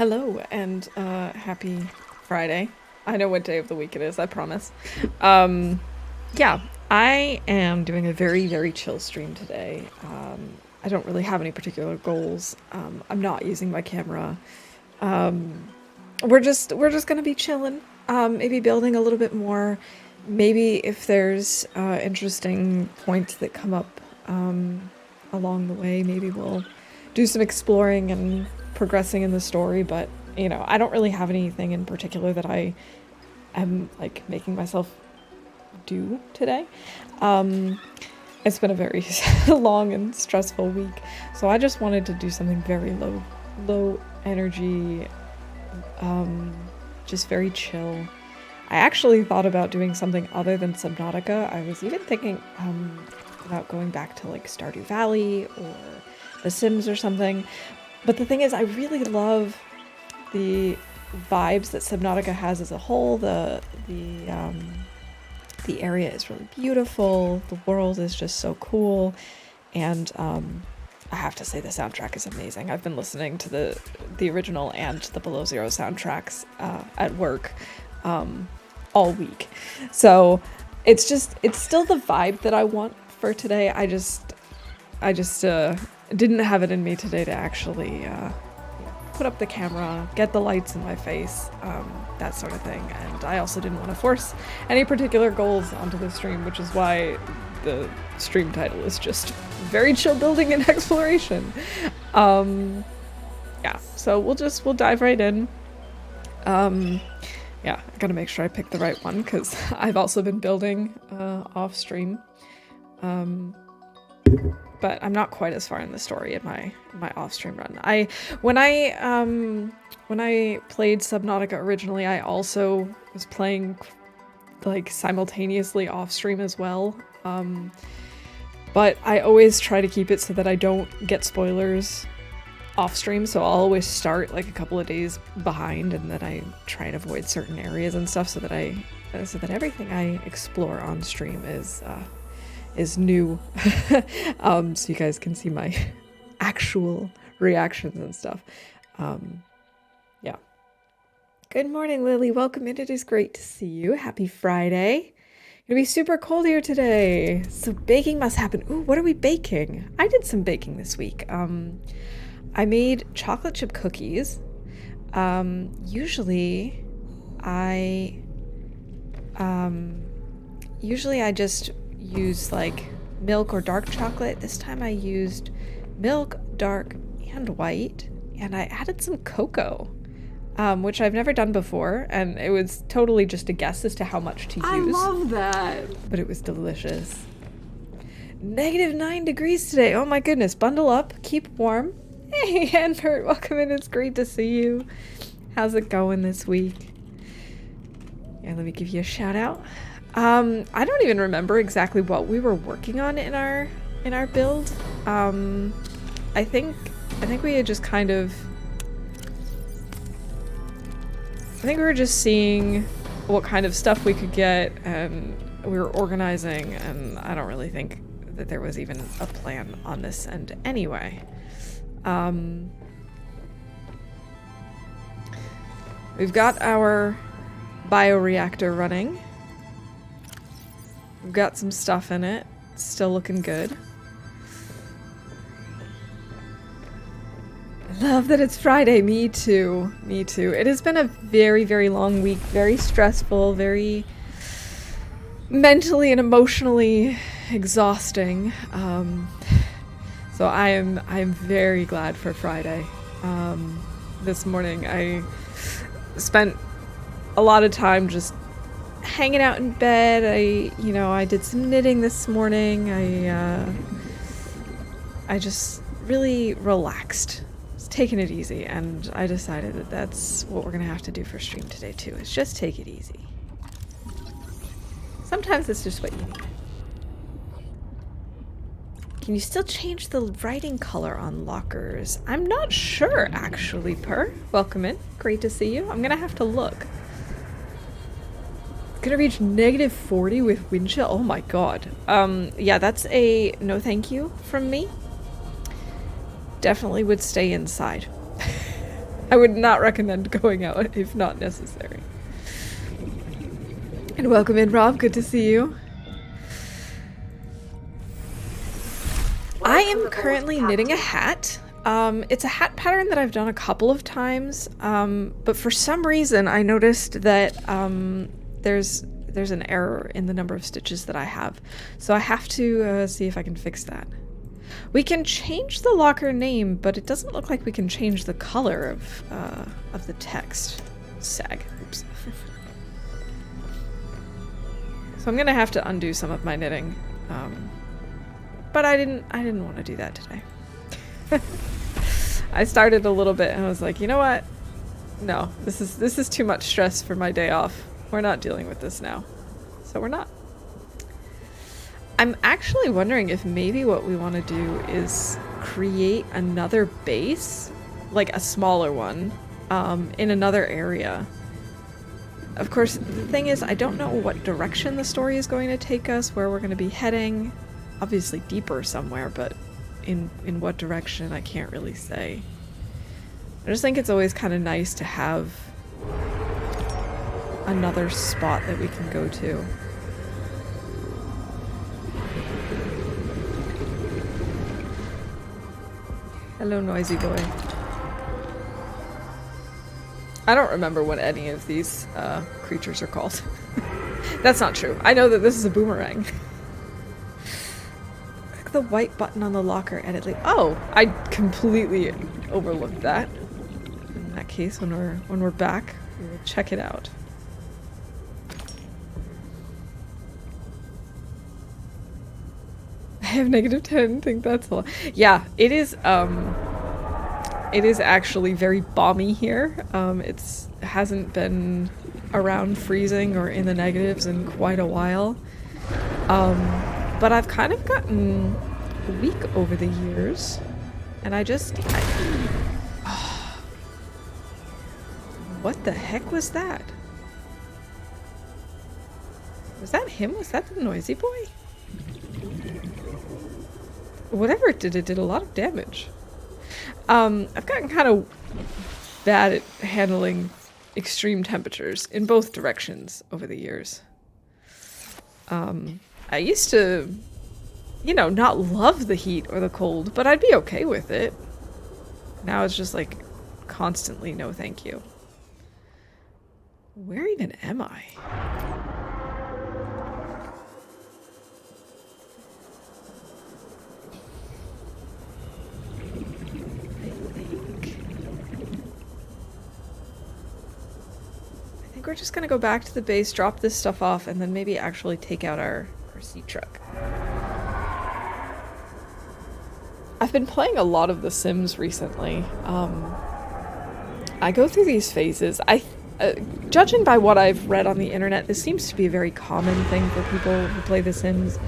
Hello and happy Friday. I know what day of the week it is, I promise. Um, yeah, I am doing a very, very chill stream today. I don't really have any particular goals. I'm not using my camera. Um, we're just gonna be chilling. Maybe building a little bit more. Maybe if there's interesting points that come up along the way, maybe we'll do some exploring and progressing in the story. But I don't really have anything in particular that I am like making myself do today. Um, it's been a very long and stressful week, so I just wanted to do something very low energy, um, just very chill. I actually thought about doing something other than Subnautica. I was even thinking about going back to like Stardew Valley or The Sims or something. But the thing is, I really love the vibes that Subnautica has as a whole. The area is really beautiful. The world is just so cool, and I have to say the soundtrack is amazing. I've been listening to the original and the Below Zero soundtracks at work all week, so it's still the vibe that I want for today. I just didn't have it in me today to actually put up the camera, get the lights in my face, that sort of thing. And I also didn't want to force any particular goals onto the stream, which is why the stream title is just very chill building and exploration. Yeah, so we'll dive right in. Yeah, I gotta make sure I pick the right one because I've also been building off stream. But I'm not quite as far in the story in my off-stream run. When I played Subnautica originally, I also was playing like simultaneously off-stream as well. But I always try to keep it so that I don't get spoilers off-stream, so I'll always start like a couple of days behind, and then I try and avoid certain areas and stuff so that everything I explore on stream is new. So you guys can see my actual reactions and stuff. Yeah. Good morning, Lily. Welcome in. It is great to see you. Happy Friday. Gonna be super cold here today, so baking must happen. Ooh, what are we baking? I did some baking this week. I made chocolate chip cookies. Usually I just use like milk or dark chocolate. This time I used milk, dark, and white, and I added some cocoa, which I've never done before, and it was totally just a guess as to how much to use. I love that! But it was delicious. -9 degrees today. Oh my goodness. Bundle up. Keep warm. Hey, Hanbert. Welcome in. It's great to see you. How's it going this week? Yeah, let me give you a shout out. I don't even remember exactly what we were working on in our build. I think we had just kind of... I think we were just seeing what kind of stuff we could get, and we were organizing, and I don't really think that there was even a plan on this end anyway. We've got our bioreactor running. We've got some stuff in it. It's still looking good. I love that it's Friday. Me too. Me too. It has been a very, very long week. Very stressful. Very mentally and emotionally exhausting. So I am very glad for Friday. This morning I spent a lot of time just hanging out in bed. I did some knitting this morning. I just really relaxed. Was taking it easy, and I decided that that's what we're gonna have to do for stream today too, is just take it easy. Sometimes it's just what you need. Can you still change the writing color on lockers? I'm not sure, actually, Per. Welcome in. Great to see you. I'm gonna have to look. Gonna reach -40 with wind chill. Oh my god. Yeah, that's a no thank you from me. Definitely would stay inside. I would not recommend going out if not necessary. And welcome in, Rob. Good to see you. I am currently knitting a hat. It's a hat pattern that I've done a couple of times, but for some reason I noticed that there's an error in the number of stitches that I have. So I have to see if I can fix that. We can change the locker name, but it doesn't look like we can change the color of the text. Sag. Oops. So I'm gonna have to undo some of my knitting. But I didn't want to do that today. I started a little bit and I was like, you know what? No, this is too much stress for my day off. We're not dealing with this now. So we're not. I'm actually wondering if maybe what we want to do is create another base, like a smaller one, in another area. Of course, the thing is, I don't know what direction the story is going to take us, where we're going to be heading. Obviously deeper somewhere, but in what direction, I can't really say. I just think it's always kind of nice to have another spot that we can go to. Hello, noisy boy. I don't remember what any of these creatures are called. That's not true. I know that this is a boomerang. Click the white button on the locker, edit link. Oh, I completely overlooked that. In that case, when we're back, we will check it out. I have -10. Think that's a lot. Yeah, it is. It is actually very balmy here. It hasn't been around freezing or in the negatives in quite a while. But I've kind of gotten weak over the years, and what the heck was that? Was that him? Was that the noisy boy? Whatever it did a lot of damage. I've gotten kind of bad at handling extreme temperatures in both directions over the years. I used to, not love the heat or the cold, but I'd be okay with it. Now it's just like constantly no thank you. Where even am I? I think we're just gonna go back to the base, drop this stuff off, and then maybe actually take out our sea truck. I've been playing a lot of The Sims recently. I go through these phases. Judging by what I've read on the internet, this seems to be a very common thing for people who play The Sims.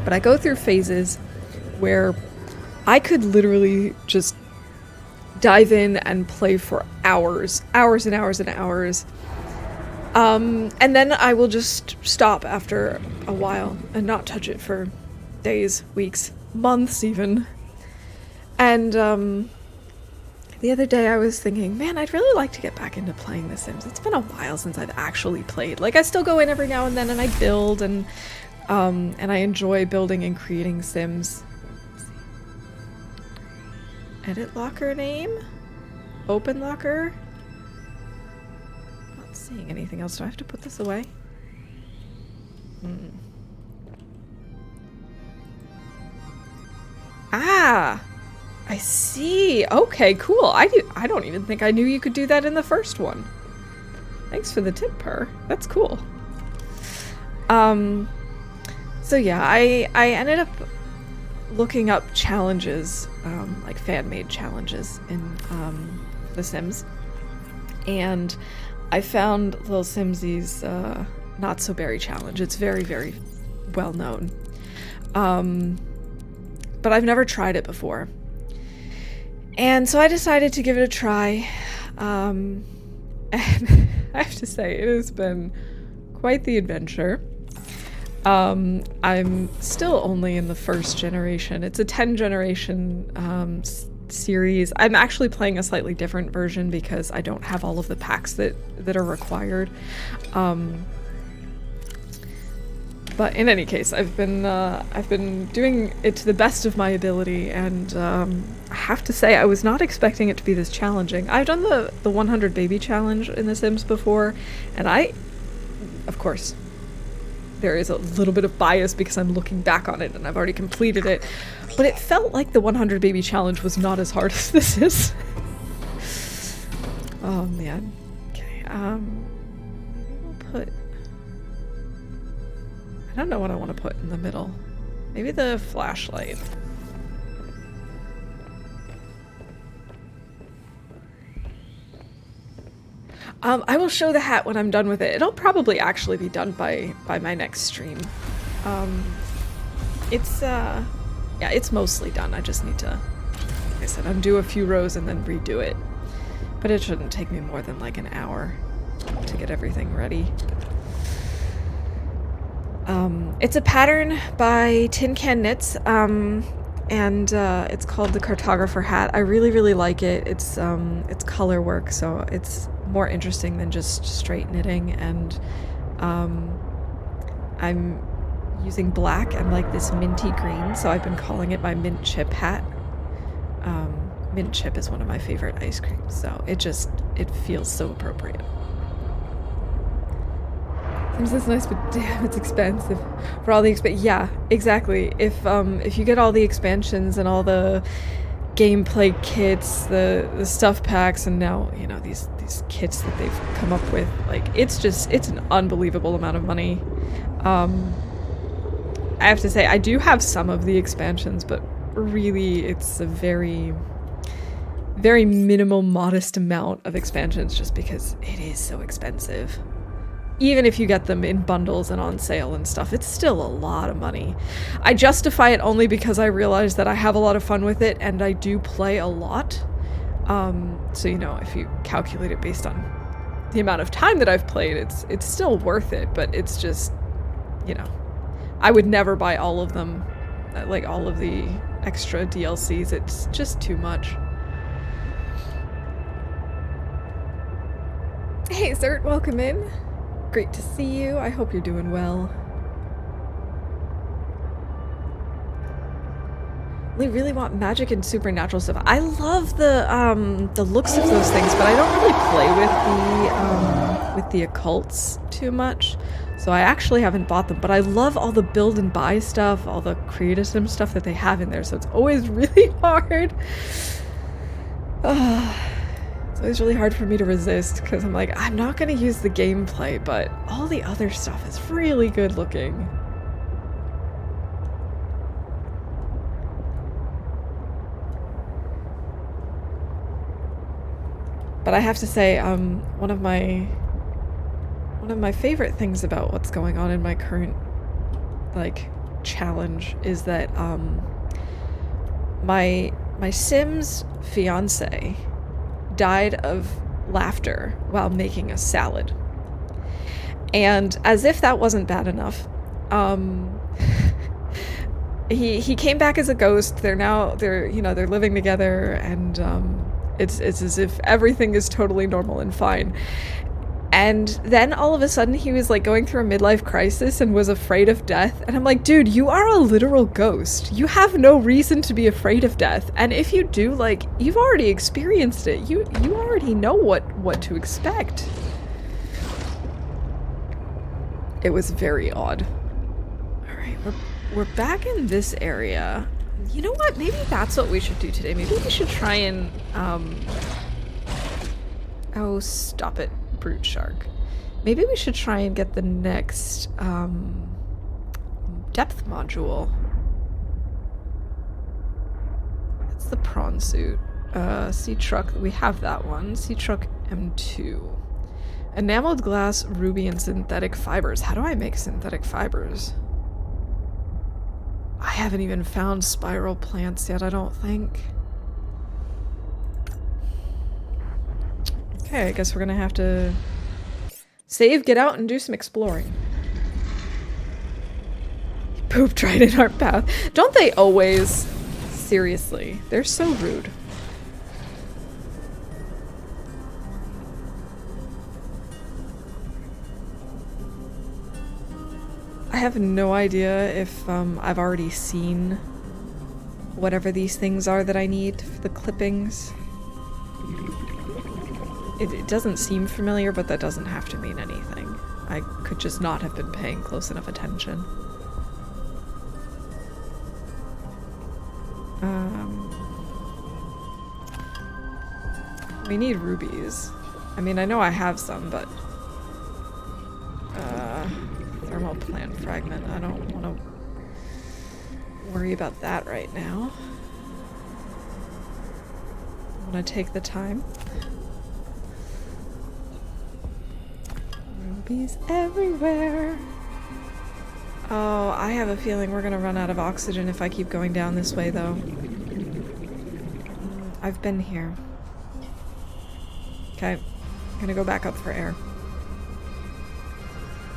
But I go through phases where I could literally just dive in and play for hours and hours and hours. And then I will just stop after a while and not touch it for days, weeks, months even. And the other day I was thinking, man, I'd really like to get back into playing The Sims. It's been a while since I've actually played. Like, I still go in every now and then and I build, and I enjoy building and creating Sims. Edit locker name? Open locker? Not seeing anything else. Do I have to put this away? Ah! I see. Okay, cool. I don't even think I knew you could do that in the first one. Thanks for the tip, Per. That's cool. So yeah, I ended up looking up challenges, like fan-made challenges in The Sims, and I found Little Simsy's Not So Berry challenge. It's very, very well known, but I've never tried it before, and so I decided to give it a try, and I have to say it has been quite the adventure. I'm still only in the first generation. It's a 10 generation series. I'm actually playing a slightly different version because I don't have all of the packs that are required. But in any case, I've been doing it to the best of my ability, and I have to say I was not expecting it to be this challenging. I've done the 100 baby challenge in The Sims before, and of course, there is a little bit of bias because I'm looking back on it and I've already completed it, but it felt like the 100 baby challenge was not as hard as this is. Oh man. Okay, maybe we'll put... I don't know what I want to put in the middle. Maybe the flashlight. I will show the hat when I'm done with it. It'll probably actually be done by my next stream. Yeah, it's mostly done. I just need to, like I said, undo a few rows and then redo it. But it shouldn't take me more than like an hour to get everything ready. It's a pattern by Tin Can Knits, and it's called the Cartographer hat. I really like it. It's color work, so it's more interesting than just straight knitting, and I'm using black and like this minty green, so I've been calling it my mint chip hat. Mint chip is one of my favorite ice creams, so it feels so appropriate. Seems it's nice, but damn, it's expensive. For all the yeah, exactly. If you get all the expansions and all the gameplay kits, the stuff packs, and now, you know, these kits that they've come up with, like, it's an unbelievable amount of money. I have to say, I do have some of the expansions, but really it's a very minimal, modest amount of expansions just because it is so expensive. Even if you get them in bundles and on sale and stuff, it's still a lot of money. I justify it only because I realize that I have a lot of fun with it and I do play a lot. So, you know, if you calculate it based on the amount of time that I've played, it's still worth it, but it's just, you know, I would never buy all of them, like all of the extra DLCs. It's just too much. Hey, Zert, welcome in. Great to see you. I hope you're doing well. We really want magic and supernatural stuff. I love the looks of those things, but I don't really play with the occults too much. So I actually haven't bought them, but I love all the build and buy stuff, all the creative sim stuff that they have in there, so it's always really hard. It's always really hard for me to resist, because I'm like, I'm not going to use the gameplay, but all the other stuff is really good looking. But I have to say, one of my favorite things about what's going on in my current, like, challenge is that, my Sims fiance died of laughter while making a salad. And as if that wasn't bad enough, he came back as a ghost. They're living together, and it's as if everything is totally normal and fine. And then all of a sudden he was like going through a midlife crisis and was afraid of death. And I'm like, dude, you are a literal ghost. You have no reason to be afraid of death. And if you do, like, you've already experienced it. You already know what to expect. It was very odd. All right, we're back in this area. You know what? Maybe that's what we should do today. Maybe we should try and oh, stop it. Brute shark. Maybe we should try and get the next depth module. That's the prawn suit. Sea truck, we have that one. Sea truck M2. Enameled glass, ruby, and synthetic fibers. How do I make synthetic fibers? I haven't even found spiral plants yet, I don't think. Okay, I guess we're gonna have to save, get out, and do some exploring. He pooped right in our path. Don't they always? Seriously, they're so rude. have no idea if I've already seen whatever these things are that I need for the clippings. It doesn't seem familiar, but that doesn't have to mean anything. I could just not have been paying close enough attention. We need rubies. I mean, I know I have some, but... thermal plant fragment. I don't want to worry about that right now. I want to take the time. Rubies everywhere. Oh, I have a feeling we're gonna run out of oxygen if I keep going down this way, though. I've been here. Okay, I'm gonna go back up for air.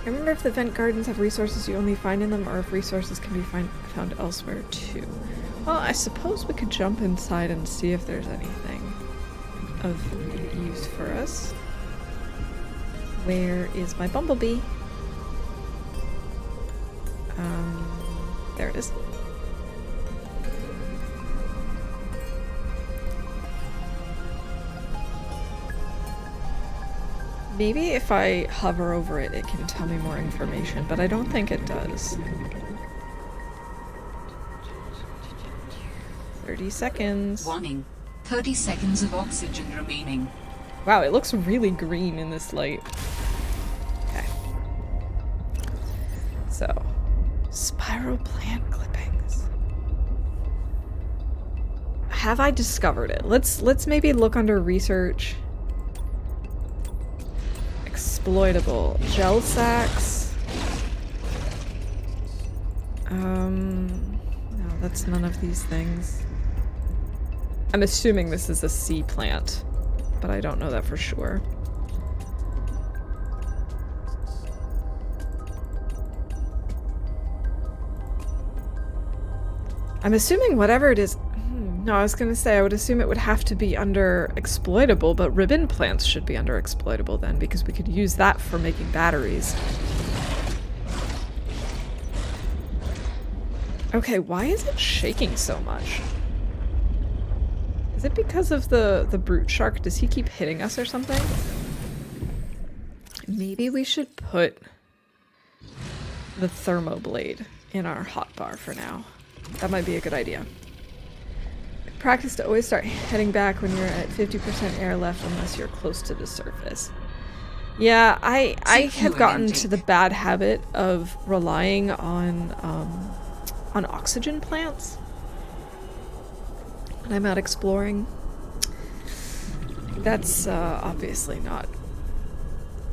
I remember if the vent gardens have resources you only find in them, or if resources can be found elsewhere too. Well, I suppose we could jump inside and see if there's anything of use for us. Where is my bumblebee? There it is. Maybe if I hover over it, it can tell me more information, but I don't think it does. 30 seconds. Warning. 30 seconds of oxygen remaining. Wow, it looks really green in this light. Okay. So, spiral plant clippings. Have I discovered it? Let's maybe look under research. Exploitable gel sacks. No, that's none of these things. I'm assuming this is a sea plant, but I don't know that for sure. I'm assuming whatever it is... No, I was gonna say I would assume it would have to be under exploitable, but ribbon plants should be under exploitable then, because we could use that for making batteries. Okay, why is it shaking so much? Is it because of the brute shark? Does he keep hitting us or something? Maybe we should put the thermoblade in our hotbar for now. That might be a good idea. Practice to always start heading back when you're at 50% air left unless you're close to the surface. Yeah, I have gotten to the bad habit of relying on oxygen plants when I'm out exploring. That's obviously not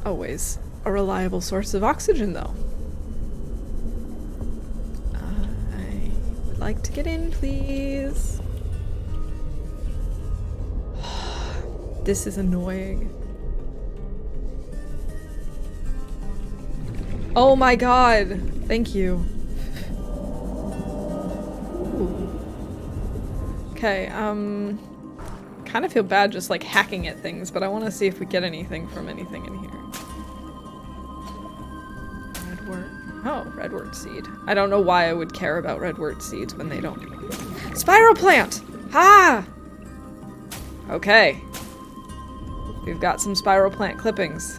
always a reliable source of oxygen, though. I would like to get in, please. This is annoying. Oh my god! Thank you. Ooh. Okay, kind of feel bad just like hacking at things, but I want to see if we get anything from anything in here. Redwort. Oh, redwort seed. I don't know why I would care about redwort seeds when they don't. Spiral plant! Ha! Okay. We've got some spiral plant clippings.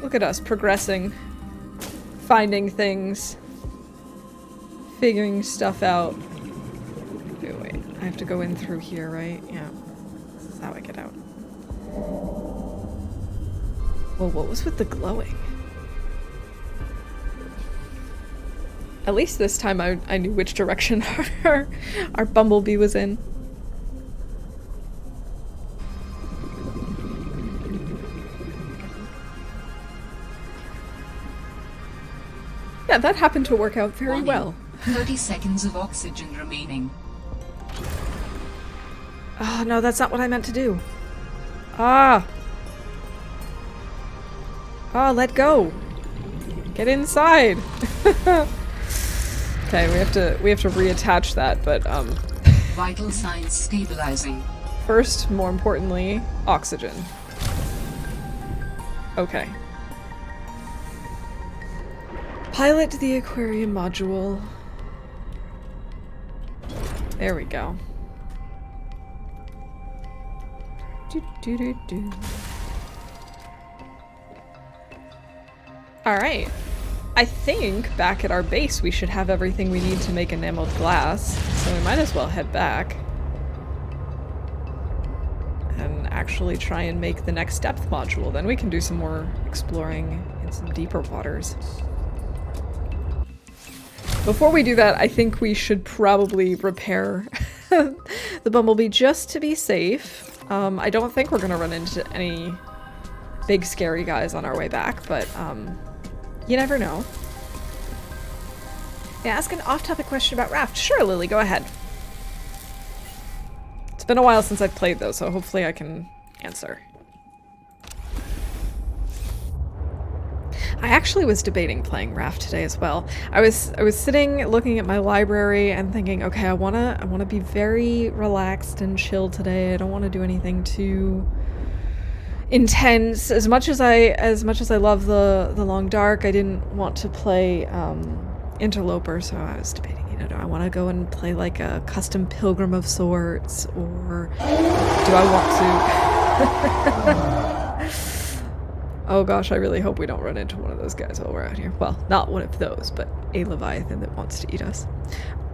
Look at us progressing, finding things, figuring stuff out. Wait, I have to go in through here, right? Yeah. This is how I get out. Well, what was with the glowing? At least this time I knew which direction our bumblebee was in. Yeah, that happened to work out very well. 30 seconds of oxygen remaining. Oh, no, that's not what I meant to do. Ah! Ah, let go! Get inside! Okay, we have to reattach that, but Vital signs stabilizing. first, more importantly, oxygen. Okay. Pilot the aquarium module. There we go. Alright. I think back at our base we should have everything we need to make enameled glass, so we might as well head back. And actually try and make the next depth module. Then we can do some more exploring in some deeper waters. Before we do that, I think we should probably repair the Bumblebee just to be safe. I don't think we're gonna run into any big scary guys on our way back, but you never know. Yeah, ask an off-topic question about Raft. Sure, Lily, go ahead. It's been a while since I've played though, so hopefully I can answer. I actually was debating playing Raft today as well. I was sitting looking at my library and thinking, okay, I wanna be very relaxed and chill today. I don't want to do anything too intense. As much as I love the Long Dark, I didn't want to play Interloper, so I was debating, you know, do I want to go and play like a custom Pilgrim of sorts, or do I want to Oh gosh, I really hope we don't run into one of those guys while we're out here. Well, not one of those, but a Leviathan that wants to eat us.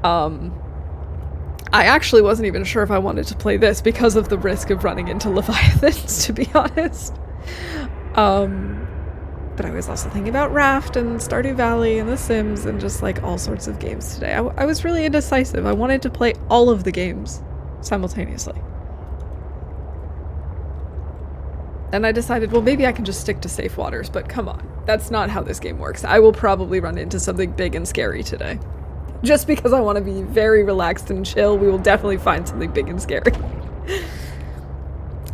I actually wasn't even sure if I wanted to play this because of the risk of running into Leviathans, to be honest. But I was also thinking about Raft and Stardew Valley and The Sims and just like all sorts of games today. I was really indecisive. I wanted to play all of the games simultaneously. And I decided, well, maybe I can just stick to safe waters, but come on. That's not how this game works. I will probably run into something big and scary today. Just because I want to be very relaxed and chill, we will definitely find something big and scary.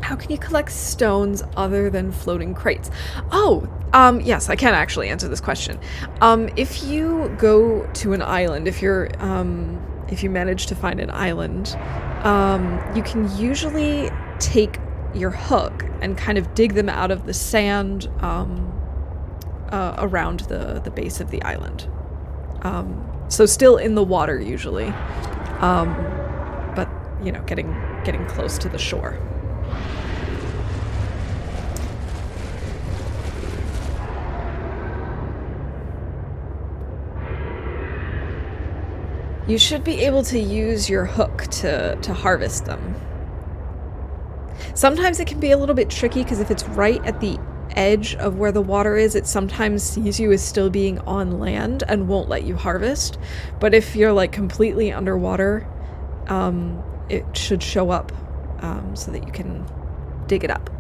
How can you collect stones other than floating crates? Oh, yes, I can actually answer this question. If you go to an island, if you manage to find an island, you can usually take your hook and kind of dig them out of the sand around the base of the island. So still in the water usually, but you know, getting close to the shore. You should be able to use your hook to harvest them. Sometimes it can be a little bit tricky because if it's right at the edge of where the water is, it sometimes sees you as still being on land and won't let you harvest. But if you're like completely underwater, it should show up so that you can dig it up.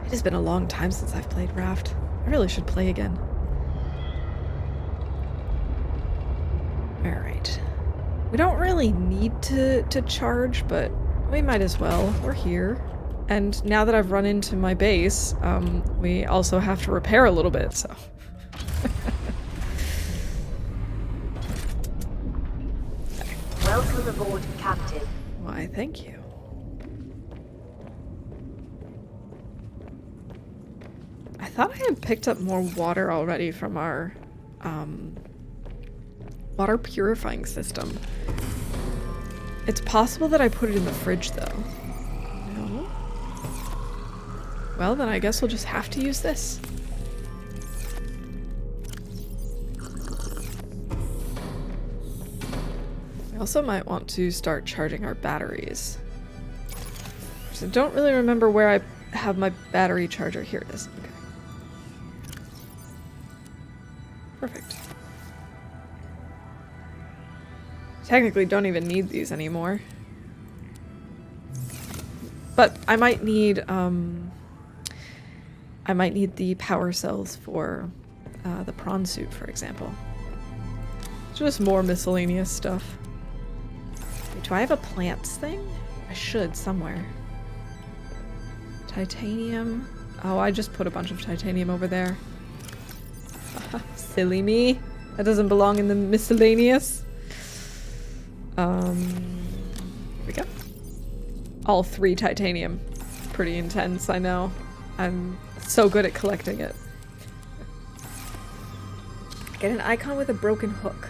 It has been a long time since I've played Raft. I really should play again. Alright. We don't really need to charge, but we might as well. We're here. And now that I've run into my base, we also have to repair a little bit, so... Okay. Welcome aboard, Captain. Why, thank you. I thought I had picked up more water already from our, water purifying system. It's possible that I put it in the fridge, though. No? Well, then I guess we'll just have to use this. We also might want to start charging our batteries. So don't really remember where I have my battery charger. Here it is. Okay. Perfect. Technically don't even need these anymore. But I might need the power cells for the prawn suit, for example. Just more miscellaneous stuff. Wait, do I have a plants thing? I should somewhere. Titanium. Oh, I just put a bunch of titanium over there. Silly me. That doesn't belong in the miscellaneous. Here we go. all 3 titanium. Pretty intense, I know. I'm so good at collecting it. Get an icon with a broken hook.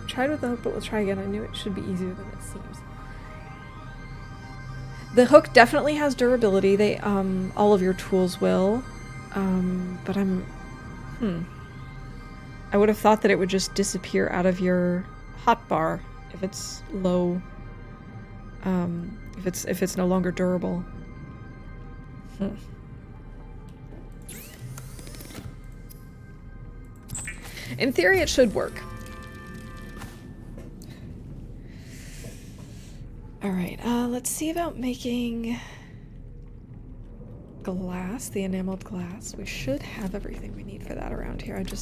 Tried with the hook, but we'll try again. I knew it should be easier than it seems. The hook definitely has durability. They, all of your tools will. But I would have thought that it would just disappear out of your hotbar if it's low. If it's no longer durable. In theory, it should work. Alright, let's see about making glass, the enameled glass. We should have everything we need for that around here. There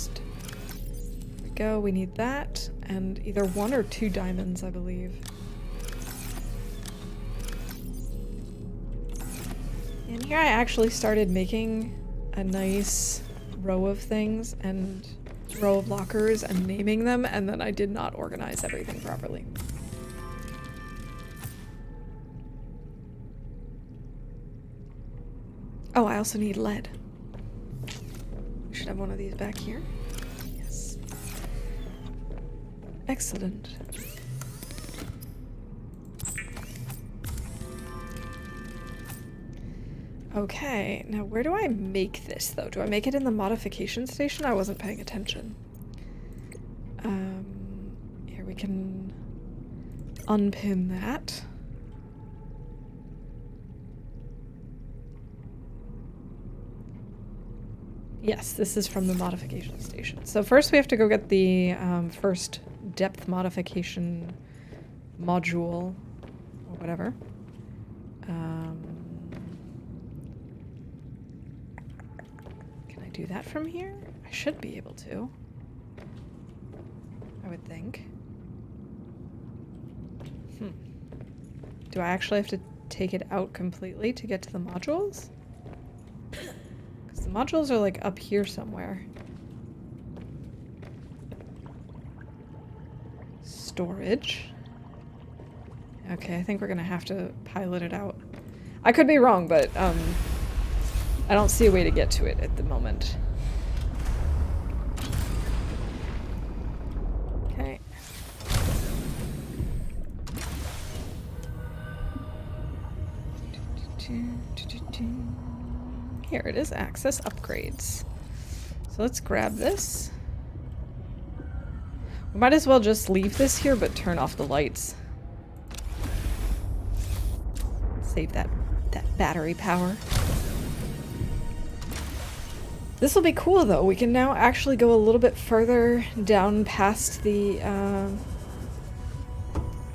we go, we need that, and either 1 or 2 diamonds, I believe. And here I actually started making a nice row of things and row of lockers and naming them, and then I did not organize everything properly. Oh, I also need lead. We should have one of these back here. Yes. Excellent. Okay, now where do I make this though? Do I make it in the modification station? I wasn't paying attention. Here we can unpin that. Yes, this is from the modification station. So first we have to go get the first depth modification module or whatever. Can I do that from here? I should be able to. I would think. Do I actually have to take it out completely to get to the modules? Because the modules are like up here somewhere. Storage. Okay, I think we're gonna have to pilot it out. I could be wrong, but I don't see a way to get to it at the moment. Okay. Here it is, access upgrades. So let's grab this. We might as well just leave this here, but turn off the lights. Save that battery power. This will be cool though. We can now actually go a little bit further down past the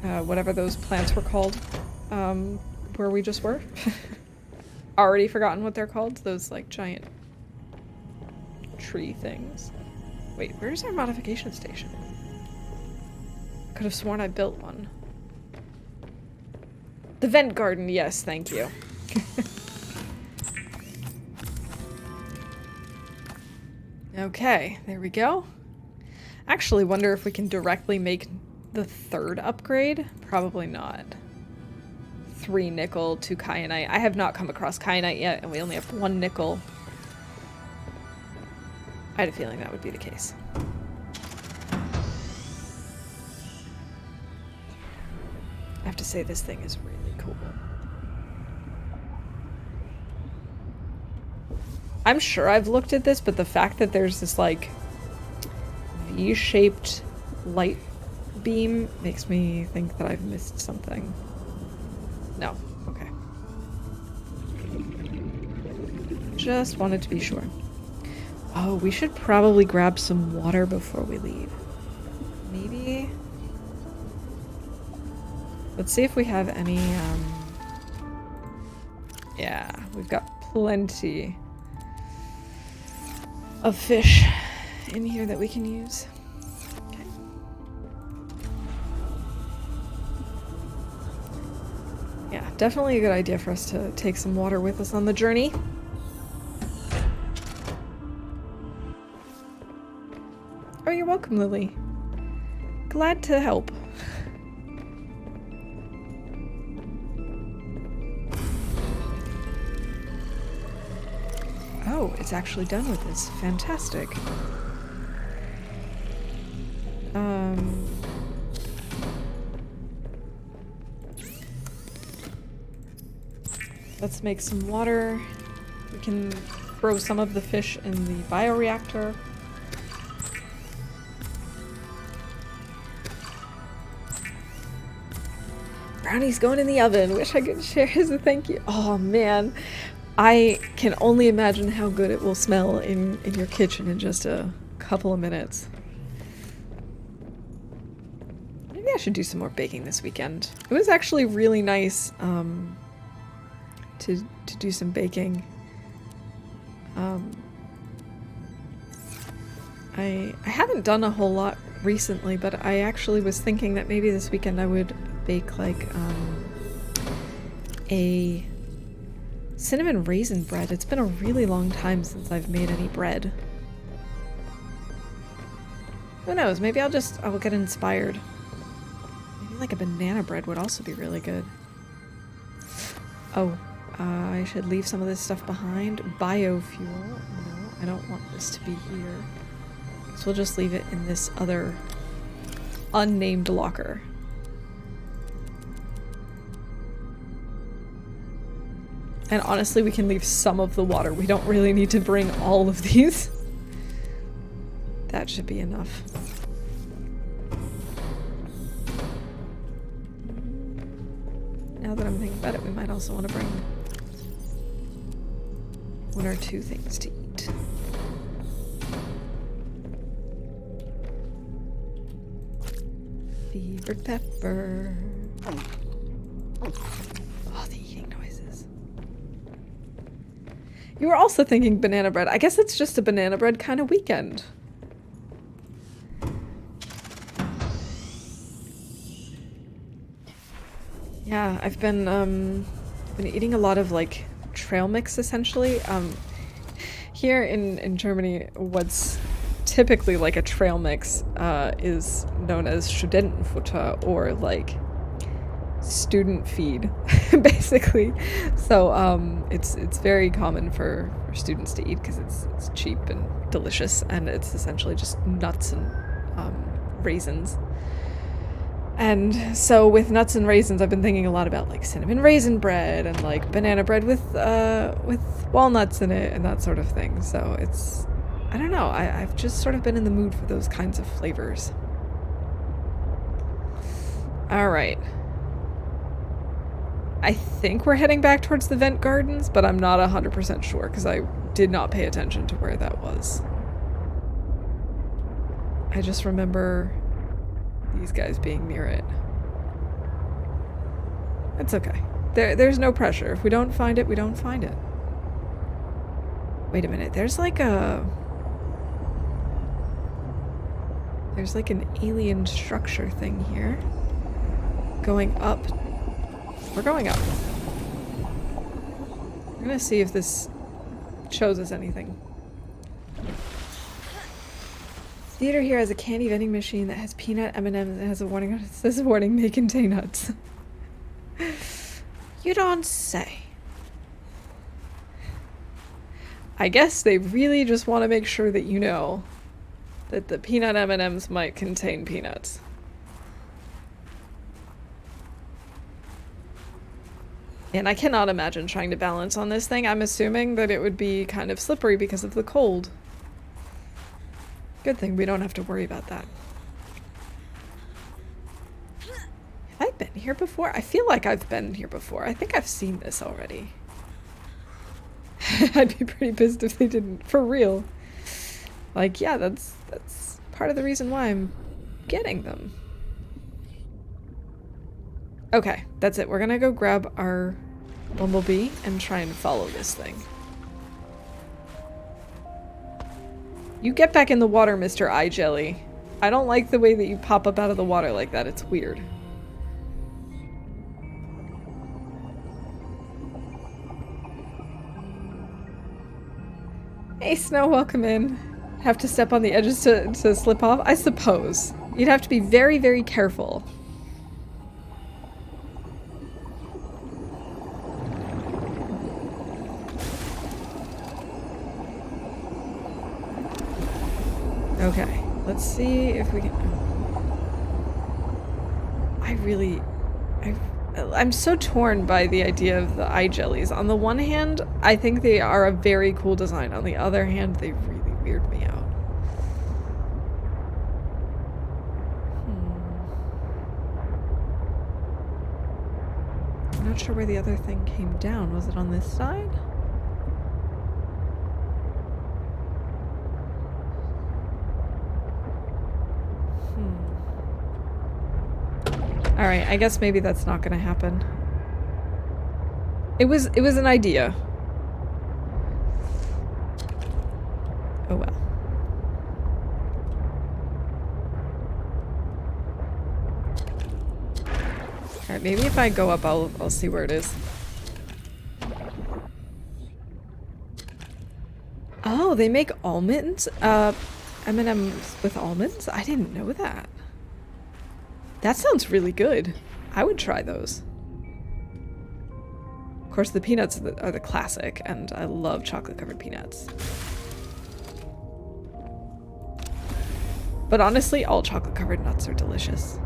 whatever those plants were called, where we just were. Already forgotten what they're called. Those like giant tree things. Wait, where's our modification station? Could have sworn I built one. The vent garden, yes, thank you. Okay, there we go. Actually, wonder if we can directly make the third upgrade? Probably not. 3 nickel, 2 kyanite. I have not come across kyanite yet, and we only have 1 nickel. I had a feeling that would be the case. I have to say, this thing is really cool. I'm sure I've looked at this, but the fact that there's this, like, V-shaped light beam makes me think that I've missed something. No. Okay. Just wanted to be sure. Oh, we should probably grab some water before we leave. Maybe... Let's see if we have any, yeah, we've got plenty of fish in here that we can use. Okay. Yeah, definitely a good idea for us to take some water with us on the journey. Oh, you're welcome, Lily. Glad to help. Oh, it's actually done with this. Fantastic. Let's make some water. We can throw some of the fish in the bioreactor. Brownie's going in the oven. Wish I could share as a thank you. Oh man, I can only imagine how good it will smell in your kitchen in just a couple of minutes. Maybe I should do some more baking this weekend. It was actually really nice to do some baking. I haven't done a whole lot recently, but I actually was thinking that maybe this weekend I would bake like a cinnamon raisin bread. It's been a really long time since I've made any bread. Who knows? Maybe I'll get inspired. Maybe like a banana bread would also be really good. Oh, I should leave some of this stuff behind. Biofuel. No, I don't want this to be here. So we'll just leave it in this other unnamed locker. And honestly, we can leave some of the water. We don't really need to bring all of these. That should be enough. Now that I'm thinking about it, we might also want to bring one or two things to eat. Fever pepper. Oh, the eating noises. You were also thinking banana bread. I guess it's just a banana bread kind of weekend. Yeah, I've been eating a lot of like trail mix essentially. Here in Germany, what's typically like a trail mix is known as Studentenfutter, or like student feed, basically. So it's very common for students to eat because it's cheap and delicious, and it's essentially just nuts and raisins. And so with nuts and raisins, I've been thinking a lot about like cinnamon raisin bread and like banana bread with walnuts in it and that sort of thing. So it's, I don't know, I've just sort of been in the mood for those kinds of flavors. All right. I think we're heading back towards the vent gardens, but I'm not 100% sure because I did not pay attention to where that was. I just remember these guys being near it. It's okay. There's no pressure. If we don't find it, we don't find it. Wait a minute. There's like an alien structure thing here. Going up. We're going up. We're gonna see if this shows us anything. Theater here has a candy vending machine that has peanut M&Ms and has a warning on it. It says warning may contain nuts. You don't say. I guess they really just want to make sure that you know that the peanut M&Ms might contain peanuts. And I cannot imagine trying to balance on this thing. I'm assuming that it would be kind of slippery because of the cold. Good thing we don't have to worry about that. Have I been here before? I feel like I've been here before. I think I've seen this already. I'd be pretty pissed if they didn't. For real. Like, yeah, that's part of the reason why I'm getting them. Okay, that's it. We're gonna go grab our bumblebee and try and follow this thing. You get back in the water, Mr. Eye Jelly. I don't like the way that you pop up out of the water like that. It's weird. Hey, Snow, welcome in. Have to step on the edges to slip off? I suppose. You'd have to be very, very careful. Okay, let's see if we can... I'm so torn by the idea of the eye jellies. On the one hand, I think they are a very cool design. On the other hand, they really weird me out. I'm not sure where the other thing came down. Was it on this side? Alright, I guess maybe that's not gonna happen. It was an idea. Oh well. Alright, maybe if I go up I'll see where it is. Oh, they make almonds? M&M's with almonds? I didn't know that. That sounds really good. I would try those. Of course, the peanuts are the classic, and I love chocolate-covered peanuts. But honestly, all chocolate-covered nuts are delicious.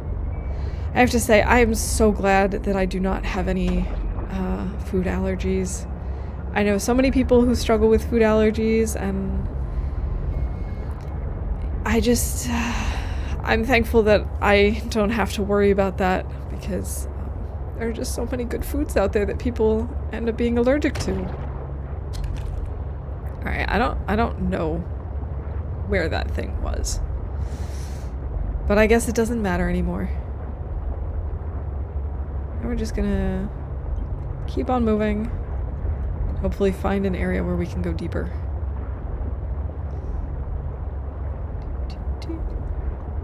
I have to say, I am so glad that I do not have any food allergies. I know so many people who struggle with food allergies, and I'm thankful that I don't have to worry about that, because there are just so many good foods out there that people end up being allergic to. Alright, I don't know where that thing was. But I guess it doesn't matter anymore. And we're just gonna keep on moving. Hopefully find an area where we can go deeper.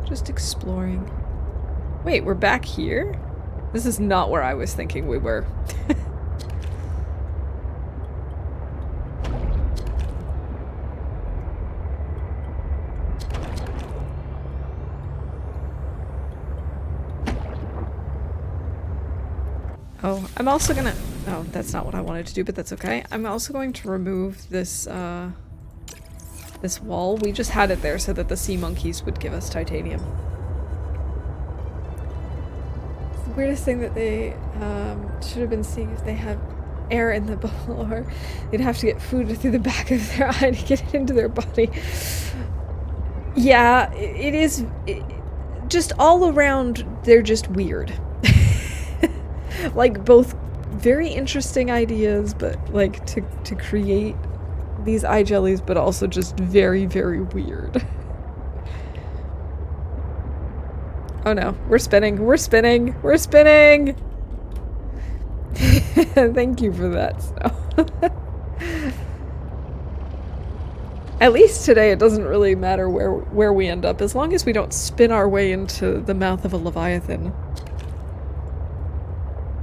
Just exploring. Wait, we're back here? This is not where I was thinking we were. Oh, I'm also gonna... Oh, that's not what I wanted to do, but that's okay. I'm also going to remove this, this wall. We just had it there so that the sea monkeys would give us titanium. It's the weirdest thing that they should have been seeing if they had air in the bubble, or they'd have to get food through the back of their eye to get it into their body. Yeah, it is... just all around, they're just weird. Like, both very interesting ideas, but like to create these eye jellies, but also just very, very weird. Oh no, we're spinning, we're spinning, we're spinning! Thank you for that, Snow. At least today it doesn't really matter where we end up, as long as we don't spin our way into the mouth of a leviathan.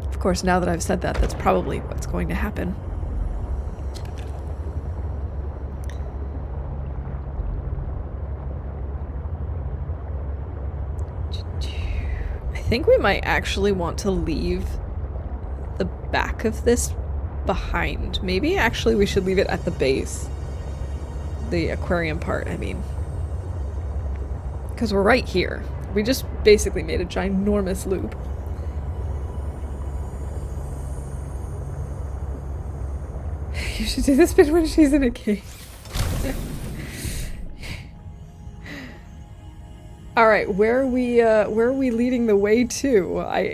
Of course, now that I've said that, that's probably what's going to happen. I think we might actually want to leave the back of this behind. Maybe actually we should leave it at the base. The aquarium part, I mean. Because we're right here. We just basically made a ginormous loop. You should do this bit when she's in a cave. Alright, where are we leading the way to? Are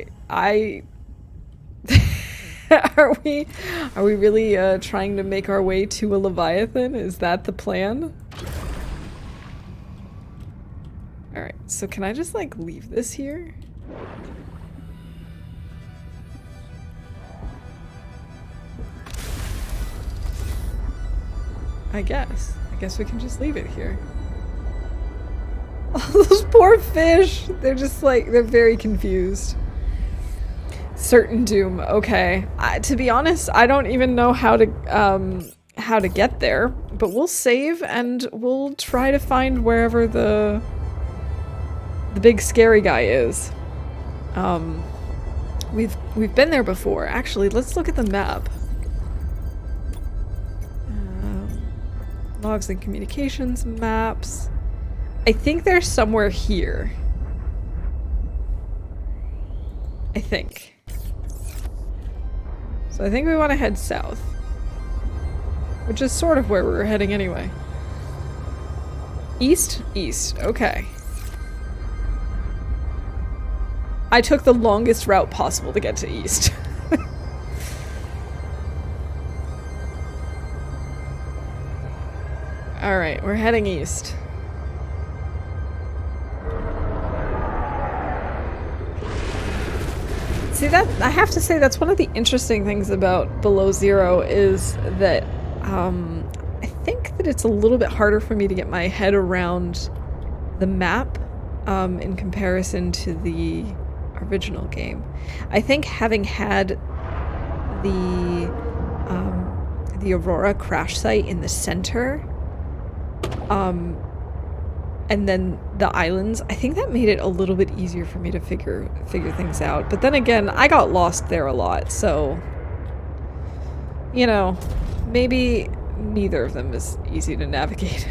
we really trying to make our way to a leviathan? Is that the plan? Alright, so can I just like leave this here? I guess we can just leave it here. Oh, those poor fish! They're just like, they're very confused. Certain doom. Okay. To be honest, I don't even know how to get there, but we'll save and we'll try to find wherever the big scary guy is. We've been there before. Actually, let's look at the map. Logs and communications, maps. I think they're somewhere here. I think. So I think we want to head south. Which is sort of where we were heading anyway. East? East. Okay. I took the longest route possible to get to east. Alright, we're heading east. See, that I have to say that's one of the interesting things about Below Zero is that I think that it's a little bit harder for me to get my head around the map in comparison to the original game. I think having had the Aurora crash site in the center, and then the islands, I think that made it a little bit easier for me to figure things out. But then again, I got lost there a lot, so you know, maybe neither of them is easy to navigate.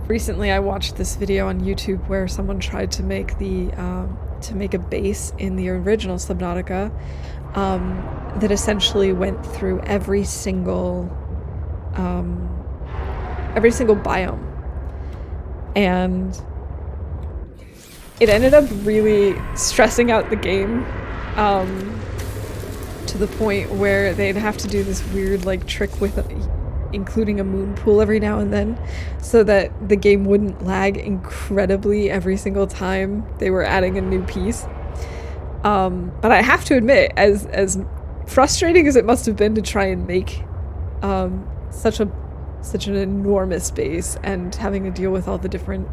Recently I watched this video on YouTube where someone tried to make a base in the original Subnautica that essentially went through every single biome, and it ended up really stressing out the game to the point where they'd have to do this weird like trick with including a moon pool every now and then so that the game wouldn't lag incredibly every single time they were adding a new piece. But I have to admit, as frustrating as it must have been to try and make such an enormous base and having to deal with all the different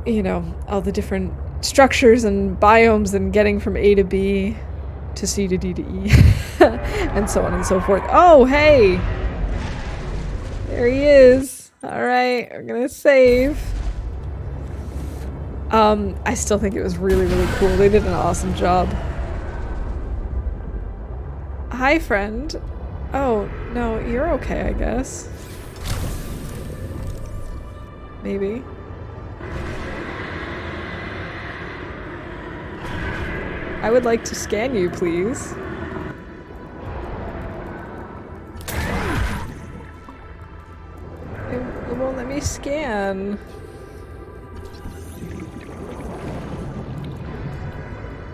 you know, all the different structures and biomes and getting from A to B to C to D to E and so on and so forth. Oh, hey! There he is. Alright, we're gonna save. I still think it was really, really cool. They did an awesome job. Hi, friend. Oh, no, you're okay, I guess. Maybe. I would like to scan you, please. It won't let me scan.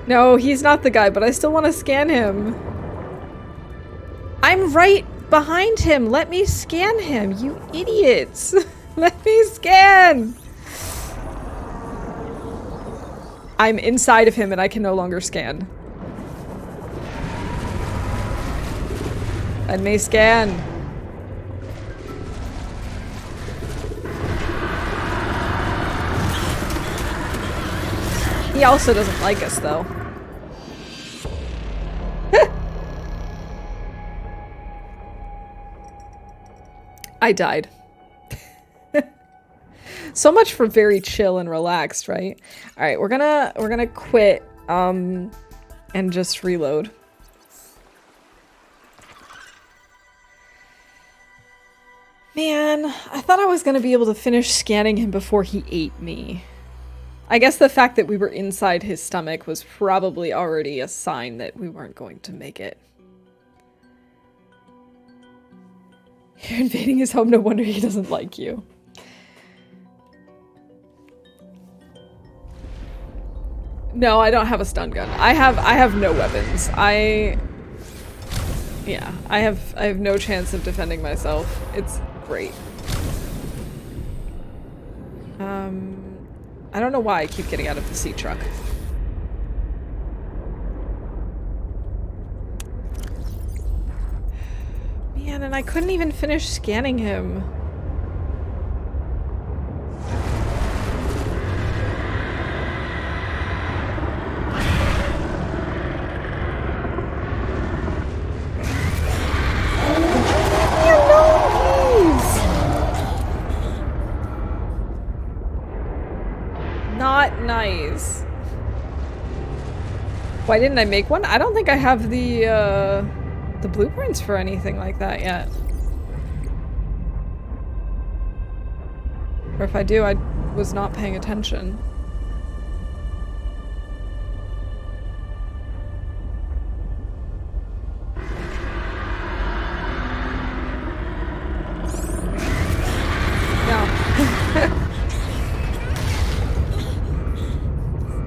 No, he's not the guy, but I still want to scan him. I'm right behind him. Let me scan him, you idiots. Let me scan. I'm inside of him and I can no longer scan. Let me scan. He also doesn't like us, though. I died. So much for very chill and relaxed, right? All right, we're gonna quit and just reload. Man, I thought I was gonna be able to finish scanning him before he ate me. I guess the fact that we were inside his stomach was probably already a sign that we weren't going to make it. You're invading his home, no wonder he doesn't like you. No, I don't have a stun gun. I have no weapons. Yeah, I have no chance of defending myself. It's great. I don't know why I keep getting out of the sea truck. Man, and I couldn't even finish scanning him. Not nice. Why didn't I make one? I don't think I have the the blueprints for anything like that yet. Or if I do, I was not paying attention.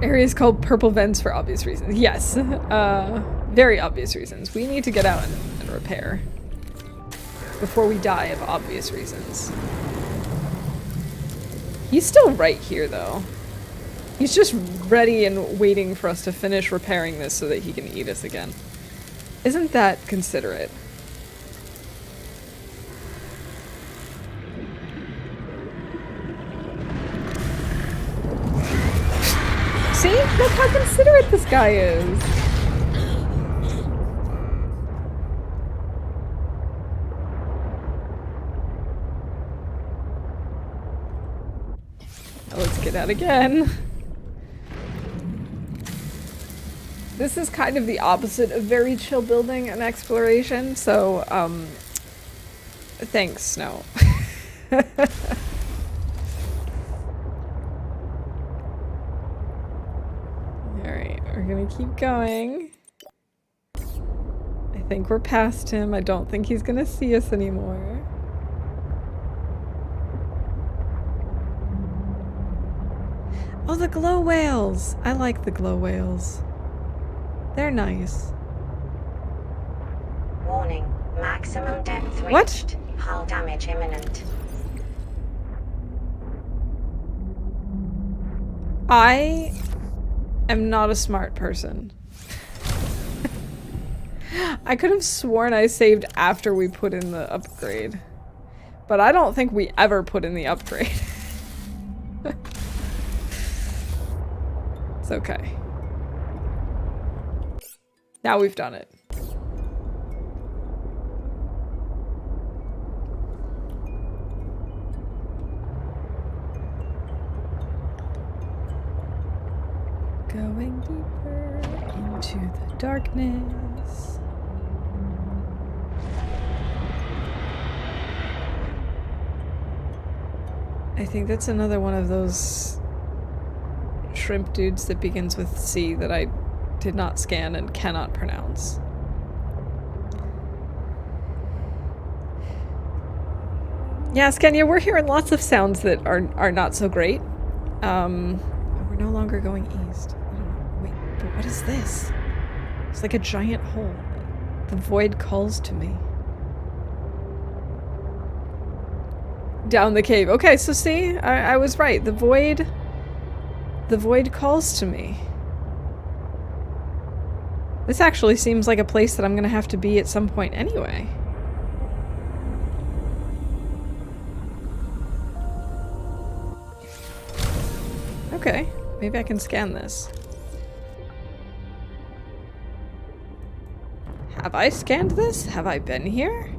Area is called Purple Vents for obvious reasons. Yes, very obvious reasons. We need to get out and repair before we die of obvious reasons. He's still right here, though. He's just ready and waiting for us to finish repairing this so that he can eat us again. Isn't that considerate? See? Look how considerate this guy is. Now let's get out again. This is kind of the opposite of very chill building and exploration, so, thanks, Snow. Alright, we're gonna keep going. I think we're past him. I don't think he's gonna see us anymore. Oh, the glow whales! I like the glow whales. They're nice. Warning. Maximum depth What? reached. Hull damage imminent. I am not a smart person. I could have sworn I saved after we put in the upgrade. But I don't think we ever put in the upgrade. It's okay. Now we've done it. Going deeper into the darkness. I think that's another one of those shrimp dudes that begins with C that I did not scan and cannot pronounce. Yeah, Skenya, we're hearing lots of sounds that are not so great. We're no longer going east. I don't know. Wait, but what is this? It's like a giant hole. The void calls to me. Down the cave. Okay, so see, I was right. The void calls to me. This actually seems like a place that I'm gonna have to be at some point anyway. Okay, maybe I can scan this. Have I scanned this? Have I been here?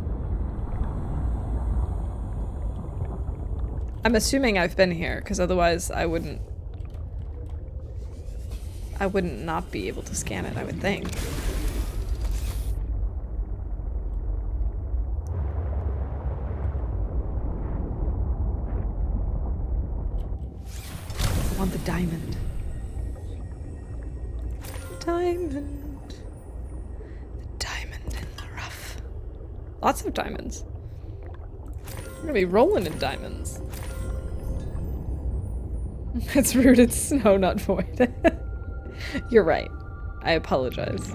I'm assuming I've been here, because otherwise I wouldn't not be able to scan it, I would think. I want the diamond. Diamond. The diamond in the rough. Lots of diamonds. We're gonna be rolling in diamonds. It's rude, it's snow, not void. You're right. I apologize.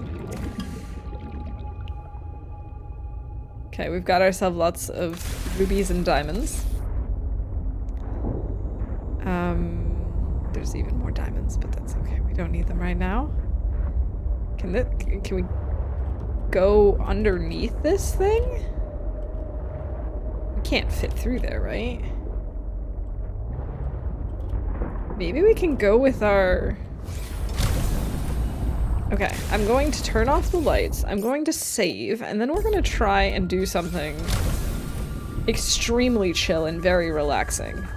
Okay, we've got ourselves lots of rubies and diamonds. There's even more diamonds, but that's okay. We don't need them right now. Can we go underneath this thing? We can't fit through there, right? Maybe we can go with our... Okay, I'm going to turn off the lights, I'm going to save, and then we're gonna try and do something extremely chill and very relaxing.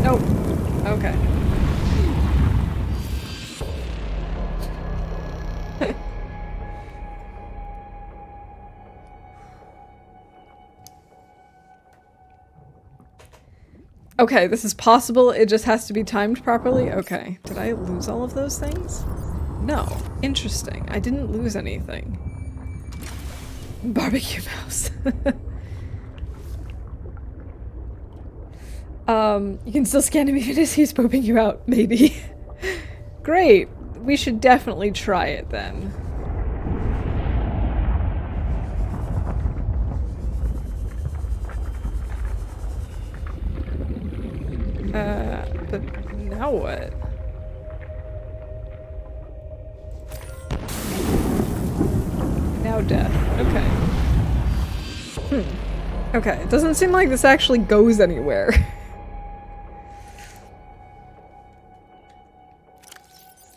Nope. Okay. Okay, this is possible. It just has to be timed properly. Okay. Did I lose all of those things? No. Interesting. I didn't lose anything. Barbecue mouse. You can still scan him even as he's pooping you out, maybe. Great. We should definitely try it then. But now what? Now death. Okay. Okay, it doesn't seem like this actually goes anywhere.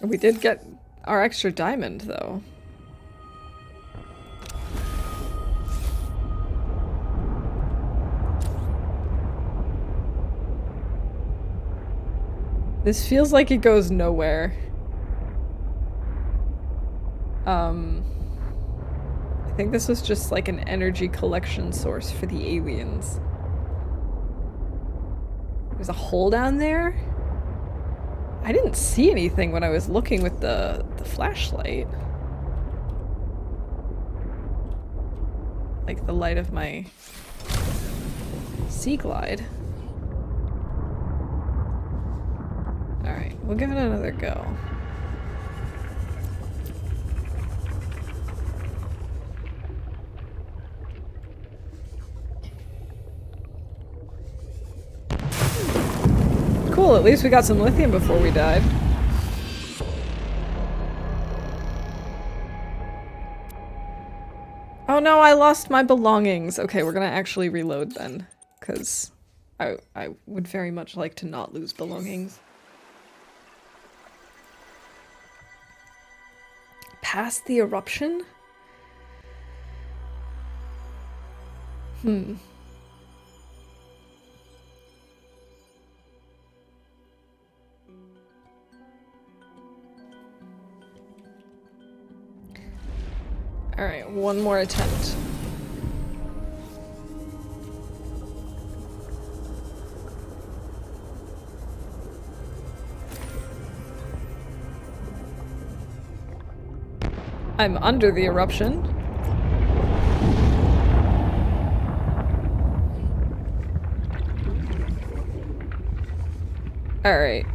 We did get our extra diamond, though. This feels like it goes nowhere. I think this was just like an energy collection source for the aliens. There's a hole down there? I didn't see anything when I was looking with the flashlight. Like the light of my sea glide. Alright, we'll give it another go. Cool, at least we got some lithium before we died. Oh no, I lost my belongings. Okay, we're gonna actually reload then, because I would very much like to not lose belongings. Past the eruption? Alright, one more attempt. I'm under the eruption. Alright.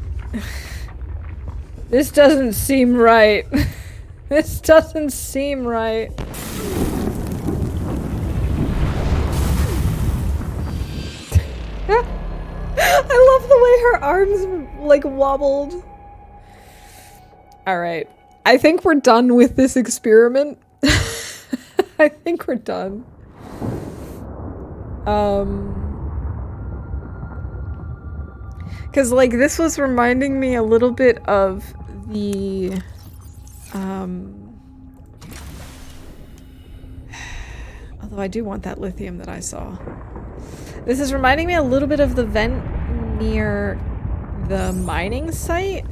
This doesn't seem right. This doesn't seem right. I love the way her arms, like, wobbled. Alright. I think we're done with this experiment. I think we're done. Because, like, this was reminding me a little bit of the... Although I do want that lithium that I saw. This is reminding me a little bit of the vent near the mining site.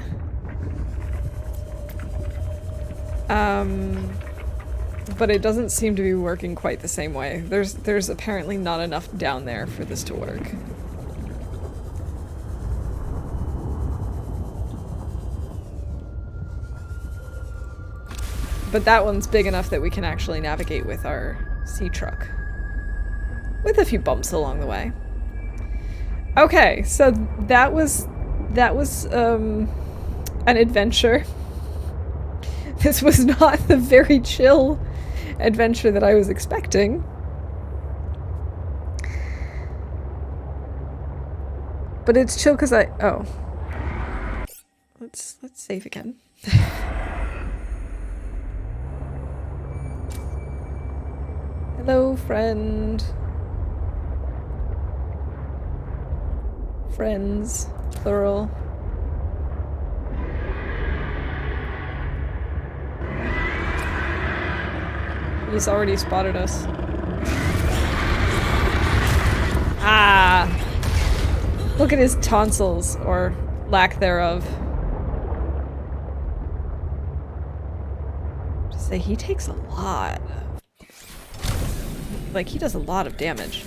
But it doesn't seem to be working quite the same way. There's apparently not enough down there for this to work. But that one's big enough that we can actually navigate with our sea truck. With a few bumps along the way. Okay, so that was an adventure. This was not the very chill adventure that I was expecting. But it's chill because oh. Let's save again. Hello, friend. Friends, plural. He's already spotted us. Ah! Look at his tonsils, or lack thereof. Just say he takes a lot. Like, he does a lot of damage.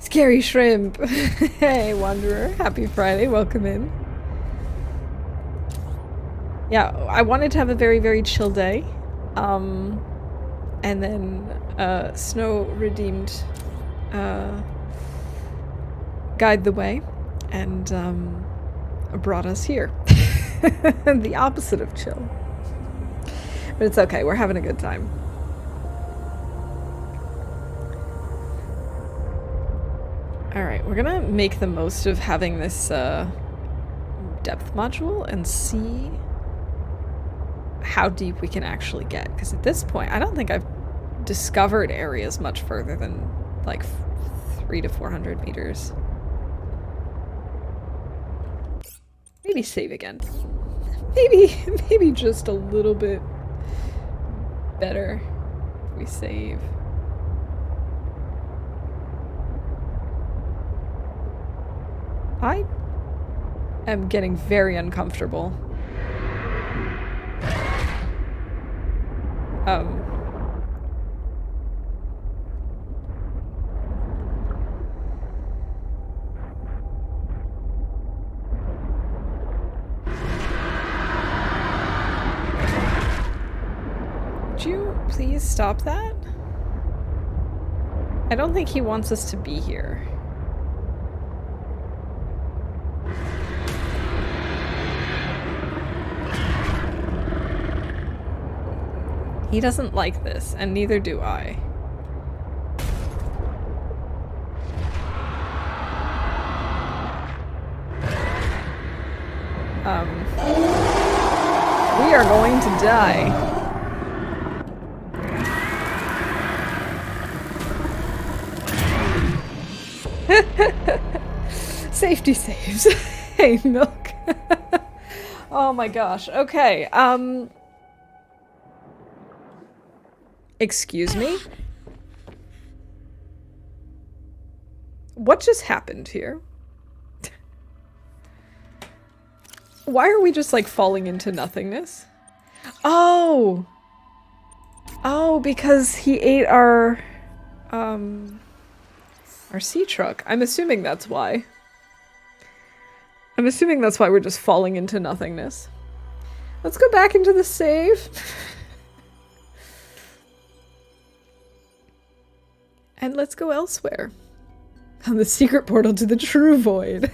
Scary shrimp. Hey, Wanderer. Happy Friday. Welcome in. Yeah, I wanted to have a very, very chill day. And then Snow redeemed guide the way and brought us here. The opposite of chill. But it's okay, we're having a good time. Alright, we're gonna make the most of having this depth module and see how deep we can actually get. Because at this point, I don't think I've discovered areas much further than like 300 to 400 meters. Maybe save again. Maybe just a little bit better if we save. I am getting very uncomfortable. Would you please stop that? I don't think he wants us to be here. He doesn't like this, and neither do I. We are going to die. Safety saves. Hey, Milk. Oh my gosh. Okay, excuse me? What just happened here? Why are we just like falling into nothingness? Oh! Oh, because he ate our sea truck. I'm assuming that's why. I'm assuming that's why we're just falling into nothingness. Let's go back into the save. And let's go elsewhere. On the secret portal to the true void.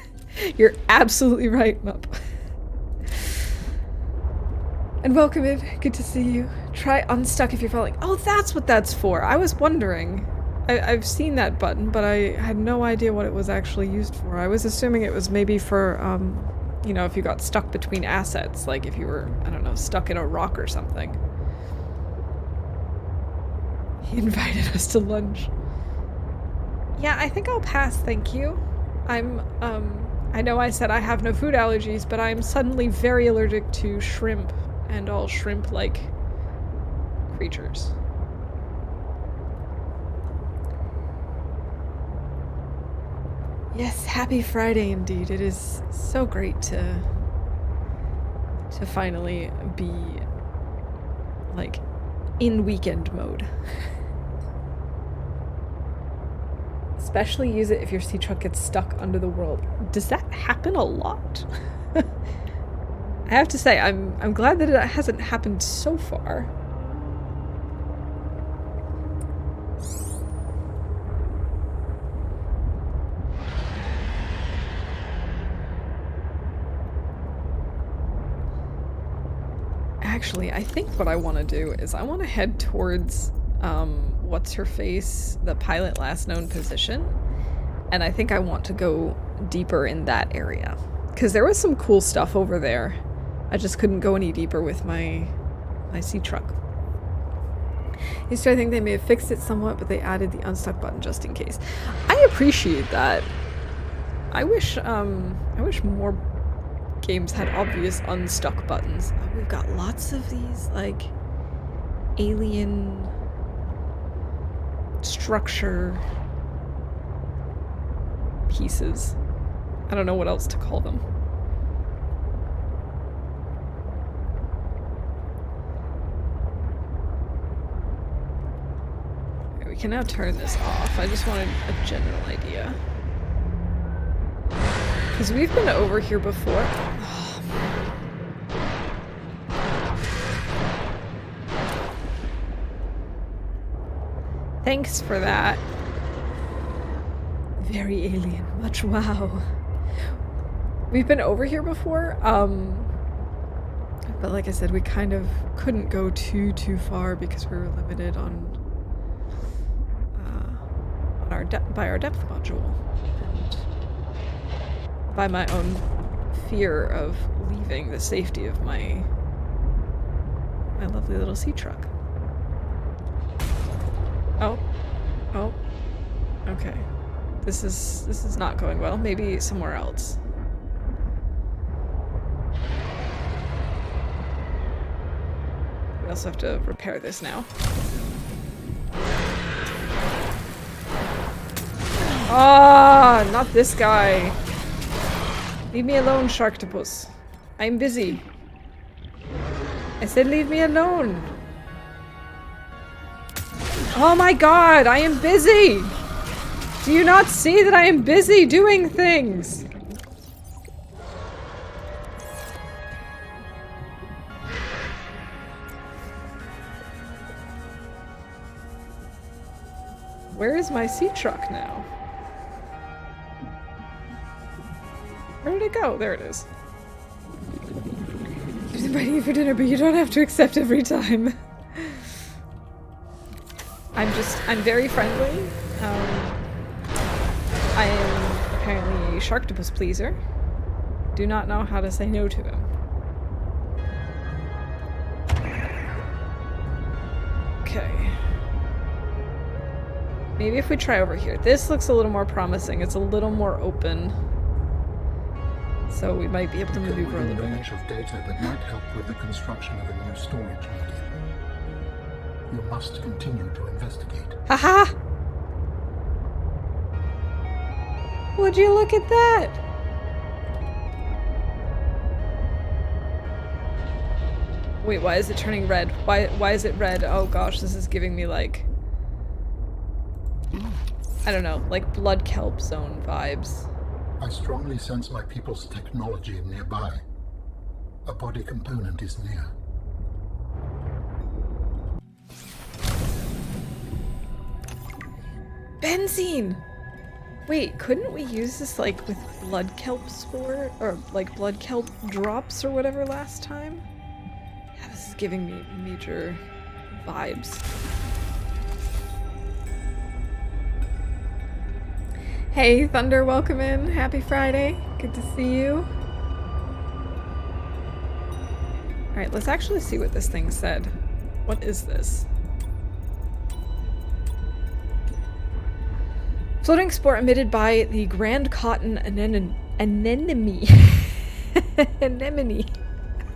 You're absolutely right, Mup. And welcome in. Good to see you. Try unstuck if you're falling. Oh, that's what that's for. I was wondering. I've seen that button, but I had no idea what it was actually used for. I was assuming it was maybe for, you know, if you got stuck between assets. Like if you were, I don't know, stuck in a rock or something. He invited us to lunch. Yeah, I think I'll pass, thank you. I know I said I have no food allergies, but I'm suddenly very allergic to shrimp and all shrimp-like creatures. Yes, happy Friday indeed. It is so great to finally be, like, in weekend mode. Especially use it if your sea truck gets stuck under the world. Does that happen a lot? I have to say, I'm glad that it hasn't happened so far. Actually, I think what I want to do is I want to head towards what's-her-face, the pilot last known position, and I think I want to go deeper in that area. Because there was some cool stuff over there. I just couldn't go any deeper with my sea truck. I think they may have fixed it somewhat, but they added the unstuck button just in case. I appreciate that. I wish more games had obvious unstuck buttons. Oh, we've got lots of these, like, alien structure pieces. I don't know what else to call them. We can now turn this off. I just wanted a general idea. Because we've been over here before. Oh, thanks for that. Very alien. Much wow. We've been over here before, but like I said, we kind of couldn't go too far because we were limited on our by our depth module, and by my own fear of leaving the safety of my lovely little sea truck. Oh, okay. This is not going well. Maybe somewhere else. We also have to repair this now. Ah, not this guy. Leave me alone, Sharktopus. I'm busy. I said leave me alone. Oh my god, I am busy! Do you not see that I am busy doing things? Where is my sea truck now? Where did it go? There it is. I'm inviting you for dinner, but you don't have to accept every time. I'm very friendly. I am apparently a Sharktopus pleaser. Do not know how to say no to him. Okay. Maybe if we try over here. This looks a little more promising. It's a little more open. So we might be able to maneuver a little bit. Range of data that might help with the construction of a new storage medium. You must continue to investigate. Haha! Would you look at that? Wait, why is it turning red? Why is it red? Oh gosh, this is giving me like, I don't know, like blood kelp zone vibes. I strongly sense my people's technology nearby. A body component is near. Benzene! Wait, couldn't we use this like with blood kelp spore? Or like blood kelp drops or whatever last time? Yeah, this is giving me major vibes. Hey, Thunder, welcome in. Happy Friday. Good to see you. Alright, let's actually see what this thing said. What is this? Floating spore emitted by the Grand Cotton anemone. Anemone.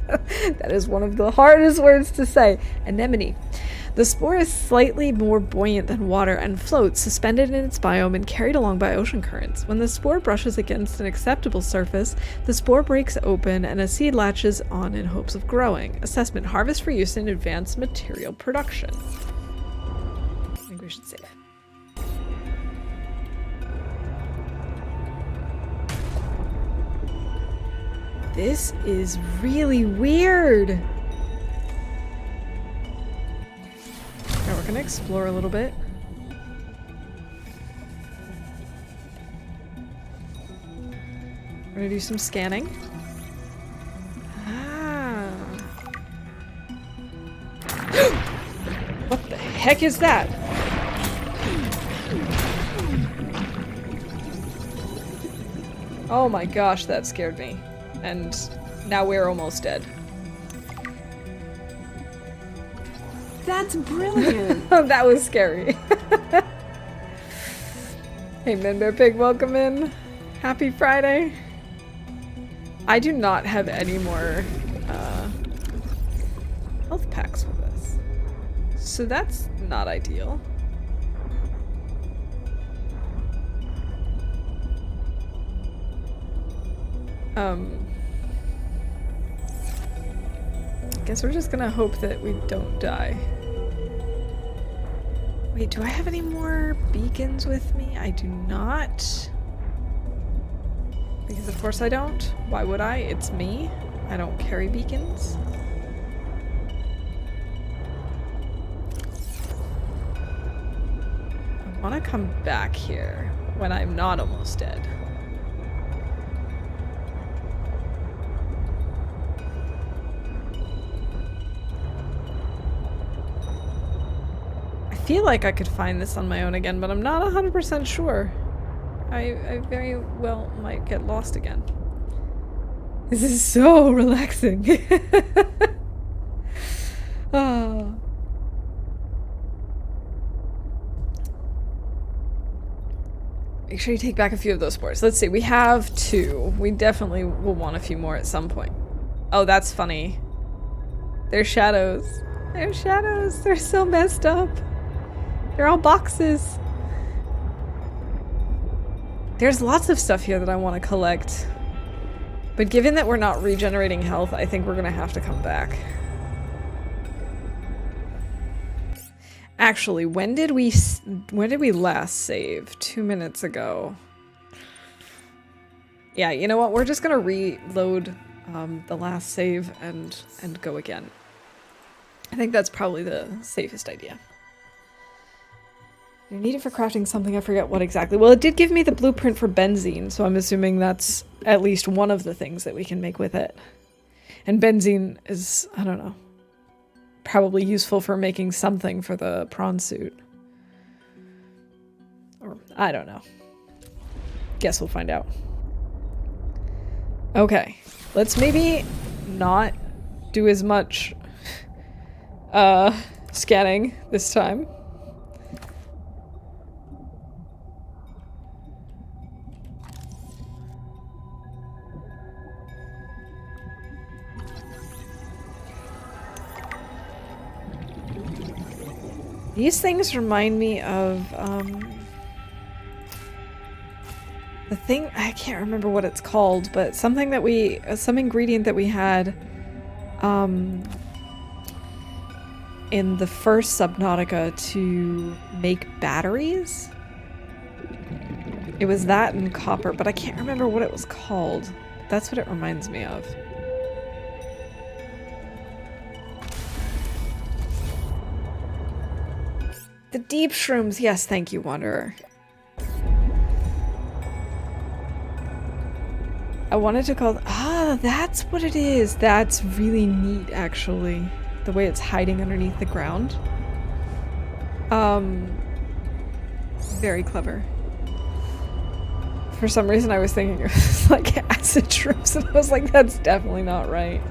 That is one of the hardest words to say. Anemone. The spore is slightly more buoyant than water and floats, suspended in its biome and carried along by ocean currents. When the spore brushes against an acceptable surface, the spore breaks open and a seed latches on in hopes of growing. Assessment: harvest for use in advanced material production. I think we should save. This is really weird. Alright, we're gonna explore a little bit. We're gonna do some scanning. Ah. What the heck is that? Oh my gosh, that scared me. And now we're almost dead. That's brilliant! Oh, that was scary. Hey, Minbear Pig, welcome in. Happy Friday. I do not have any more health packs with us. So that's not ideal. Guess we're just gonna hope that we don't die. Wait, do I have any more beacons with me? I do not. Because of course I don't. Why would I? It's me. I don't carry beacons. I want to come back here when I'm not almost dead. I feel like I could find this on my own again, but I'm not 100% sure. I very well might get lost again. This is so relaxing. Oh. Make sure you take back a few of those spores. Let's see, we have 2. We definitely will want a few more at some point. Oh, that's funny. They're shadows. They're shadows. They're so messed up. They're all boxes. There's lots of stuff here that I want to collect. But given that we're not regenerating health, I think we're gonna have to come back. Actually, when did we last save? 2 minutes ago. Yeah, you know what? We're just gonna reload the last save and go again. I think that's probably the safest idea. You're needed for crafting something, I forget what exactly. Well, it did give me the blueprint for benzene, so I'm assuming that's at least one of the things that we can make with it. And benzene is, I don't know, probably useful for making something for the prawn suit. Or, I don't know. Guess we'll find out. Okay, let's maybe not do as much scanning this time. These things remind me of, the thing, I can't remember what it's called, but something that we, some ingredient that we had, in the first Subnautica to make batteries. It was that and copper, but I can't remember what it was called. That's what it reminds me of. The deep shrooms, yes, thank you, Wanderer. I wanted to call, that's what it is. That's really neat, actually. The way it's hiding underneath the ground. Very clever. For some reason I was thinking it was like acid shrooms, and I was like, that's definitely not right.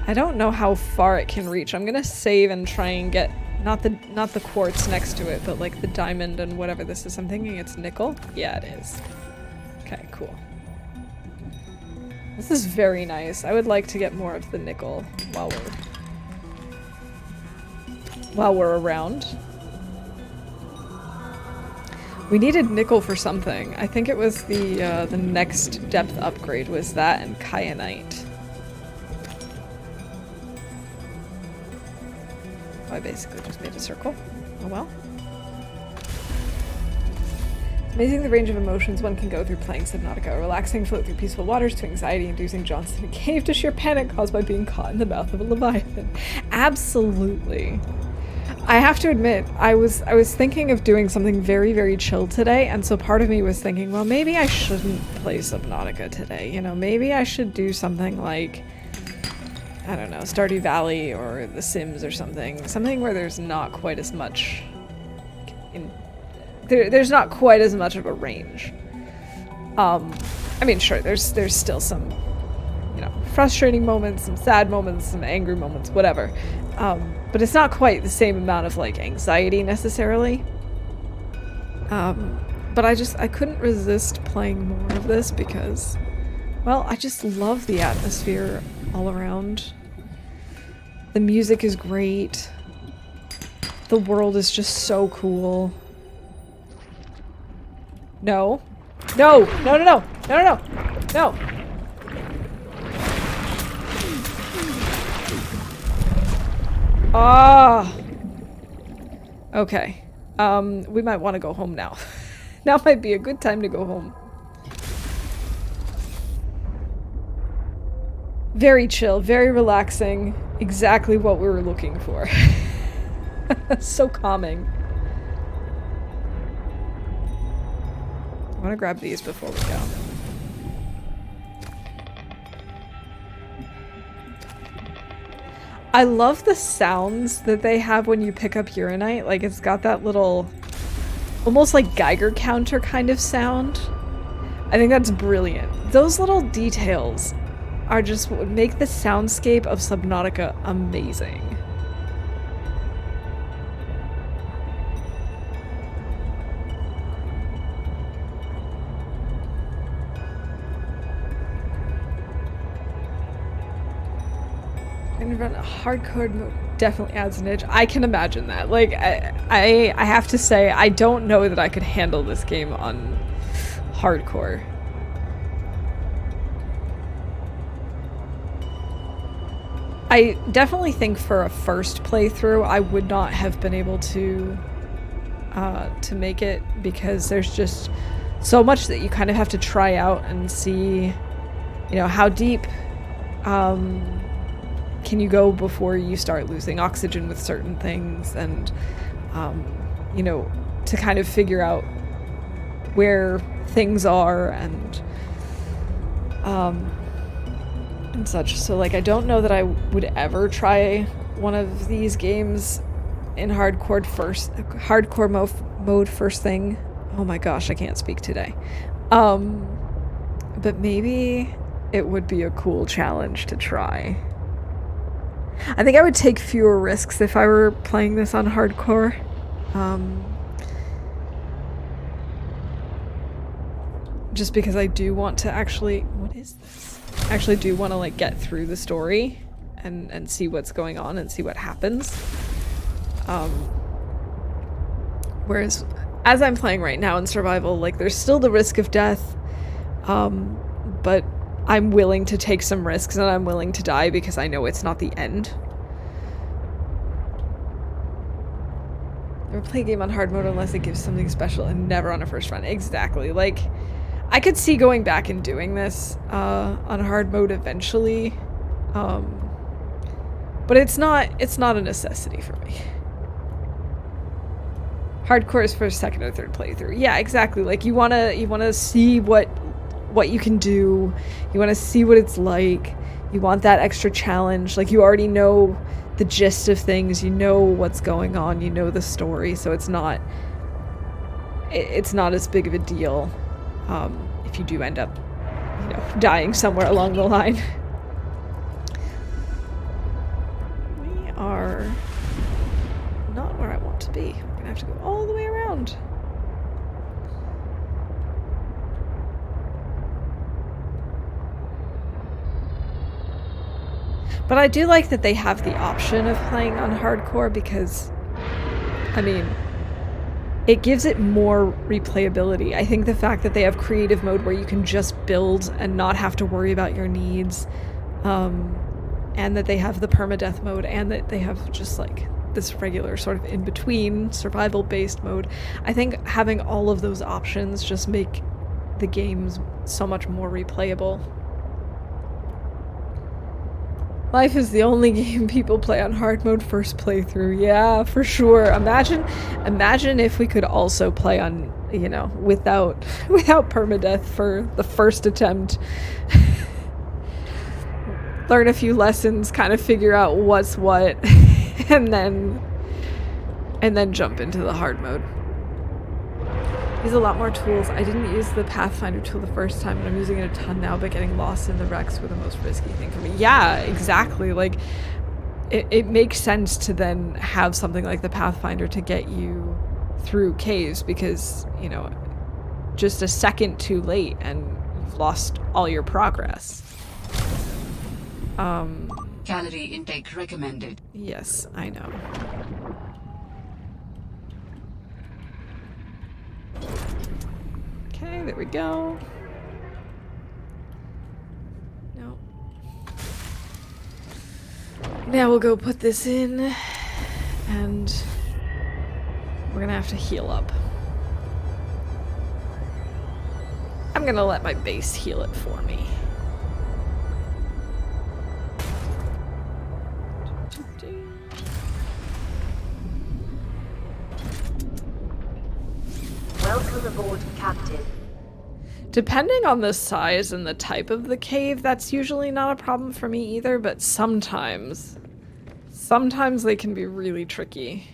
I don't know how far it can reach. I'm gonna save and try and get not the quartz next to it, but like the diamond and whatever this is. I'm thinking it's nickel. Yeah, it is. Okay, cool. This is very nice. I would like to get more of the nickel while we're around. We needed nickel for something. I think it was the next depth upgrade was that and kyanite. I basically just made a circle. Oh well. It's amazing the range of emotions one can go through playing Subnautica. A relaxing float through peaceful waters to anxiety-inducing jaunts in a cave to sheer panic caused by being caught in the mouth of a leviathan. Absolutely. I have to admit, I was thinking of doing something very, very chill today, and so part of me was thinking, well, maybe I shouldn't play Subnautica today. You know, maybe I should do something like, I don't know, Stardew Valley or The Sims or something. Something where there's not quite as much there's not quite as much of a range. I mean, sure, there's still some, you know, frustrating moments, some sad moments, some angry moments, whatever. But it's not quite the same amount of, like, anxiety necessarily. But I couldn't resist playing more of this because, well, I just love the atmosphere all around. The music is great. The world is just so cool. No. No! No, no, no! No, no, no! No! Ah. Okay. We might want to go home now. Now might be a good time to go home. Very chill, very relaxing. Exactly what we were looking for. So calming. I want to grab these before we go. I love the sounds that they have when you pick up uranite. Like, it's got that little, almost like Geiger counter kind of sound. I think that's brilliant. Those little details are just what would make the soundscape of Subnautica amazing. And run a hardcore mode definitely adds an edge. I can imagine that. Like, I have to say, I don't know that I could handle this game on hardcore. I definitely think for a first playthrough, I would not have been able to make it, because there's just so much that you kind of have to try out and see, you know, how deep can you go before you start losing oxygen with certain things, and you know, to kind of figure out where things are and such. So like, I don't know that I would ever try one of these games in hardcore mode first thing. Oh my gosh, I can't speak today. But maybe it would be a cool challenge to try. I think I would take fewer risks if I were playing this on hardcore. Just because I do want to actually... What is this? I actually do want to like get through the story and see what's going on and see what happens. Whereas as I'm playing right now in survival, like, there's still the risk of death, but I'm willing to take some risks, and I'm willing to die because I know it's not the end. Never play a game on hard mode unless it gives something special, and never on a first run. Exactly. Like, I could see going back and doing this on hard mode eventually, but it's not a necessity for me. Hardcore is for second or third playthrough. Yeah, exactly. Like, you wanna see what you can do. You wanna see what it's like. You want that extra challenge. Like, you already know the gist of things. You know what's going on. You know the story. So it's not as big of a deal if you do end up, you know, dying somewhere along the line. We are not where I want to be. We're gonna have to go all the way around. But I do like that they have the option of playing on hardcore, because, I mean, it gives it more replayability. I think the fact that they have creative mode where you can just build and not have to worry about your needs, and that they have the permadeath mode, and that they have just like this regular sort of in-between survival-based mode. I think having all of those options just make the games so much more replayable. Life is the only game people play on hard mode first playthrough. Yeah, for sure. Imagine if we could also play on, you know, without permadeath for the first attempt. Learn a few lessons, kind of figure out what's what, and then jump into the hard mode. Use a lot more tools. I didn't use the Pathfinder tool the first time, and I'm using it a ton now, but getting lost in the wrecks were the most risky thing for me. Yeah, exactly. Like, it makes sense to then have something like the Pathfinder to get you through caves, because, you know, just a second too late and you've lost all your progress. Calorie intake recommended. Yes, I know. Okay, there we go. No. Now we'll go put this in. And we're gonna have to heal up. I'm gonna let my base heal it for me. Welcome aboard, Captain. Depending on the size and the type of the cave, that's usually not a problem for me either, but sometimes they can be really tricky.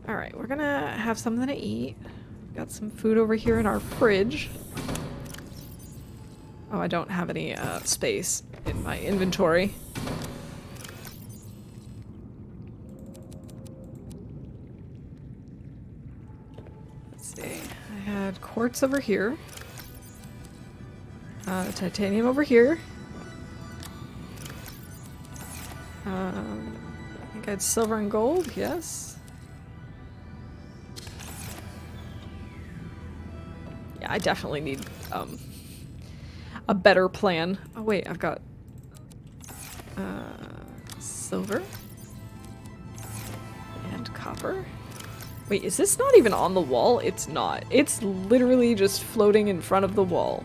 Alright, we're gonna have something to eat. Got some food over here in our fridge. Oh, I don't have any space in my inventory. Let's see. I had quartz over here. Titanium over here. I think I had silver and gold, yes. Yeah, I definitely need a better plan. Oh wait, I've got silver and copper. Wait, is this not even on the wall? It's not. It's literally just floating in front of the wall.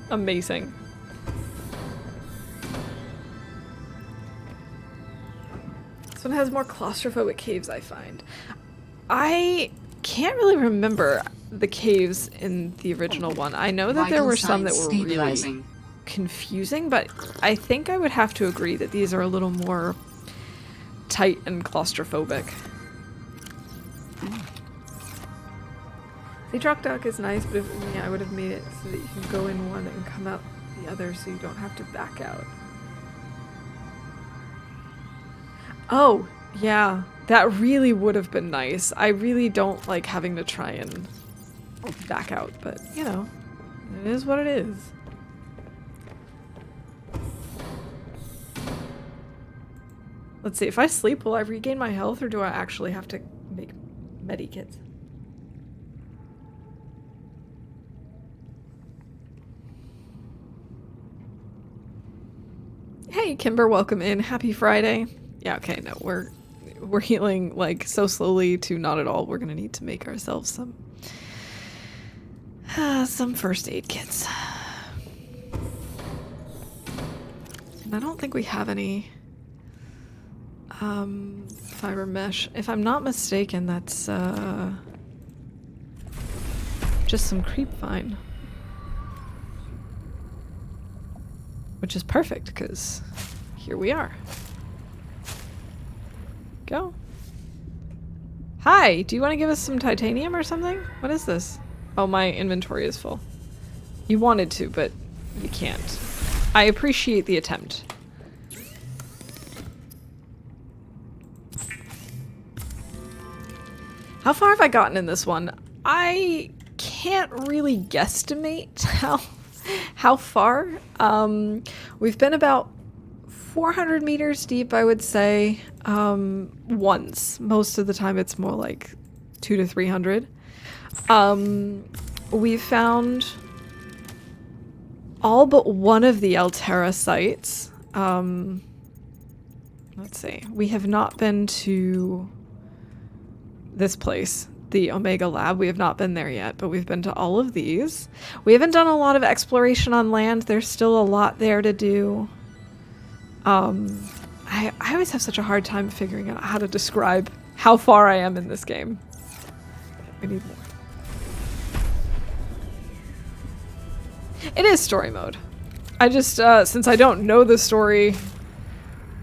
Amazing. This one has more claustrophobic caves, I find. I can't really remember the caves in the original one. I know that there were some that were really confusing, but I think I would have to agree that these are a little more tight and claustrophobic. The truck dock is nice, but if me, I would have made it so that you can go in one and come out the other so you don't have to back out. Oh, yeah. That really would have been nice. I really don't like having to try and back out, but, you know, it is what it is. Let's see, if I sleep, will I regain my health, or do I actually have to make medikits? Hey, Kimber, welcome in. Happy Friday. Yeah, okay, no, we're healing, like, so slowly to not at all. We're gonna need to make ourselves some first aid kits. And I don't think we have any fiber mesh. If I'm not mistaken, that's just some creep vine. Which is perfect, because here we are. Go. Hi, do you want to give us some titanium or something? What is this? Oh, my inventory is full. You wanted to, but you can't. I appreciate the attempt. How far have I gotten in this one? I can't really guesstimate how far. We've been about 400 meters deep, I would say, once. Most of the time it's more like 200 to 300. We've found all but one of the Altera sites. Let's see. We have not been to this place, the Omega Lab. We have not been there yet, but we've been to all of these. We haven't done a lot of exploration on land. There's still a lot there to do. I always have such a hard time figuring out how to describe how far I am in this game. We need more. It is story mode. I just, since I don't know the story,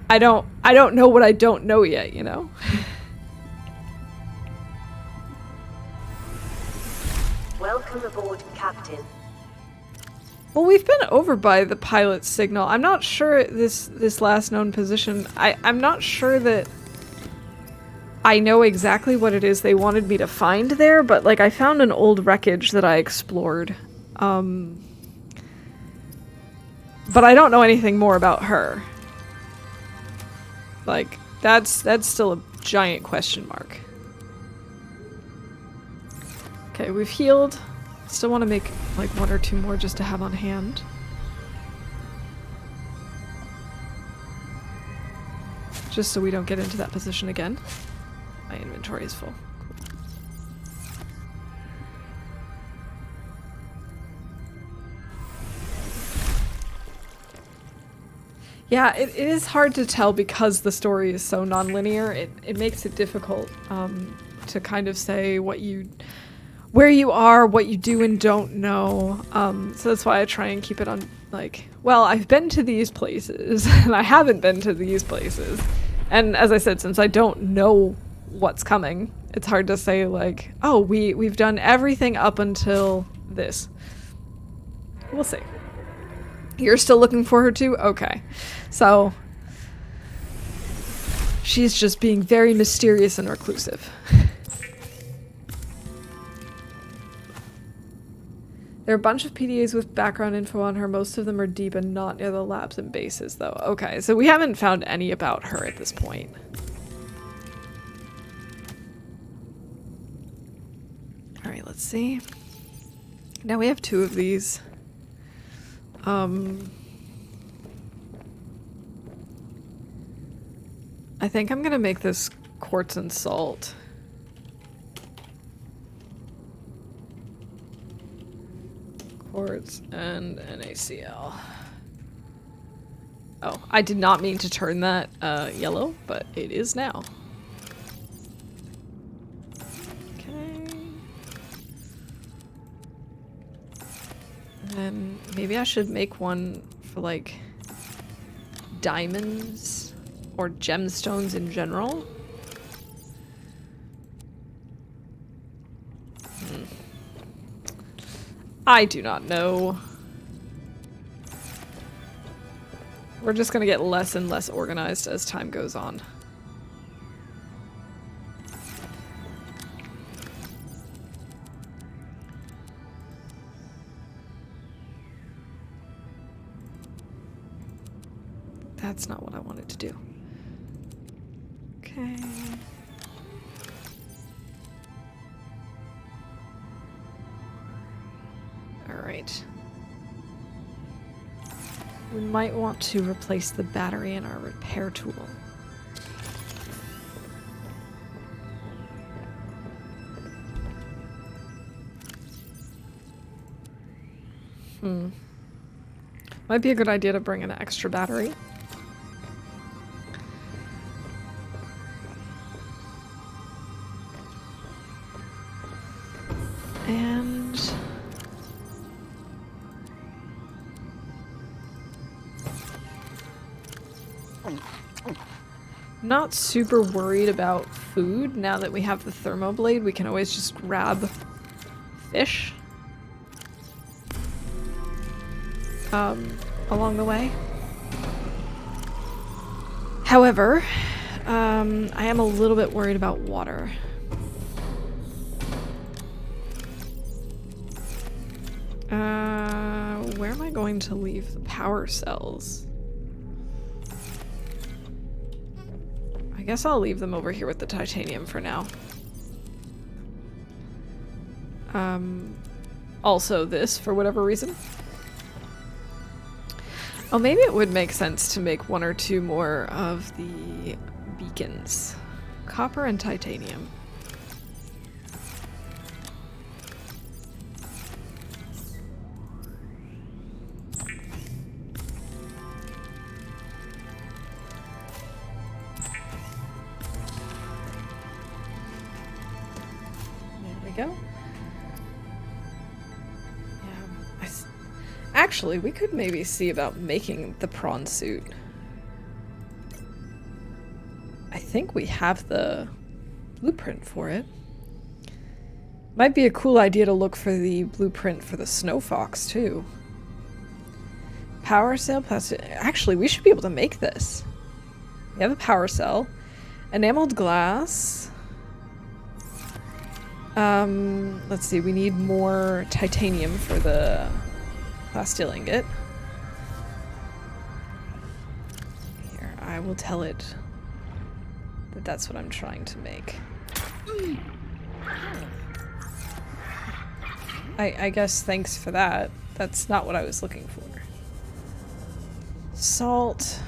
I don't know what I don't know yet, you know? Welcome aboard, Captain. Well, we've been over by the pilot's signal. I'm not sure this last known position. I'm not sure that I know exactly what it is they wanted me to find there, but like I found an old wreckage that I explored. But I don't know anything more about her. Like, that's still a giant question mark. Okay, we've healed. Still want to make like 1 or 2 more just to have on hand. just so we don't get into that position again. My inventory is full. Yeah, it is hard to tell because the story is so non-linear. It makes it difficult to kind of say where you are, what you do and don't know. So that's why I try and keep it on, like, well, I've been to these places and I haven't been to these places. And as I said, since I don't know what's coming, it's hard to say, like, oh, we've done everything up until this. We'll see. You're still looking for her too? Okay. So she's just being very mysterious and reclusive. There are a bunch of PDAs with background info on her. Most of them are deep and not near the labs and bases, though. Okay, so we haven't found any about her at this point. Alright, let's see. Now we have 2 of these. I think I'm gonna make this quartz and salt. Quartz and NaCl. Oh, I did not mean to turn that yellow, but it is now. Okay. And then maybe I should make one for like diamonds or gemstones in general. I do not know. We're just gonna get less and less organized as time goes on. That's not what I wanted to do. Okay. Alright. We might want to replace the battery in our repair tool. Might be a good idea to bring an extra battery. And not super worried about food now that we have the thermoblade. We can always just grab fish along the way. However, I am a little bit worried about water. Where am I going to leave the power cells? I guess I'll leave them over here with the titanium for now. Also this, for whatever reason. Oh, maybe it would make sense to make 1 or 2 more of the beacons. Copper and titanium. Go. Yeah, actually, we could maybe see about making the prawn suit. I think we have the blueprint for it. Might be a cool idea to look for the blueprint for the snow fox too. Power cell, plastic. Actually, we should be able to make this. We have a power cell, enameled glass. Let's see, we need more titanium for the plasteel ingot. Here, I will tell it that that's what I'm trying to make. I guess thanks for that. That's not what I was looking for. Salt.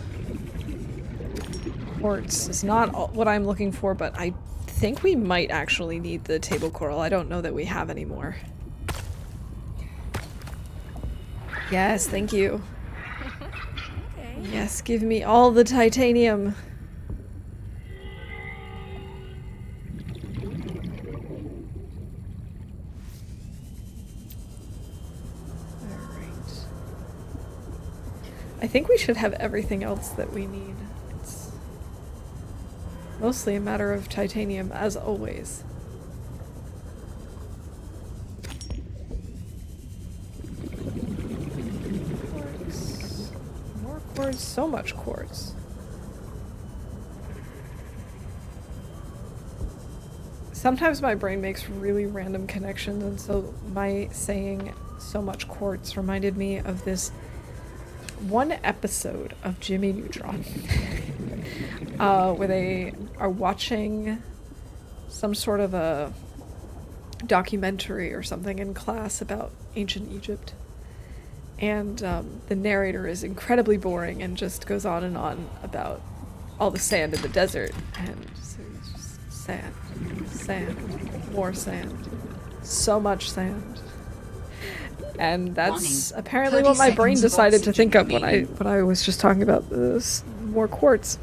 quartz is not what I'm looking for, but I think we might actually need the table coral. I don't know that we have any more. Yes, thank you. Yes, give me all the titanium. Alright. I think we should have everything else that we need. It's mostly a matter of titanium, as always. Quartz. More quartz, so much quartz. Sometimes my brain makes really random connections, and so my saying so much quartz reminded me of this one episode of Jimmy Neutron where they are watching some sort of a documentary or something in class about ancient Egypt, and the narrator is incredibly boring and just goes on and on about all the sand in the desert, and so it's just sand, more sand, so much sand. And that's apparently what my brain decided to think of when I was just talking about this more quartz.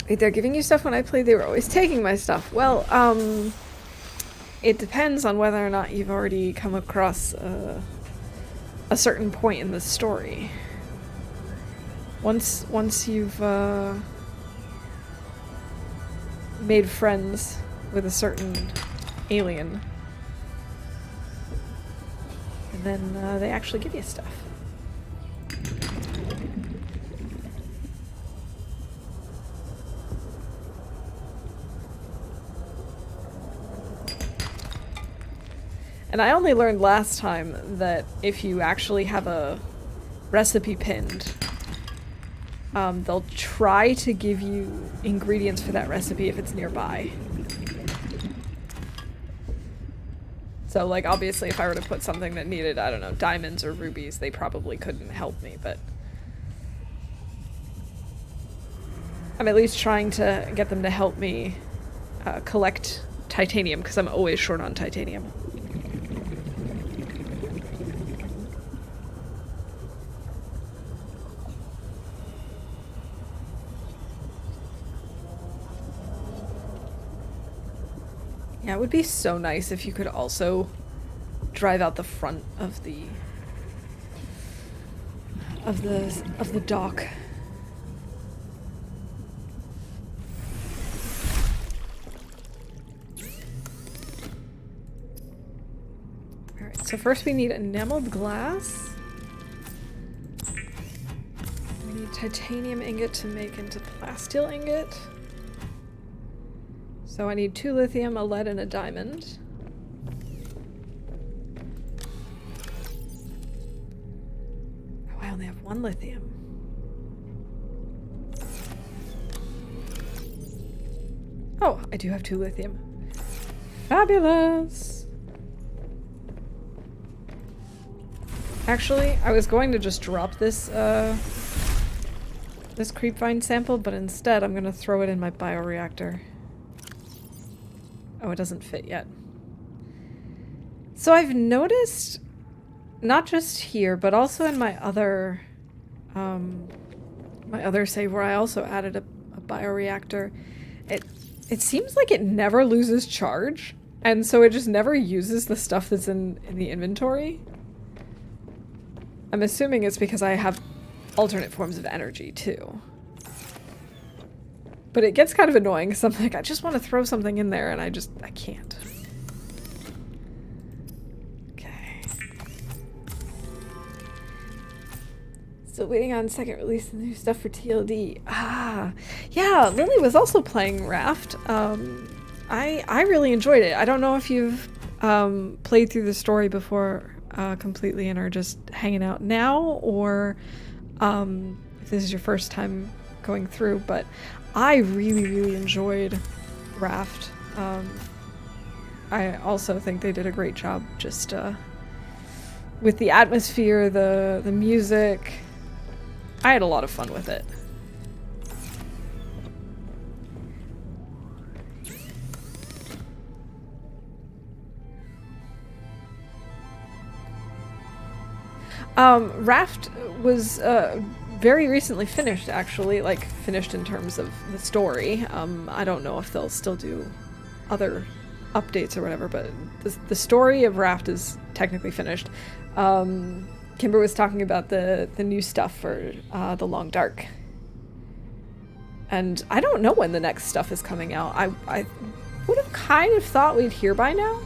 Wait, they're giving you stuff. When I played, they were always taking my stuff. Well, it depends on whether or not you've already come across a certain point in the story. Once you've made friends with a certain alien, and then they actually give you stuff. And I only learned last time that if you actually have a recipe pinned, they'll try to give you ingredients for that recipe if it's nearby. So, like, obviously if I were to put something that needed, I don't know, diamonds or rubies, they probably couldn't help me, but I'm at least trying to get them to help me collect titanium, because I'm always short on titanium. Yeah, it would be so nice if you could also drive out the front of the dock. Alright, so first we need enameled glass. We need titanium ingot to make into plasteel ingot. So I need 2 lithium, a lead, and a diamond. Oh, I only have 1 lithium. Oh, I do have 2 lithium. Fabulous! Actually, I was going to just drop this, this creepvine sample, but instead I'm gonna throw it in my bioreactor. Oh, it doesn't fit yet. So I've noticed, not just here, but also in my other save where I also added a bioreactor, it seems like it never loses charge, and so it just never uses the stuff that's in the inventory. I'm assuming it's because I have alternate forms of energy too. But it gets kind of annoying because I'm like, I just want to throw something in there and I can't. Okay. Still waiting on second release of the new stuff for TLD. Ah, yeah, Lily was also playing Raft. I really enjoyed it. I don't know if you've played through the story before completely and are just hanging out now, or if this is your first time going through, but I really enjoyed Raft. I also think they did a great job just with the atmosphere, the music. I had a lot of fun with it. Raft was very recently finished, actually, like finished in terms of the story. I don't know if they'll still do other updates or whatever, but the story of Raft is technically finished. Kimber was talking about the new stuff for the Long Dark. And I don't know when the next stuff is coming out. I would have kind of thought we'd hear by now,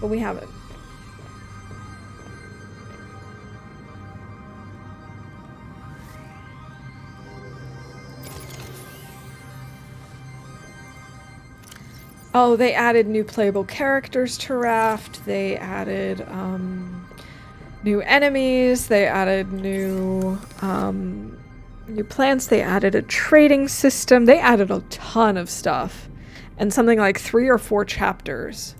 but we haven't. Oh, they added new playable characters to Raft. They added new enemies. They added new plants. They added a trading system. They added a ton of stuff, and something like 3 or 4 chapters.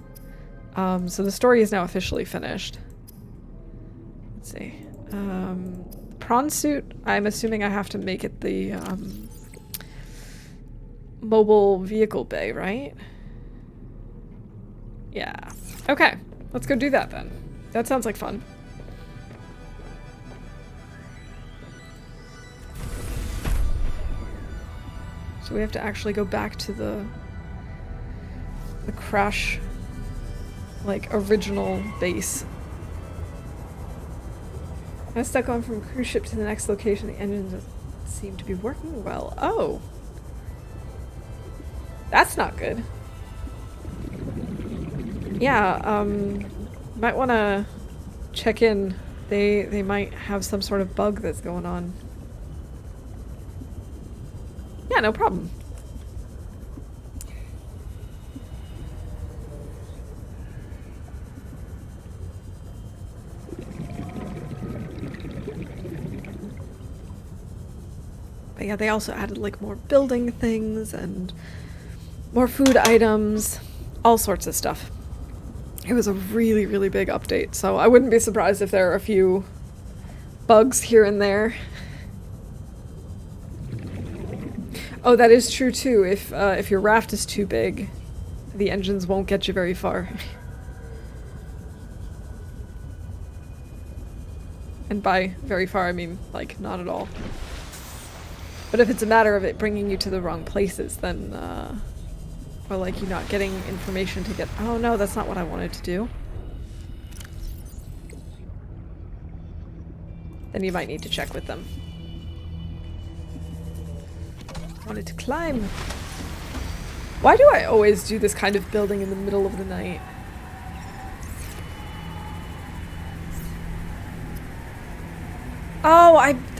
So the story is now officially finished. Let's see. Prawn suit. I'm assuming I have to make it the mobile vehicle bay, right? Yeah. Okay. Let's go do that then. That sounds like fun. So we have to actually go back to the crash, like, original base. I stuck on from cruise ship to the next location. The engines seem to be working well. Oh. That's not good. Yeah, might want to check in. They might have some sort of bug that's going on. Yeah, no problem. But yeah, they also added like more building things and more food items, all sorts of stuff. It was a really, really big update, so I wouldn't be surprised if there are a few bugs here and there. Oh, that is true too. If your raft is too big, the engines won't get you very far. And by very far, I mean, like, not at all. But if it's a matter of it bringing you to the wrong places, then, or like you not getting information to get... Oh no, that's not what I wanted to do. Then you might need to check with them. Wanted to climb. Why do I always do this kind of building in the middle of the night? Oh,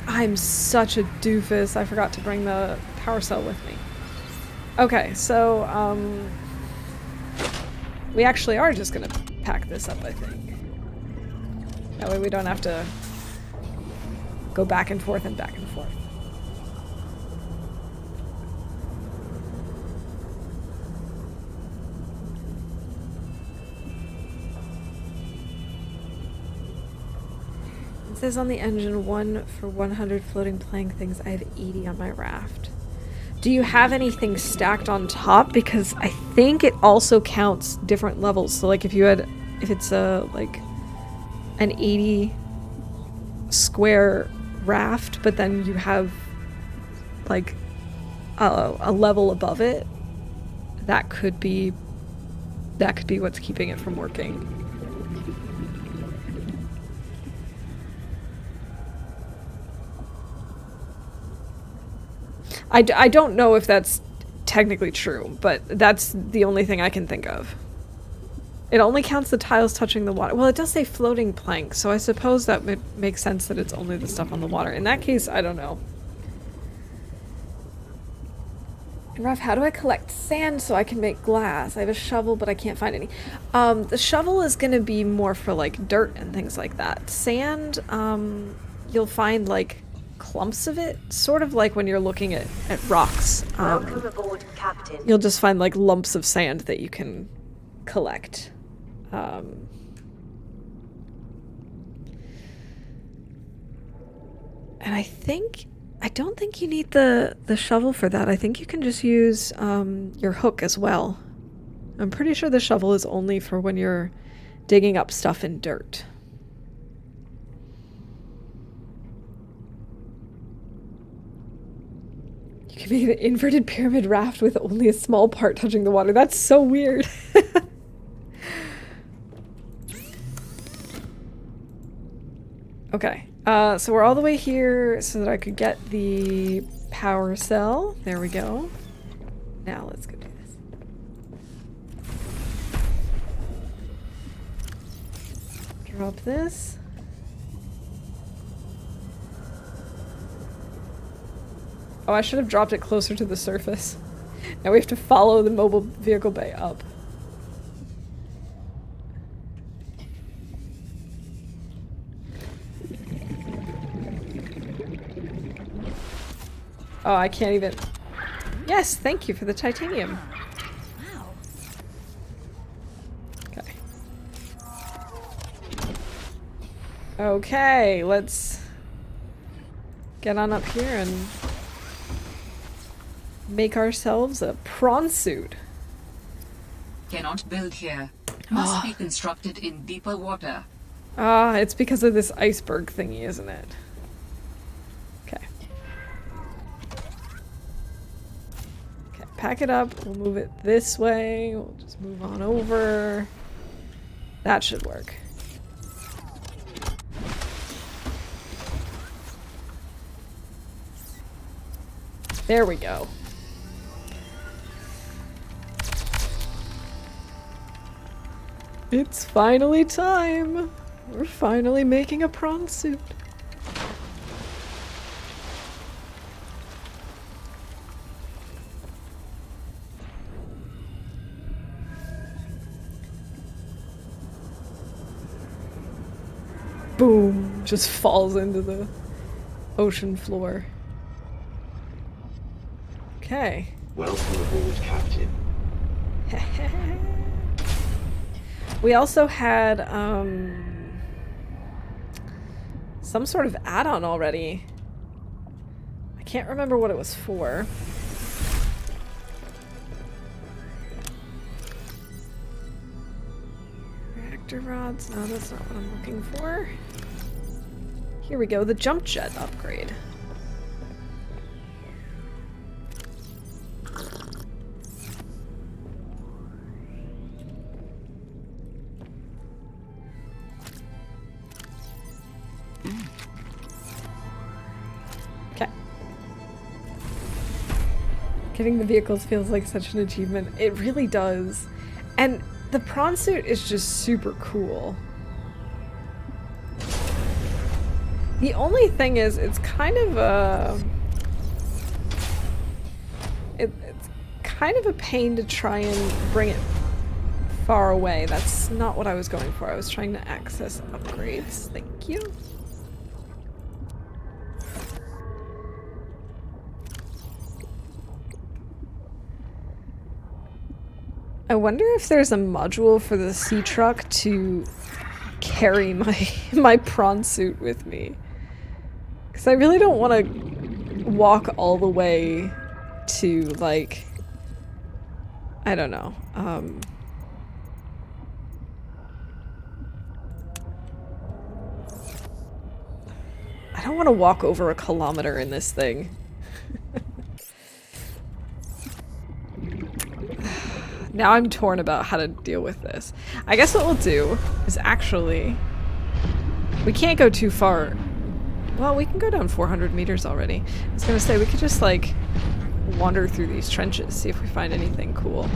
I'm such a doofus. I forgot to bring the power cell with me. Okay, so, we actually are just gonna pack this up, I think. That way we don't have to go back and forth and back and forth. It says on the engine, 1 for 100 floating playing things. I have 80 on my raft. Do you have anything stacked on top? Because I think it also counts different levels. So like if it's like an 80 square raft, but then you have like a level above it, that could be what's keeping it from working. I don't know if that's technically true, but that's the only thing I can think of. It only counts the tiles touching the water. Well, it does say floating plank, so I suppose that would make sense that it's only the stuff on the water. In that case, I don't know. And Ruff, how do I collect sand so I can make glass? I have a shovel, but I can't find any. The shovel is going to be more for, like, dirt and things like that. Sand, you'll find, like, clumps of it, sort of like when you're looking at rocks. Welcome aboard, Captain. You'll just find like lumps of sand that you can collect. And I don't think you need the shovel for that. I think you can just use your hook as well. I'm pretty sure the shovel is only for when you're digging up stuff in dirt. You can make an inverted pyramid raft with only a small part touching the water. That's so weird. Okay, so we're all the way here so that I could get the power cell. There we go. Now let's go do this. Drop this. Oh, I should have dropped it closer to the surface. Now we have to follow the mobile vehicle bay up. Oh, I can't even... Yes, thank you for the titanium. Wow. Okay. Okay, let's get on up here and make ourselves a prawn suit. Cannot build here. Must be constructed in deeper water. Ah, it's because of this iceberg thingy, isn't it? Okay. Okay, pack it up. We'll move it this way. We'll just move on over. That should work. There we go. It's finally time. We're finally making a prawn suit. Boom! Just falls into the ocean floor. Okay. Welcome aboard, Captain. We also had some sort of add-on already. I can't remember what it was for. Reactor rods? No, that's not what I'm looking for. Here we go, the jump jet upgrade. Getting the vehicles feels like such an achievement. It really does. And the prawn suit is just super cool. The only thing is, it's kind of a... It's kind of a pain to try and bring it far away. That's not what I was going for. I was trying to access upgrades. Thank you. I wonder if there's a module for the sea truck to carry my prawn suit with me. Because I really don't want to walk all the way to, like, I don't know. I don't want to walk over 1 kilometer in this thing. Now I'm torn about how to deal with this. I guess what we'll do is actually... We can't go too far. Well, we can go down 400 meters already. I was gonna say, we could just, like, wander through these trenches, see if we find anything cool.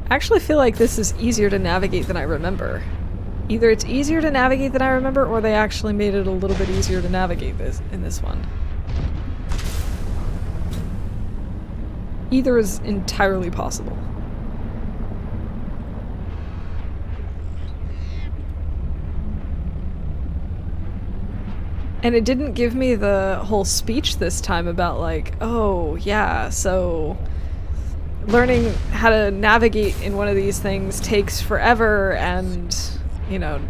I actually feel like this is easier to navigate than I remember. Either it's easier to navigate than I remember, or they actually made it a little bit easier to navigate this in this one. Either is entirely possible. And it didn't give me the whole speech this time about like, oh yeah, so learning how to navigate in one of these things takes forever and, you know,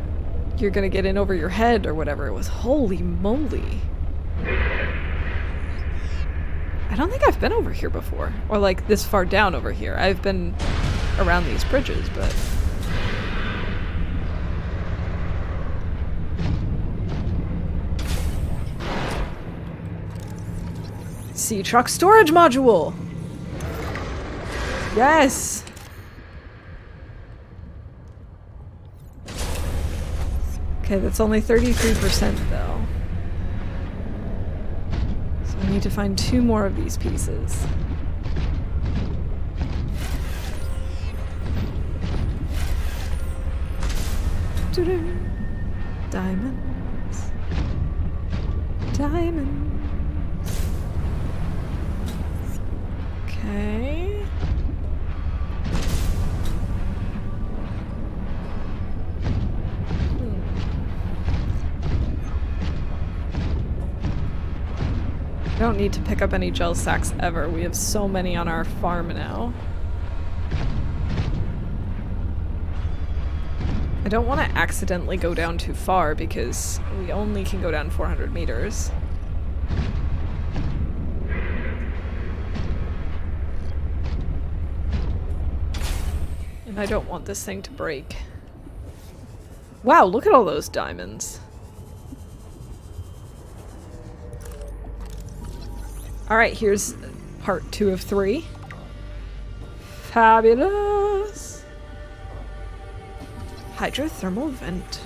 you're gonna get in over your head or whatever. It was holy moly. I don't think I've been over here before. Or like this far down over here. I've been around these bridges, but... Sea truck storage module! Yes! Okay, that's only 33% though. So I need to find 2 more of these pieces. Doo-doo. Diamonds. Diamonds. Okay. I don't need to pick up any gel sacks ever. We have so many on our farm now. I don't want to accidentally go down too far because we only can go down 400 meters. And I don't want this thing to break. Wow, look at all those diamonds. Alright, here's part 2 of 3. Fabulous! Hydrothermal vent.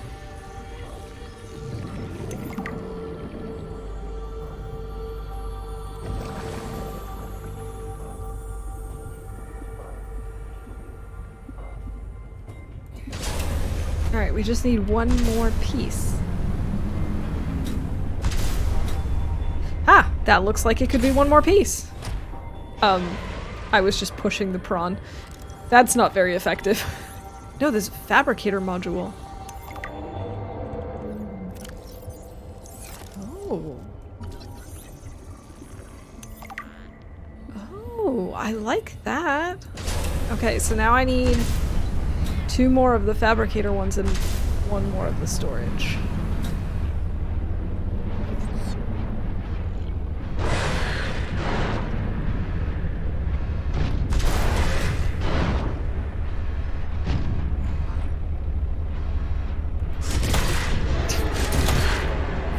Alright, we just need one more piece. Ah! That looks like it could be one more piece. I was just pushing the prawn. That's not very effective. No, there's a fabricator module. Oh. Oh, I like that. Okay, so now I need 2 more of the fabricator ones and 1 more of the storage.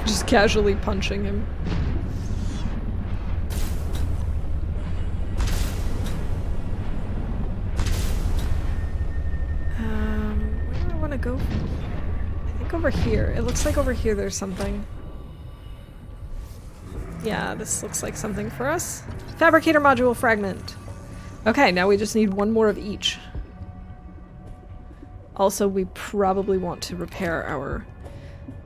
Just casually punching him. Where do I want to go? I think over here. It looks like over here there's something. Yeah, this looks like something for us. Fabricator module fragment. Okay, now we just need 1 more of each. Also, we probably want to repair our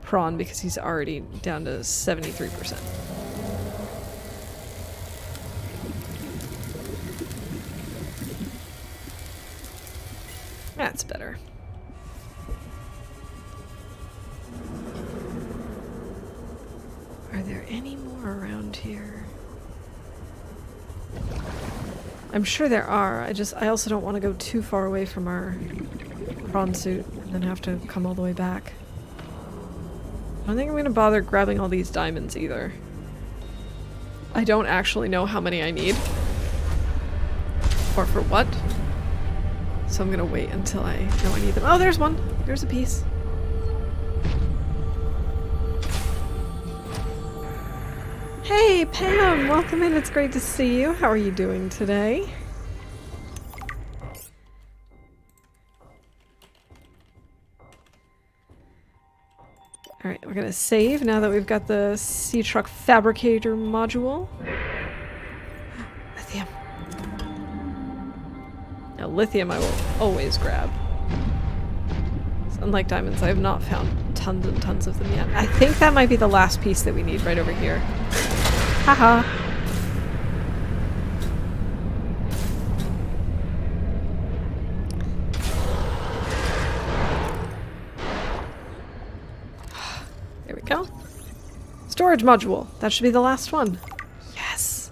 prawn because he's already down to 73%. That's better. Are there any more around here? I'm sure there are. I also don't want to go too far away from our prawn suit and then have to come all the way back. I don't think I'm going to bother grabbing all these diamonds either. I don't actually know how many I need. Or for what. So I'm going to wait until I know I need them. Oh, there's one! There's a piece. Hey, Pam! Welcome in. It's great to see you. How are you doing today? Alright, we're gonna save now that we've got the sea truck fabricator module. Lithium. Now, lithium I will always grab. So unlike diamonds, I have not found tons and tons of them yet. I think that might be the last piece that we need right over here. Haha. storage module. That should be the last one. Yes.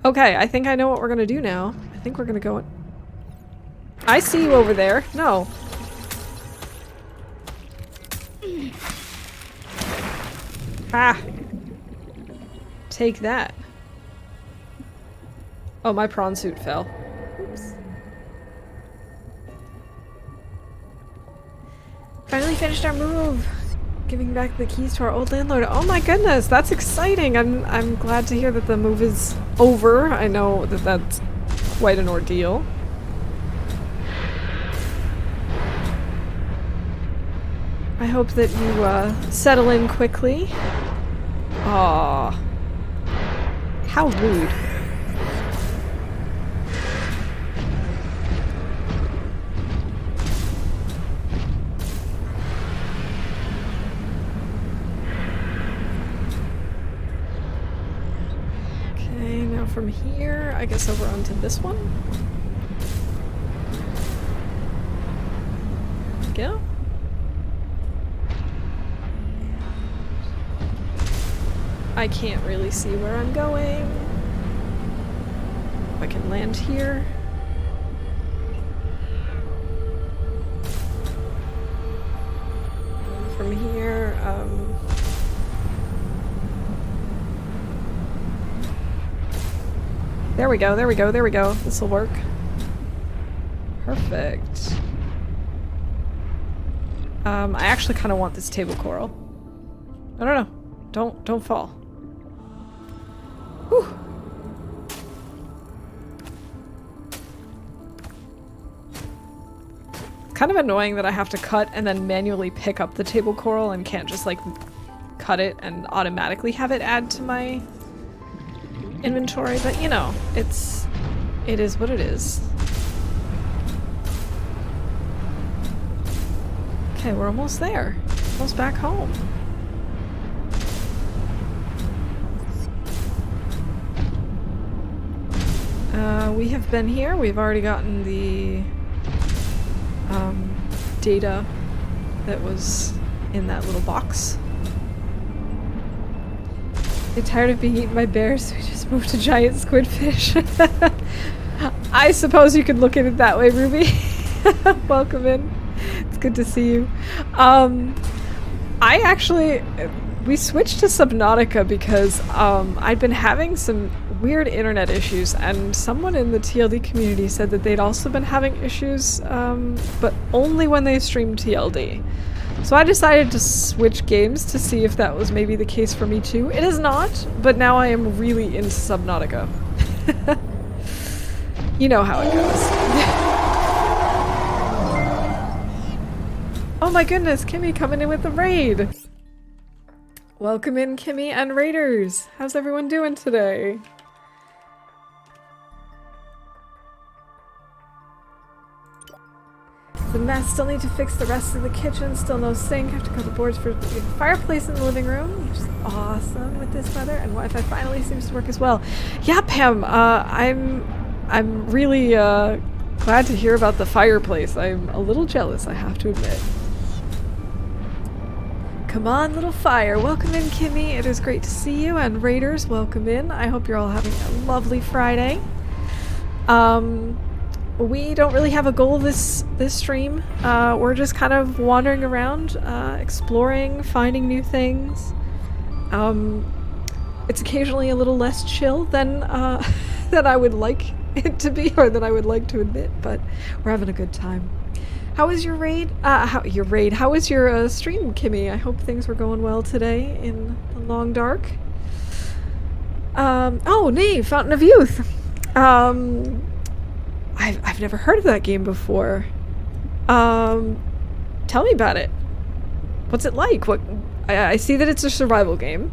Okay, I think I know what we're gonna do now. I think we're gonna go... I see you over there. No. Ah. Take that. Oh, my prawn suit fell. Oops. Finally finished our move. Giving back the keys to our old landlord. Oh my goodness, that's exciting. I'm glad to hear that the move is over. I know that that's quite an ordeal. I hope that you settle in quickly. Aw. How rude. Okay, now from here, I guess over onto this one. There we go. I can't really see where I'm going. I can land here. From here, there we go, there we go, there we go. This'll work. Perfect. I actually kind of want this table coral. No. Don't fall. Whew. Kind of annoying that I have to cut and then manually pick up the table coral and can't just like cut it and automatically have it add to my inventory, but you know, it is what it is. Okay, we're almost there. Almost back home. We have been here. We've already gotten the data that was in that little box. Get tired of being eaten by bears, so we just moved to giant squidfish. I suppose you could look at it that way, Ruby. Welcome in. It's good to see you. We switched to Subnautica because I'd been having some weird internet issues, and someone in the TLD community said that they'd also been having issues, but only when they streamed TLD. So I decided to switch games to see if that was maybe the case for me too. It is not, but now I am really into Subnautica. You know how it goes. Oh my goodness, Kimmy coming in with the raid! Welcome in, Kimmy and raiders! How's everyone doing today? The mess. Still need to fix the rest of the kitchen. Still no sink. Have to cut the boards for the fireplace in the living room, which is awesome with this weather. And Wi-Fi finally seems to work as well. Yeah, Pam. I'm really glad to hear about the fireplace. I'm a little jealous, I have to admit. Come on, little fire. Welcome in, Kimmy. It is great to see you. And raiders, welcome in. I hope you're all having a lovely Friday. We don't really have a goal this stream. We're just kind of wandering around, exploring, finding new things. It's occasionally a little less chill than than I would like it to be, or than I would like to admit, but we're having a good time. How was your raid? How was your stream, Kimmy? I hope things were going well today in the long dark. Oh, nay, Fountain of Youth. I've never heard of that game before. Tell me about it. What's it like? I see that it's a survival game,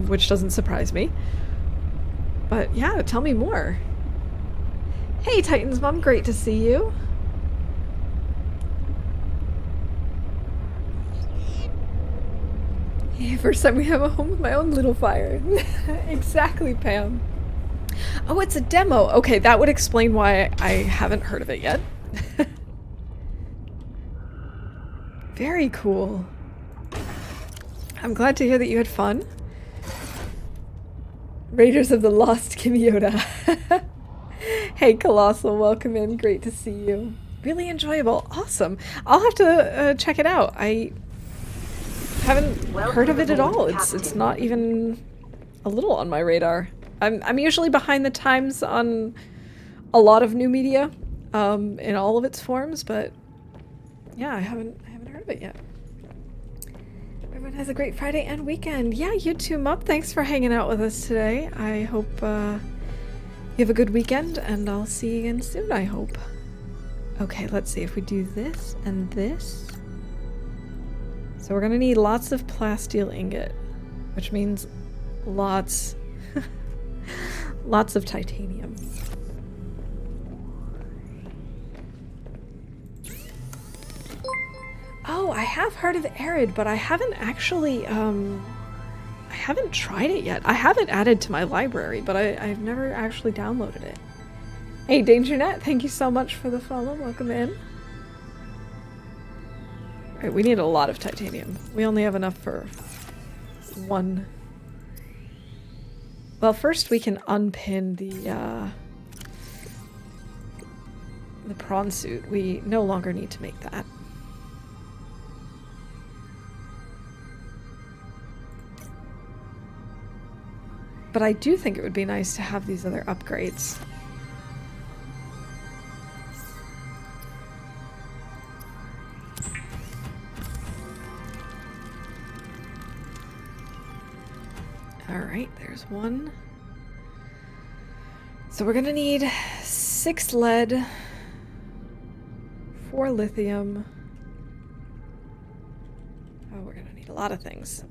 which doesn't surprise me. But yeah, tell me more. Hey, Titan's Mom, great to see you. Hey, first time we have a home with my own little fire. Exactly, Pam. Oh, it's a demo. Okay, that would explain why I haven't heard of it yet. Very cool. I'm glad to hear that you had fun. Raiders of the Lost Yoda. Hey, Colossal, welcome in. Great to see you. Really enjoyable. Awesome. I'll have to check it out. I haven't heard of it at all. It's not even a little on my radar. I'm usually behind the times on a lot of new media, in all of its forms, but yeah, I haven't heard of it yet. Everyone has a great Friday and weekend. Yeah, you too, Mup. Thanks for hanging out with us today. I hope you have a good weekend, and I'll see you again soon, I hope. Okay, let's see if we do this and this. So we're gonna need lots of plasteel ingot, which means lots of titanium. Oh, I have heard of Arid, but I haven't actually, I haven't tried it yet. I have it added to my library, but I've never actually downloaded it. Hey, DangerNet, thank you so much for the follow. Welcome in. Alright, we need a lot of titanium. We only have enough for one. Well, first we can unpin the prawn suit. We no longer need to make that. But I do think it would be nice to have these other upgrades. Alright, there's one. So we're gonna need 6 lead, 4 lithium. Oh, we're gonna need a lot of things.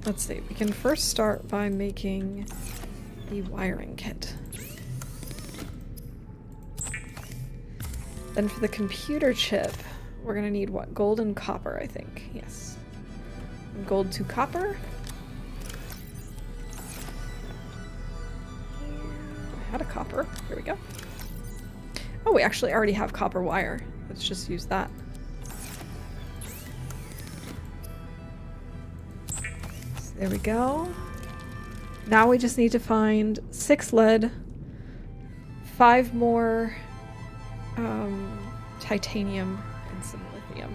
Let's see. We can first start by making the wiring kit. Then for the computer chip, we're gonna need what? Gold and copper, I think. Yes. Gold to copper. I had a copper. Here we go. Oh, we actually already have copper wire. Let's just use that. There we go. Now we just need to find 6 lead, 5 more titanium, and some lithium.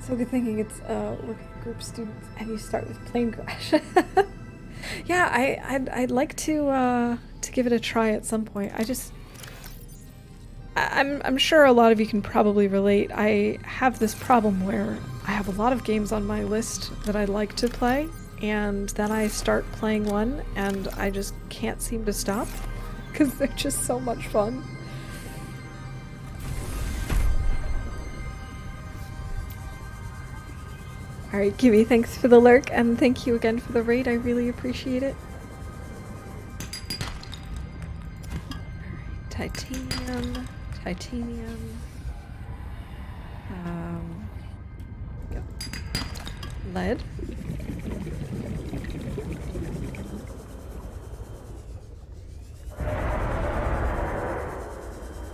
So good thinking it's work with group students and you start with plane crash. Yeah, I'd like to give it a try at some point. I'm sure a lot of you can probably relate. I have this problem where I have a lot of games on my list that I like to play, and then I start playing one and I just can't seem to stop because they're just so much fun. Alright, Kiwi, thanks for the lurk, and thank you again for the raid. I really appreciate it. Alright, titanium. Titanium. Go. Lead.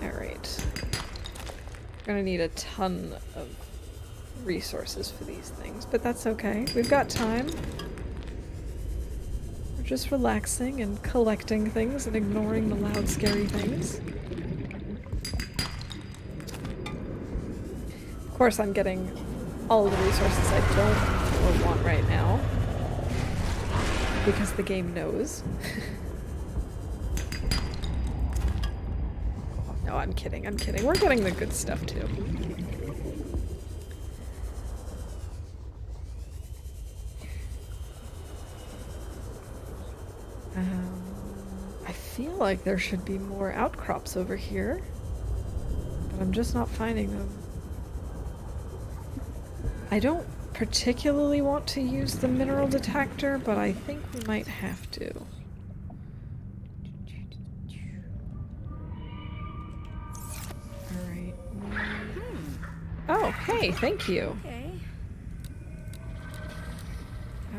Alright. We're gonna need a ton of resources for these things, but that's okay. We've got time. We're just relaxing and collecting things and ignoring the loud, scary things. Of course, I'm getting all the resources I don't or want right now because the game knows. No, I'm kidding. I'm kidding. We're getting the good stuff too. I feel like there should be more outcrops over here, but I'm just not finding them. I don't particularly want to use the mineral detector, but I think we might have to. Alright. Oh, hey, thank you.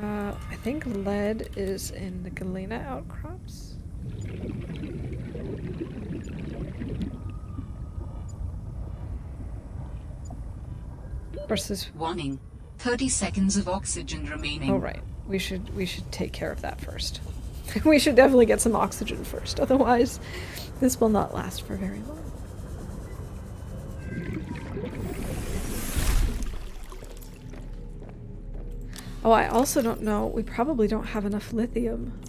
I think lead is in the galena outcrops. Versus... Warning. 30 seconds of oxygen remaining. Oh, right. We should take care of that first. We should definitely get some oxygen first. Otherwise, this will not last for very long. Oh, I also don't know. We probably don't have enough lithium.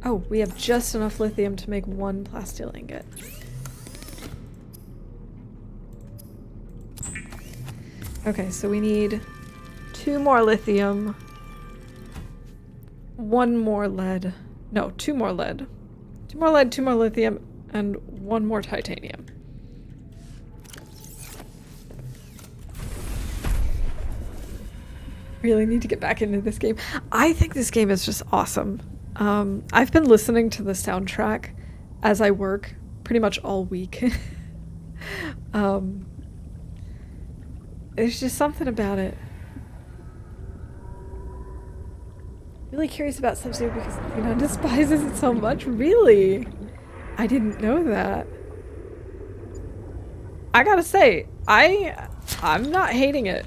Oh, we have just enough lithium to make one plasteel ingot. Okay, so we need 2 more lithium, 1 more lead. No, 2 more lead. 2 more lead, 2 more lithium, and 1 more titanium. Really need to get back into this game. I think this game is just awesome. I've been listening to the soundtrack as I work pretty much all week. There's just something about it. Really curious about Sub-Zero because Leon despises it so much. Really? I didn't know that. I gotta say, I'm not hating it,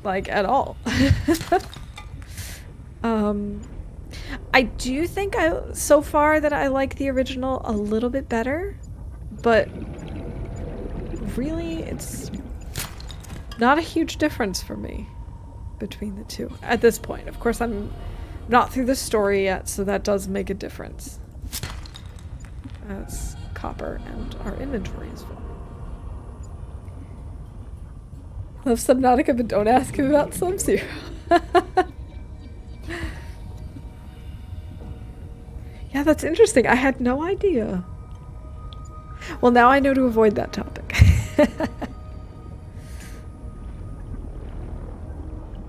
like, at all. I do think so far that I like the original a little bit better, but really it's not a huge difference for me between the two at this point. Of course, I'm not through the story yet, so that does make a difference. That's copper, and our inventory is full. Love Subnautica, but don't ask him about Sub-Zero. Yeah, that's interesting. I had no idea. Well, now I know to avoid that topic.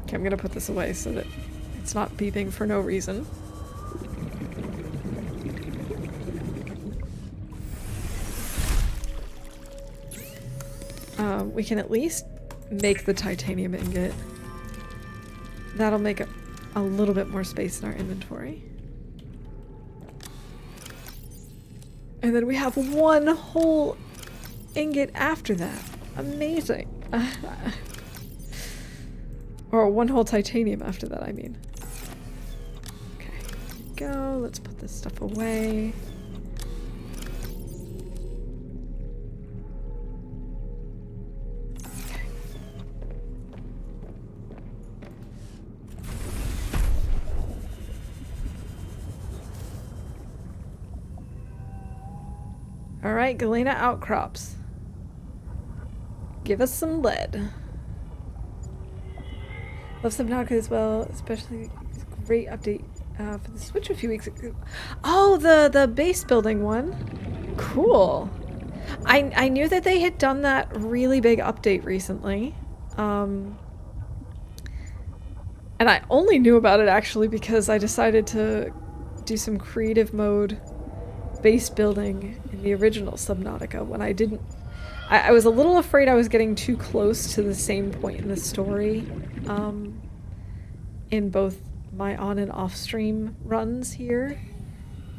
Okay, I'm gonna put this away so that it's not beeping for no reason. We can at least make the titanium ingot. That'll make a little bit more space in our inventory. And then we have 1 whole ingot after that. Amazing. Or 1 whole titanium after that, I mean. Okay, go. Let's put this stuff away. Okay. All right, Galena outcrops. Give us some lead. Love Subnautica as well, especially great update for the Switch a few weeks ago. Oh, the base building one. Cool. I knew that they had done that really big update recently. And I only knew about it actually because I decided to do some creative mode base building in the original Subnautica when I didn't... I was a little afraid I was getting too close to the same point in the story in both my on and off stream runs here,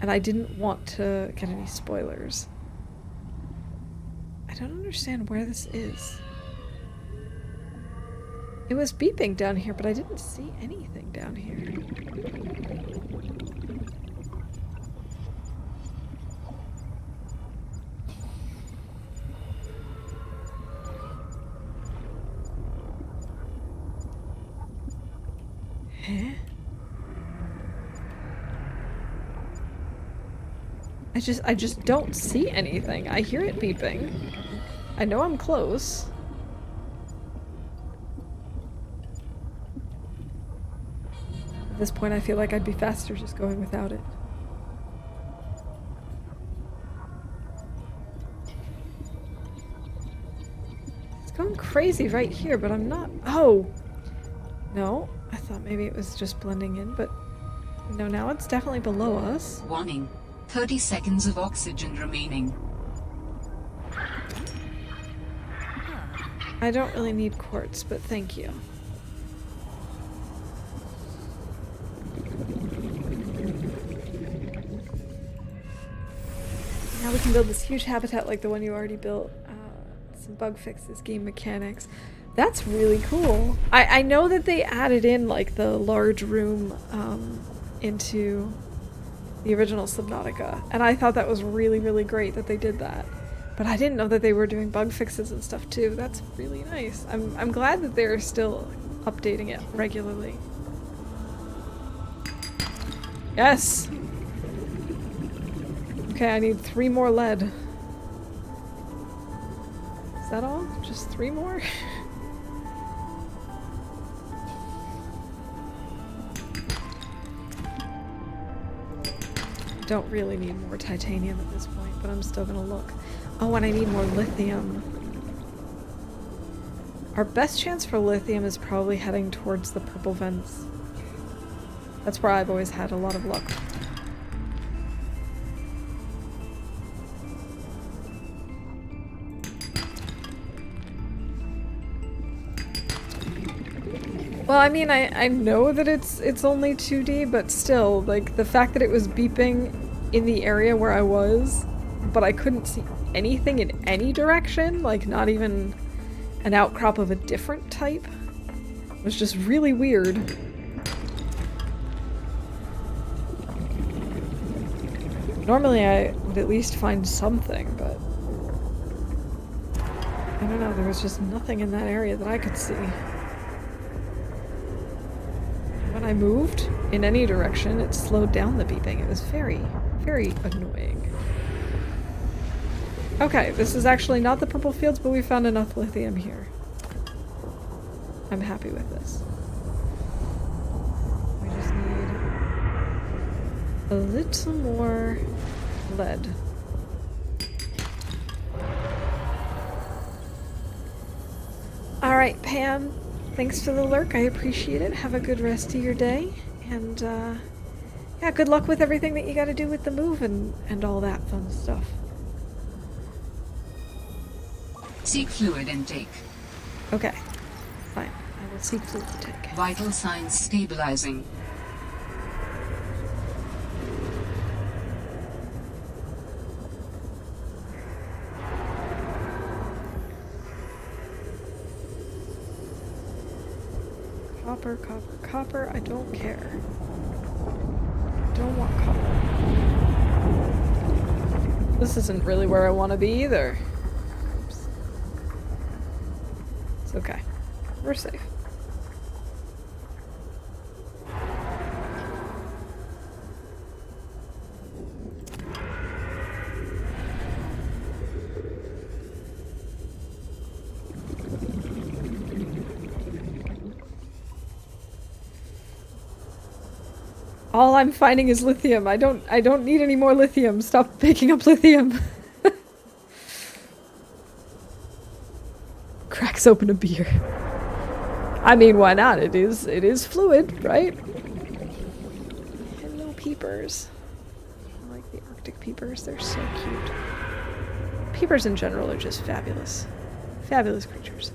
and I didn't want to get any spoilers. I don't understand where this is. It was beeping down here, but I didn't see anything down here. Huh? I just don't see anything. I hear it beeping. I know I'm close. At this point, I feel like I'd be faster just going without it. It's going crazy right here, but I'm not... Oh! No, I thought maybe it was just blending in, but no, now it's definitely below us. Warning. 30 seconds of oxygen remaining. I don't really need quartz, but thank you. Now we can build this huge habitat like the one you already built. some bug fixes, game mechanics. That's really cool. I know that they added in like the large room into the original Subnautica, and I thought that was really, really great that they did that. But I didn't know that they were doing bug fixes and stuff too. That's really nice. I'm glad that they're still updating it regularly. Yes! Okay, I need 3 more lead. Is that all? Just 3 more? Don't really need more titanium at this point, but I'm still gonna look. Oh, and I need more lithium. Our best chance for lithium is probably heading towards the purple vents. That's where I've always had a lot of luck. Well, I mean, I know that it's only 2D, but still, like, the fact that it was beeping in the area where I was, but I couldn't see anything in any direction, like, not even an outcrop of a different type, was just really weird. Normally I would at least find something, but I don't know, there was just nothing in that area that I could see. When I moved in any direction, it slowed down the beeping. It was very, very annoying. Okay, this is actually not the purple fields, but we found enough lithium here. I'm happy with this. We just need a little more lead. Alright, Pam. Thanks for the lurk. I appreciate it. Have a good rest of your day. And, yeah, good luck with everything that you gotta do with the move and all that fun stuff. Seek fluid intake. Okay. Fine. I will seek fluid intake. Vital signs stabilizing. Copper, copper, copper. I don't care. Don't want copper. This isn't really where I want to be either. Oops. It's okay. We're safe. All I'm finding is lithium. I don't need any more lithium. Stop picking up lithium. Cracks open a beer. I mean, why not? It is fluid, right? Hello, peepers. I like the Arctic peepers. They're so cute. Peepers in general are just fabulous. Fabulous creatures.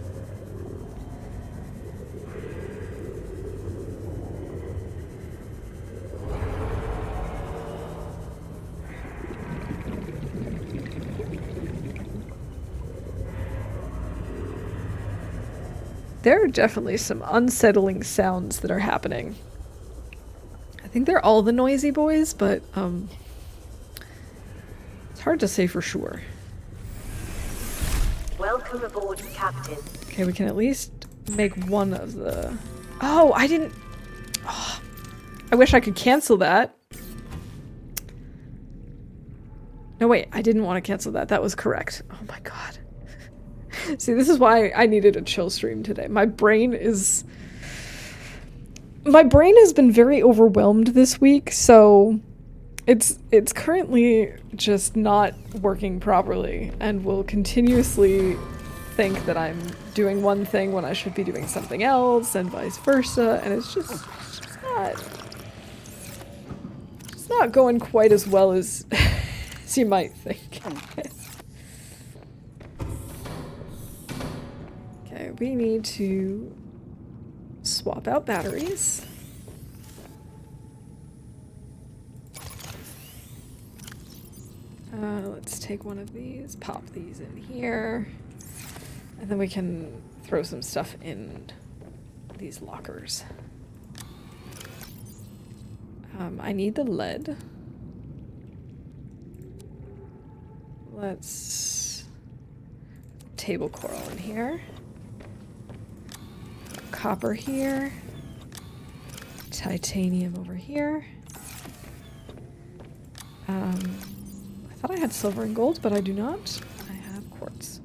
There are definitely some unsettling sounds that are happening. I think they're all the noisy boys, but it's hard to say for sure. Welcome aboard, Captain. Okay, we can at least make one of the... Oh, I didn't... Oh, I wish I could cancel that. No, wait, I didn't want to cancel that. That was correct. Oh my god. See, this is why I needed a chill stream today. My brain has been very overwhelmed this week, so it's currently just not working properly and will continuously think that I'm doing one thing when I should be doing something else and vice versa, and it's not going quite as well as you might think. Okay, we need to swap out batteries. Let's take one of these, pop these in here. And then we can throw some stuff in these lockers. I need the lead. Let's... table coral in here. Copper here. Titanium over here. I thought I had silver and gold, but I do not. I have quartz.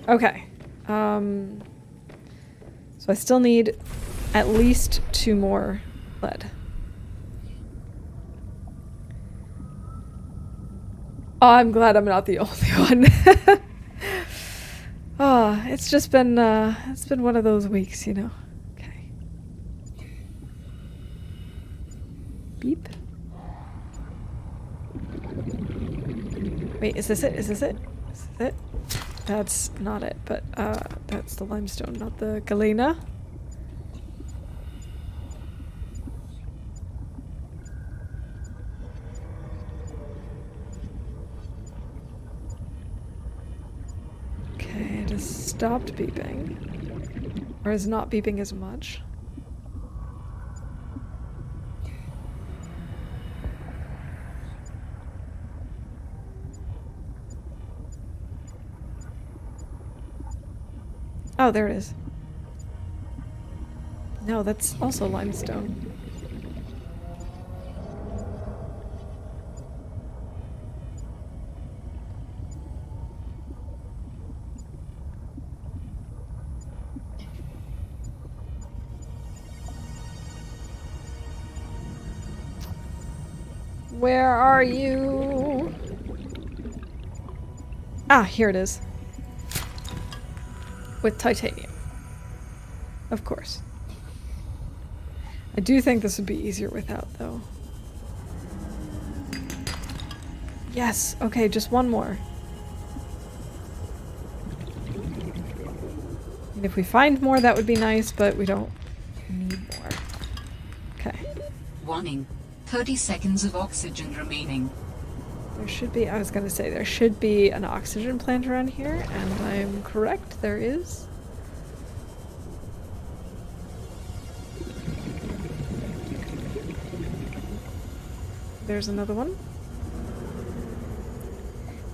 Okay. So I still need at least 2 more lead. Oh, I'm glad I'm not the only one. Oh, it's just been it's been one of those weeks, you know. Okay. Beep. Wait, is this it? Is this it? Is this it? That's not it, but that's the limestone, not the galena. Okay, it has stopped beeping. Or is not beeping as much. Oh, there it is. No, that's also limestone. Where are you? Ah, here it is. With titanium. Of course. I do think this would be easier without, though. Yes, okay, just one more. And if we find more, that would be nice, but we don't need more. Okay. Warning. 30 seconds of oxygen remaining. There should be, I was gonna say, there should be an oxygen plant around here, and I'm correct, there is. There's another one.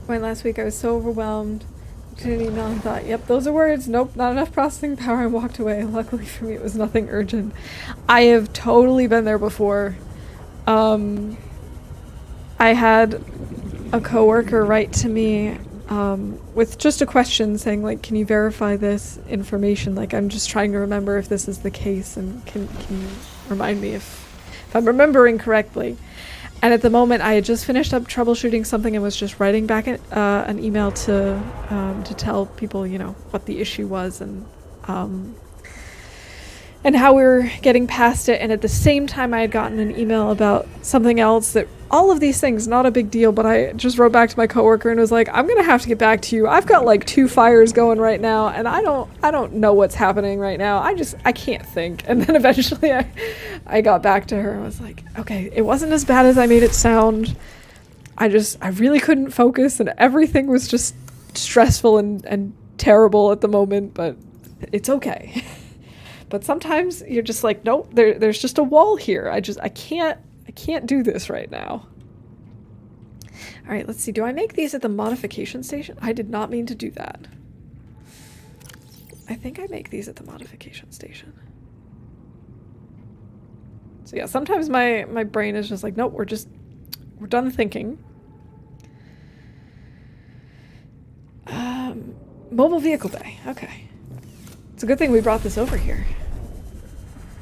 When last week I was so overwhelmed, looked at an email and thought, yep, those are words, nope, not enough processing power, and walked away. Luckily for me, it was nothing urgent. I have totally been there before. I had a coworker write to me with just a question saying, like, can you verify this information? Like, I'm just trying to remember if this is the case, and can you remind me if I'm remembering correctly? And at the moment, I had just finished up troubleshooting something and was just writing back an email to tell people, you know, what the issue was and how we were getting past it. And at the same time, I had gotten an email about something else that all of these things, not a big deal, but I just wrote back to my coworker and was like, I'm going to have to get back to you. I've got like 2 fires going right now, and I don't know what's happening right now. I can't think. And then eventually I got back to her and was like, okay, it wasn't as bad as I made it sound. I really couldn't focus, and everything was just stressful and terrible at the moment, but it's okay. But sometimes you're just like, nope, there's just a wall here. I can't do this right now. All right, let's see. Do I make these at the modification station? I did not mean to do that. I think I make these at the modification station. So yeah, sometimes my brain is just like, nope, we're done thinking. Mobile vehicle bay. Okay. It's a good thing we brought this over here.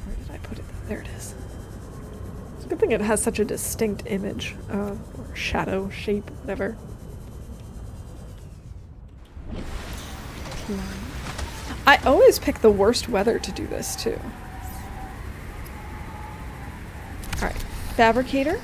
Where did I put it? There it is. It's a good thing it has such a distinct image, or shadow, shape, whatever. I always pick the worst weather to do this, too. Alright, fabricator.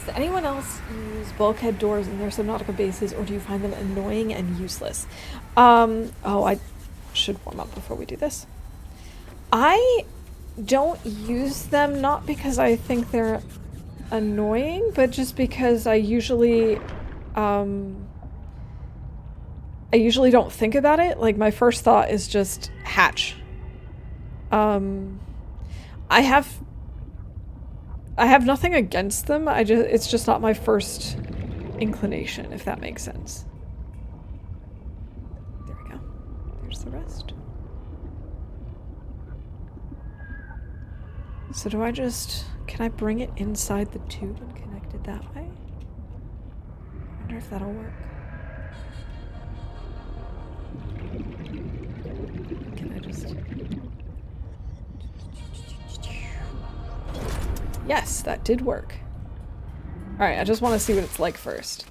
Does anyone else use bulkhead doors in their Subnautica bases, or do you find them annoying and useless? Oh, I should warm up before we do this. I don't use them not because I think they're annoying, but just because I usually don't think about it. Like, my first thought is just hatch. I have nothing against them. It's just not my first inclination, if that makes sense. There we go. There's the rest. So do I just... Can I bring it inside the tube and connect it that way? I wonder if that'll work. Can I just... Yes, that did work. Alright, I just want to see what it's like first.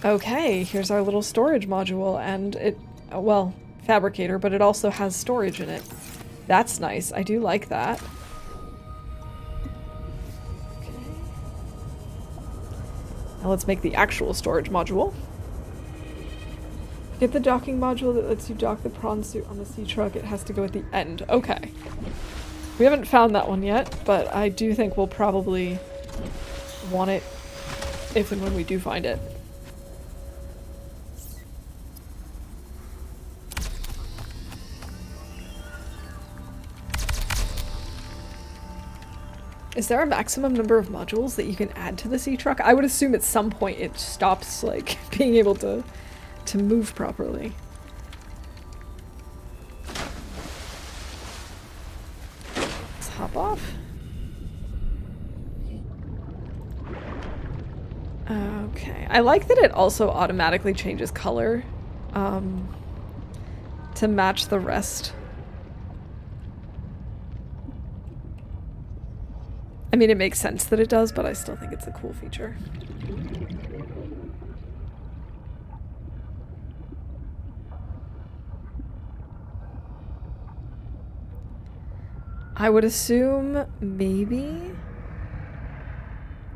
Okay, here's our little storage module, and it... well, fabricator, but it also has storage in it. That's nice. I do like that. Okay. Now let's make the actual storage module. Get the docking module that lets you dock the prawn suit on the sea truck. It has to go at the end. Okay. We haven't found that one yet, but I do think we'll probably want it if and when we do find it. Is there a maximum number of modules that you can add to the sea truck? I would assume at some point it stops, like, being able to move properly. Hop off. Okay. I like that it also automatically changes color to match the rest. I mean, it makes sense that it does, but I still think it's a cool feature. I would assume maybe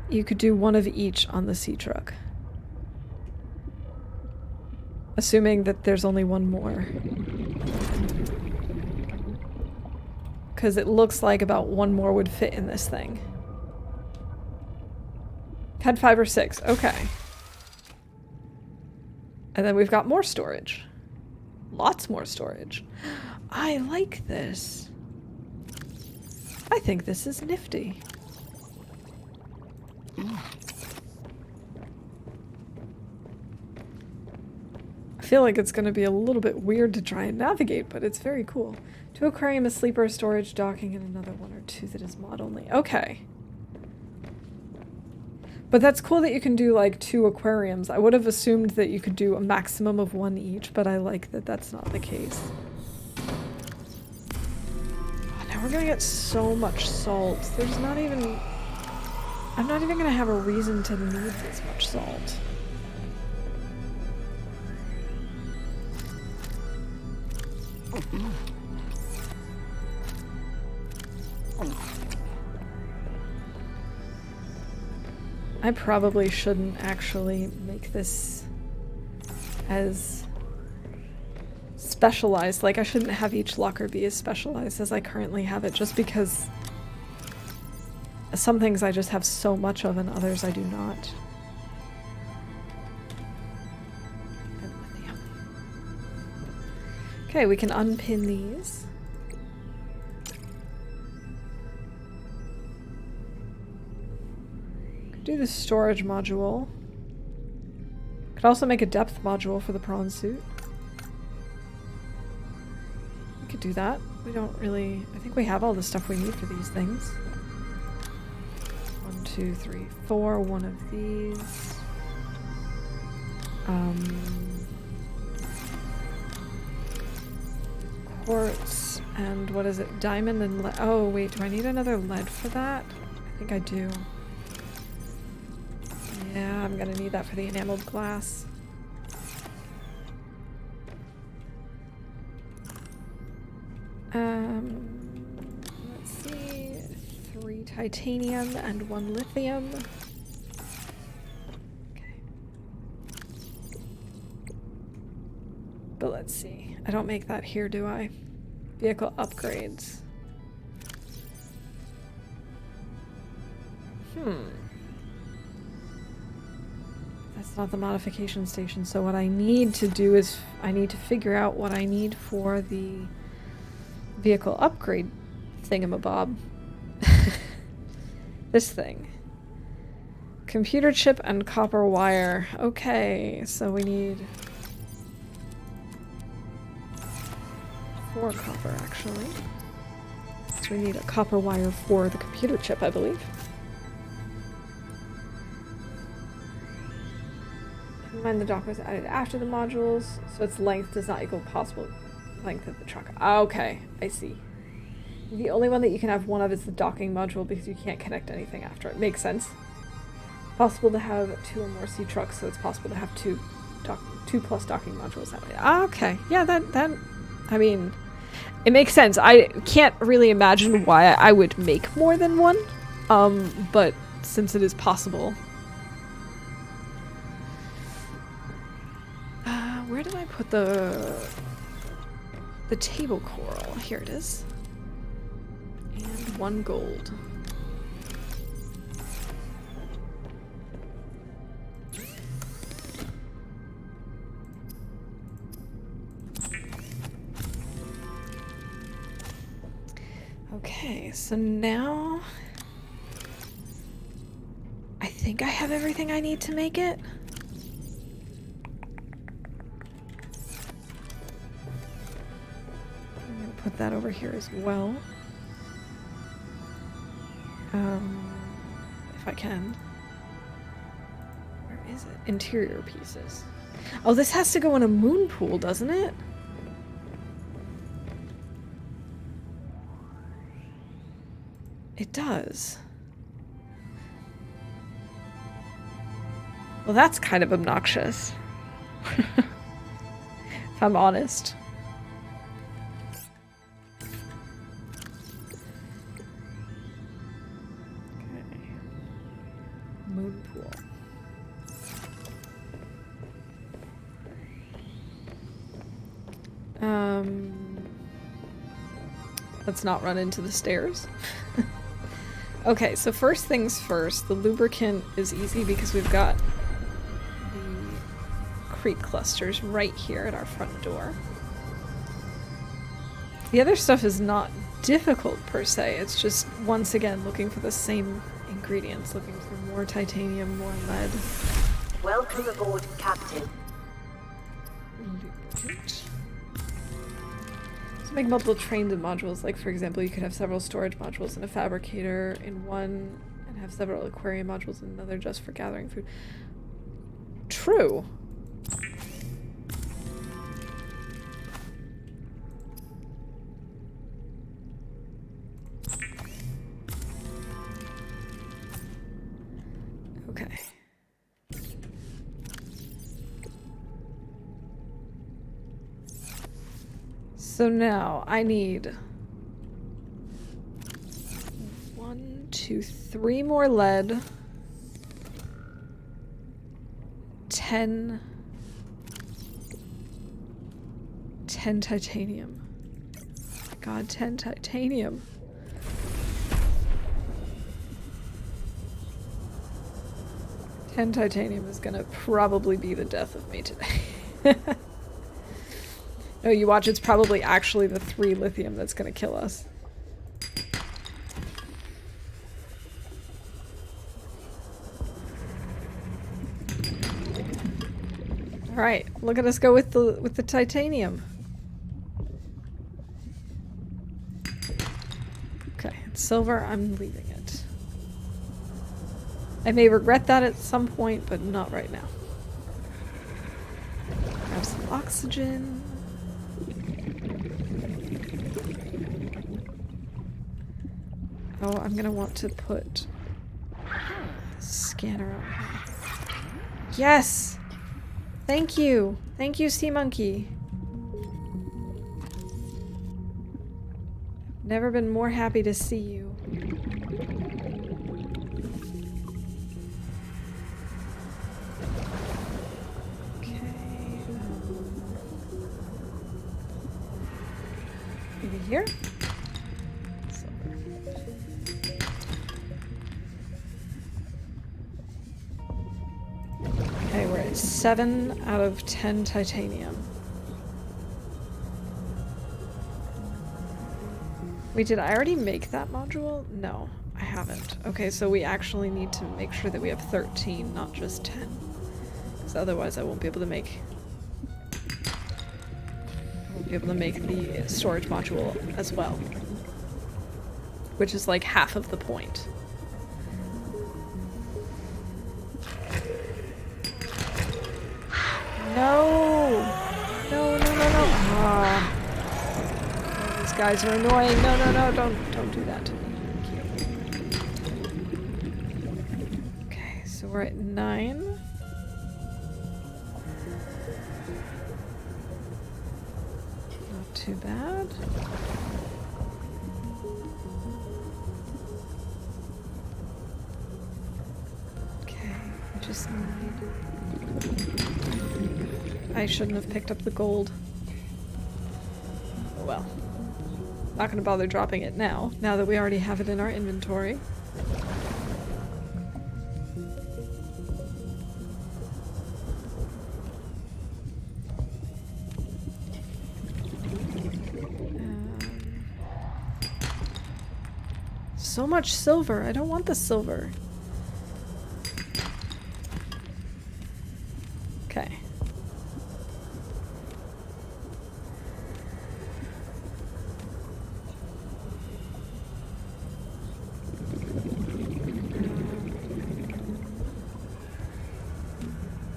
you could do one of each on the sea truck. Assuming that there's only one more. Because it looks like about one more would fit in this thing. Had 5 or 6. Okay. And then we've got more storage. Lots more storage. I like this. I think this is nifty. I feel like it's going to be a little bit weird to try and navigate, but it's very cool. 2 aquarium, a sleeper, storage, docking, and another 1 or 2 that is mod only. Okay. But that's cool that you can do like 2 aquariums. I would have assumed that you could do a maximum of 1 each, but I like that that's not the case. We're gonna get so much salt. There's not even... I'm not even gonna have a reason to need this much salt. I probably shouldn't actually make this as specialized. Like, I shouldn't have each locker be as specialized as I currently have it, just because some things I just have so much of and others I do not. And lithium. Okay, we can unpin these. Could do the storage module. Could also make a depth module for the prawn suit. Could do that. We don't really... I think we have all the stuff we need for these things. 1, 2, 3, 4. 1 of these. Quartz and what is it? Diamond and lead. Oh wait, do I need another lead for that? I think I do. Yeah, I'm gonna need that for the enameled glass. Let's see, 3 titanium and 1 lithium. But let's see. I don't make that here, do I? Vehicle upgrades. That's not the modification station, so what I need to do is I need to figure out what I need for the vehicle upgrade thingamabob. This thing. Computer chip and copper wire. Okay, so we need 4 copper, actually. So we need a copper wire for the computer chip, I believe. Never mind, the dock was added after the modules, so its length does not equal possible length of the truck. Okay, I see. The only one that you can have one of is the docking module because you can't connect anything after it. Makes sense. Possible to have 2 or more sea trucks, so it's possible to have 2 plus docking modules that way. Okay, yeah, that I mean, it makes sense. I can't really imagine why I would make more than one, but since it is possible. Where did I put the table coral? Here it is. And 1 gold. Okay, so now I think I have everything I need to make it. I'm gonna put that over here as well. If I can. Where is it? Interior pieces. Oh, this has to go in a moon pool, doesn't it? It does. Well, that's kind of obnoxious. If I'm honest. Okay. Moon pool. Let's not run into the stairs. Okay, so first things first, the lubricant is easy because we've got the crate clusters right here at our front door. The other stuff is not difficult per se, it's just, once again, looking for the same ingredients, looking for more titanium, more lead. Welcome aboard, Captain. Lubricant. So make multiple trains and modules, like for example, you could have several storage modules and a fabricator in one, and have several aquarium modules in another just for gathering food. True. Okay. So now I need 1, 2, 3 more lead, 10 titanium. Oh my god, 10 titanium. Titanium is gonna probably be the death of me today. No, you watch, it's probably actually the 3 lithium that's gonna kill us. Alright, look at us go with the titanium. Okay, it's silver, I'm leaving it. I may regret that at some point, but not right now. Grab some oxygen. Oh, I'm gonna want to put the scanner on here. Yes! Thank you! Thank you, Sea Monkey. Never been more happy to see you. Okay. here. Silver. Okay, we're at 7 out of 10 titanium. Wait, did I already make that module? No, I haven't. Okay, so we actually need to make sure that we have 13, not just 10. Because otherwise I won't be able to make... I won't be able to make the storage module as well. Which is like half of the point. No! No, no, no, no! Ah. These guys are annoying. No, no, no, don't do that to me. Thank you. Okay, so we're at 9. Not too bad. Okay, I just need... I shouldn't have picked up the gold. Oh well. Not gonna bother dropping it now that we already have it in our inventory. So much silver. I don't want the silver. Okay.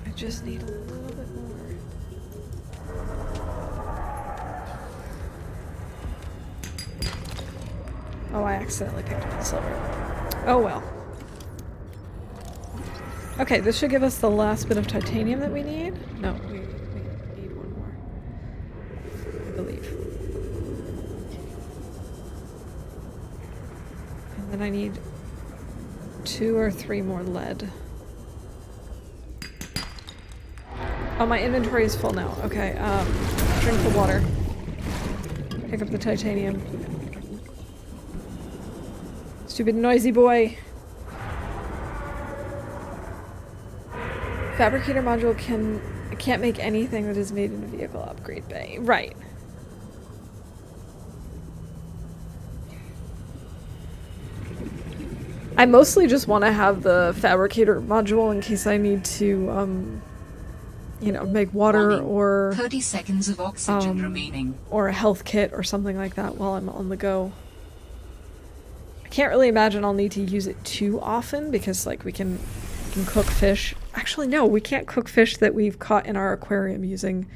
I just need a little bit more. Oh, I accidentally picked up the silver. Oh well. Okay, this should give us the last bit of titanium that we need. No, we need one more. I believe. And then I need 2 or 3 more lead. Oh, my inventory is full now. Okay, drink the water. Pick up the titanium. Stupid noisy boy. Fabricator module can't make anything that is made in a vehicle upgrade bay. Right. I mostly just want to have the fabricator module in case I need to, you know, make water or 30 seconds of oxygen remaining. Or a health kit or something like that while I'm on the go. I can't really imagine I'll need to use it too often because, like, we can cook fish. Actually, no, we can't cook fish that we've caught in our aquarium using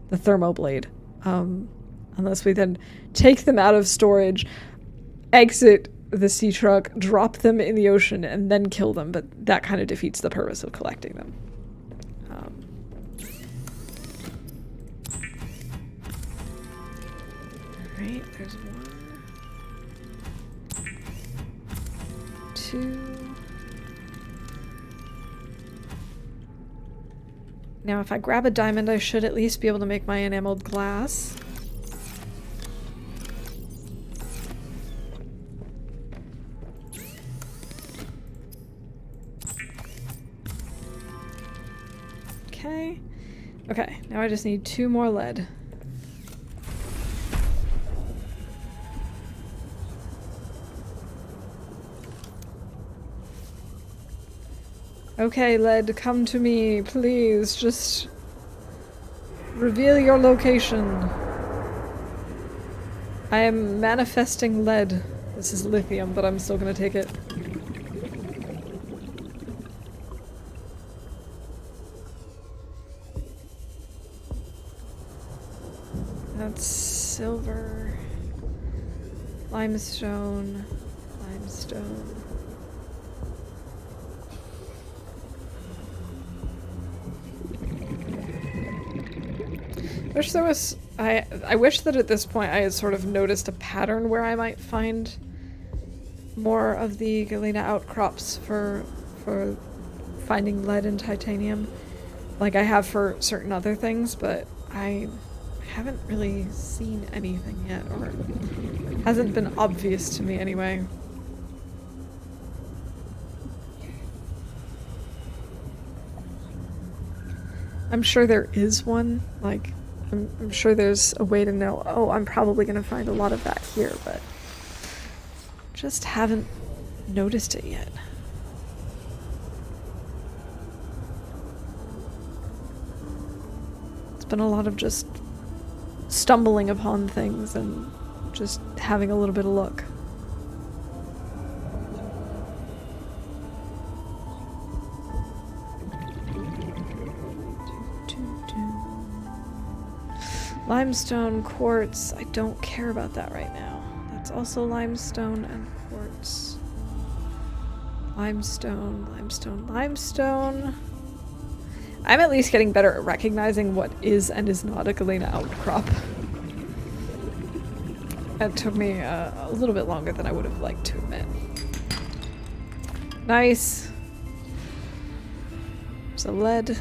the thermoblade. Unless we then take them out of storage, exit the sea truck, drop them in the ocean, and then kill them, but that kind of defeats the purpose of collecting them. Alright, there's 1, 2... Now, if I grab a diamond, I should at least be able to make my enameled glass. Okay. Okay, now I just need 2 more lead. Okay, lead, come to me, please. Just reveal your location. I am manifesting lead. This is lithium, but I'm still gonna take it. That's silver, limestone, limestone. Wish there was... I wish that at this point I had sort of noticed a pattern where I might find more of the galena outcrops for finding lead and titanium, like I have for certain other things, but I I haven't really seen anything yet, or hasn't been obvious to me anyway. I'm sure there is one, like, I'm sure there's a way to know, oh, I'm probably gonna find a lot of that here, but just haven't noticed it yet. It's been a lot of just stumbling upon things and just having a little bit of luck. Limestone, quartz, I don't care about that right now. That's also limestone and quartz. Limestone, limestone, limestone. I'm at least getting better at recognizing what is and is not a galena outcrop. That took me a little bit longer than I would have liked to admit. Nice. There's a lead.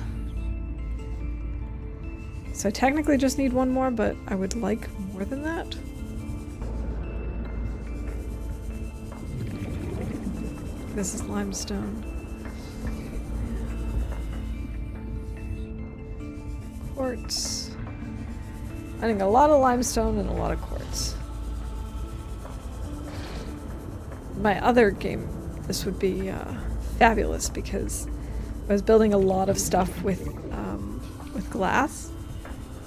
So I technically just need one more, but I would like more than that. This is limestone. Quartz. I think a lot of limestone and a lot of quartz. My other game, this would be fabulous because I was building a lot of stuff with glass.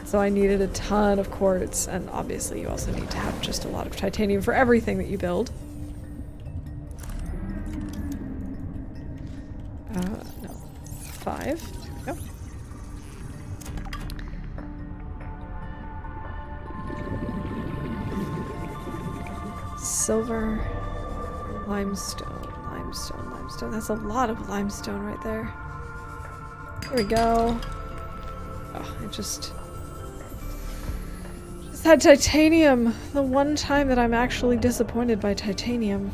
So I needed a ton of quartz, and obviously you also need to have just a lot of titanium for everything that you build. No. 5. There we go. Silver, limestone, limestone, limestone. That's a lot of limestone right there. There we go. Oh, I just had titanium. The one time that I'm actually disappointed by titanium.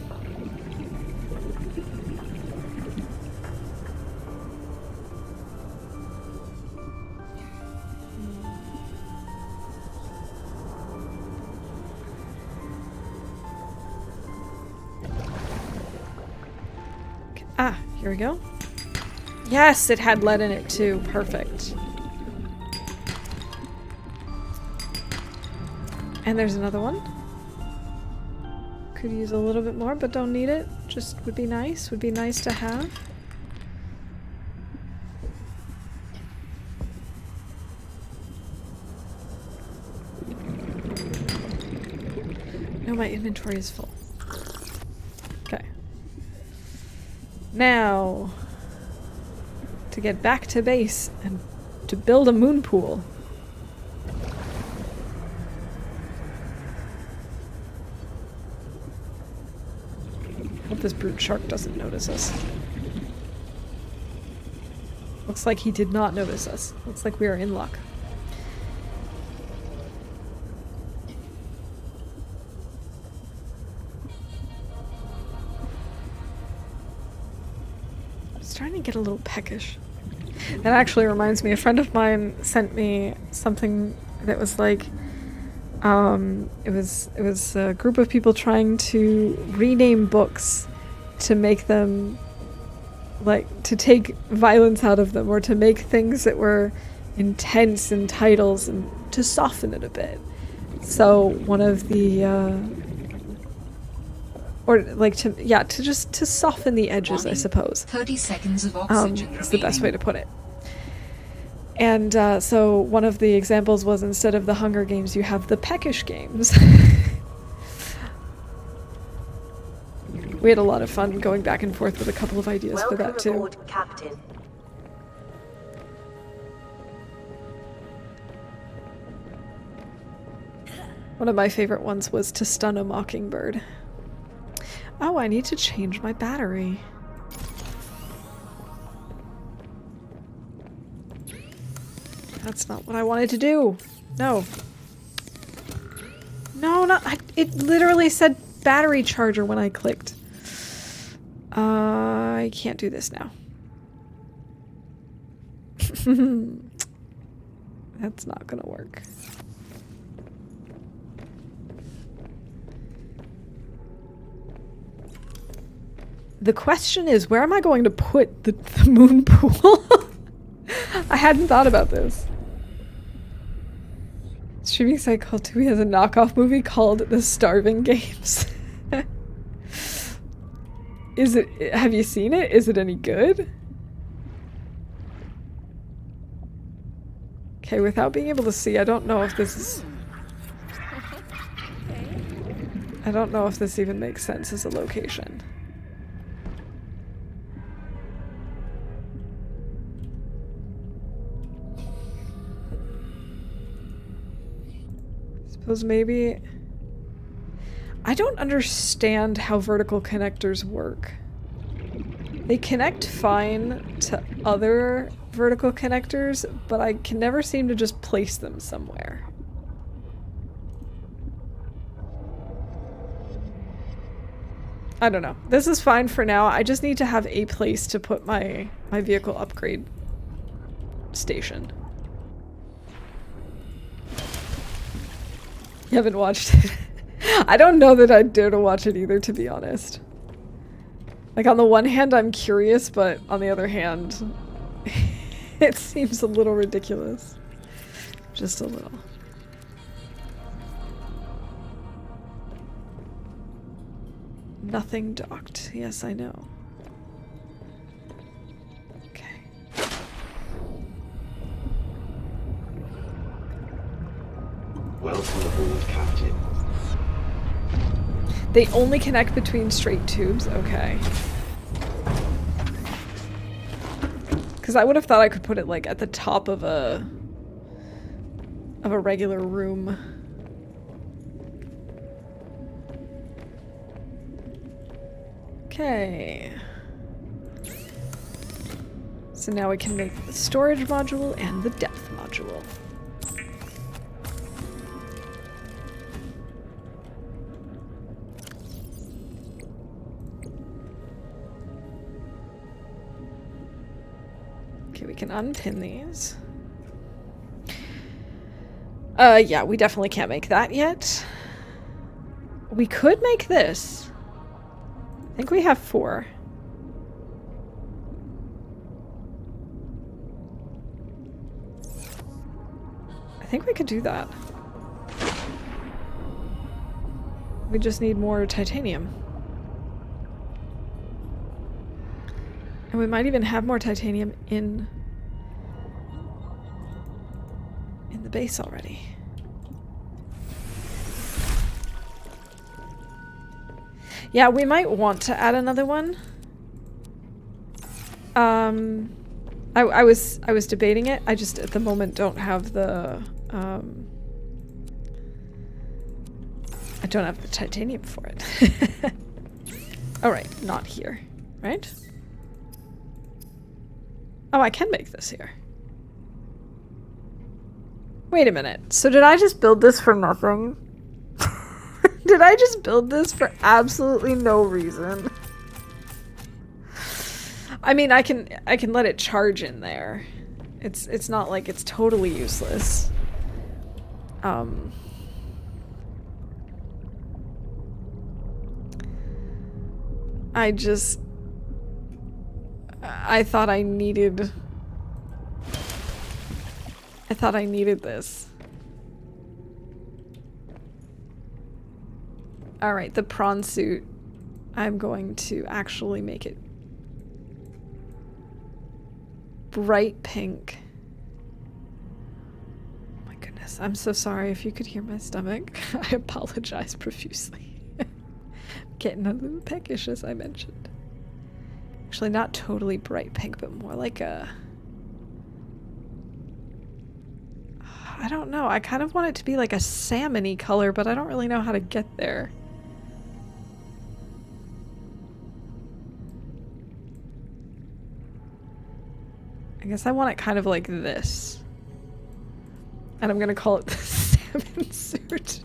Ah, here we go. Yes, it had lead in it too. Perfect. And there's another one. Could use a little bit more, but don't need it. Just would be nice. Would be nice to have. No, my inventory is full. Okay. Now, to get back to base and to build a moon pool. Hope this brute shark doesn't notice us. Looks like he did not notice us. Looks like we are in luck. I'm starting to get a little peckish. That actually reminds me, a friend of mine sent me something that was like, it was a group of people trying to rename books to make them, like, to take violence out of them, or to make things that were intense in titles and to soften it a bit. So one of the, or like to soften the edges, I suppose. 30 seconds of oxygen Is the best way to put it. And so one of the examples was, instead of the Hunger Games, you have the Peckish Games. We had a lot of fun going back and forth with a couple of ideas for that too. Welcome aboard, Captain. One of my favorite ones was to stun a mockingbird. Oh, I need to change my battery. That's not what I wanted to do. No. No, not. It literally said battery charger when I clicked. I can't do this now. That's not gonna work. The question is, where am I going to put the moon pool? I hadn't thought about this. Streaming site called Tubi has a knockoff movie called The Starving Games. Is it? Have you seen it? Is it any good? Okay, without being able to see, I don't know if this is... I don't know if this even makes sense as a location. Suppose maybe... I don't understand how vertical connectors work. They connect fine to other vertical connectors, but I can never seem to just place them somewhere. I don't know. This is fine for now. I just need to have a place to put my vehicle upgrade station. You haven't watched it? I don't know that I'd dare to watch it either, to be honest. Like, on the one hand, I'm curious, but on the other hand, it seems a little ridiculous. Just a little. Nothing docked. Yes, I know. Okay. Welcome aboard, Captain. They only connect between straight tubes? Okay. Because I would have thought I could put it, like, at the top of a regular room. Okay. So now we can make the storage module and the depth module. Okay, we can unpin these. Yeah, we definitely can't make that yet. We could make this. I think we have 4. I think we could do that. We just need more titanium. And we might even have more titanium in the base already. Yeah, we might want to add another one. I was debating it. I just at the moment don't have the I don't have the titanium for it. All right, not here, right? Oh, I can make this here. Wait a minute. So did I just build this for nothing? Did I just build this for absolutely no reason? I mean, I can let it charge in there. It's not like it's totally useless. I thought I needed this. Alright, the prawn suit. I'm going to actually make it bright pink. Oh my goodness, I'm so sorry if you could hear my stomach. I apologize profusely. Getting a little peckish, as I mentioned. Actually, not totally bright pink, but more like a... I don't know, I kind of want it to be like a salmon-y color, but I don't really know how to get there. I guess I want it kind of like this. And I'm gonna call it the salmon suit.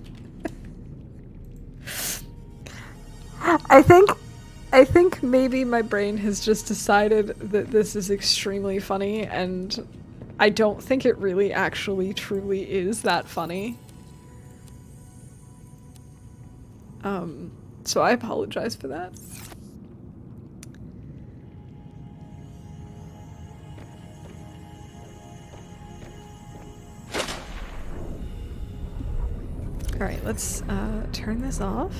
I think maybe my brain has just decided that this is extremely funny, and I don't think it really actually truly is that funny. So I apologize for that. Alright, let's turn this off.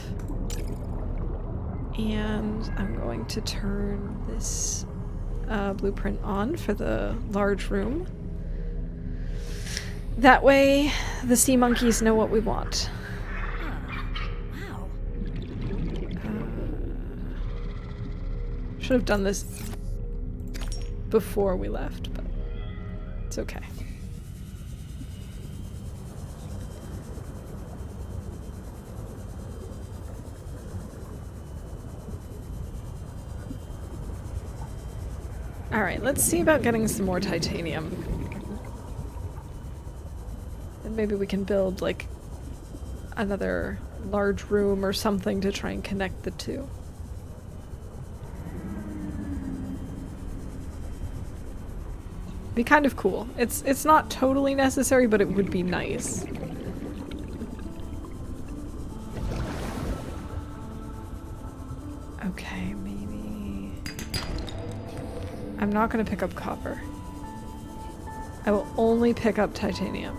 And I'm going to turn this blueprint on for the large room. That way, the sea monkeys know what we want. Wow. Should have done this before we left, but it's okay. Alright, let's see about getting some more titanium. And maybe we can build, like, another large room or something to try and connect the two. Be kind of cool. It's not totally necessary, but it would be nice. Okay, maybe... I'm not gonna pick up copper. I will only pick up titanium.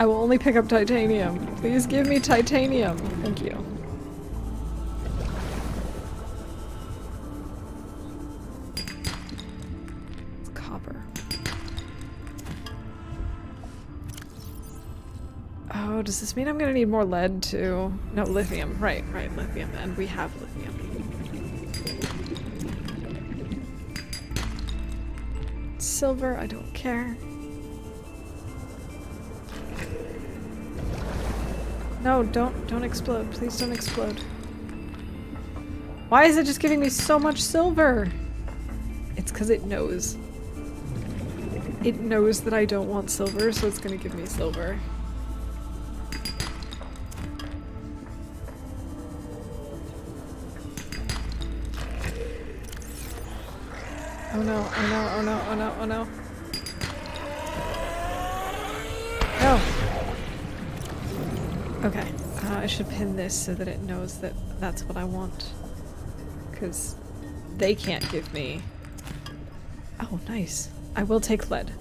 I will only pick up titanium. Please give me titanium. Thank you. It's copper. Oh, does this mean I'm gonna need more lead too? No, lithium. Right, lithium. And we have lithium. Silver, I don't care. No, don't explode. Please don't explode. Why is it just giving me so much silver? It's because it knows. It knows that I don't want silver, so it's gonna give me silver. Oh no, oh no, oh no, oh no, oh no. No! Okay, I should pin this so that it knows that that's what I want. Because they can't give me... Oh, nice. I will take lead.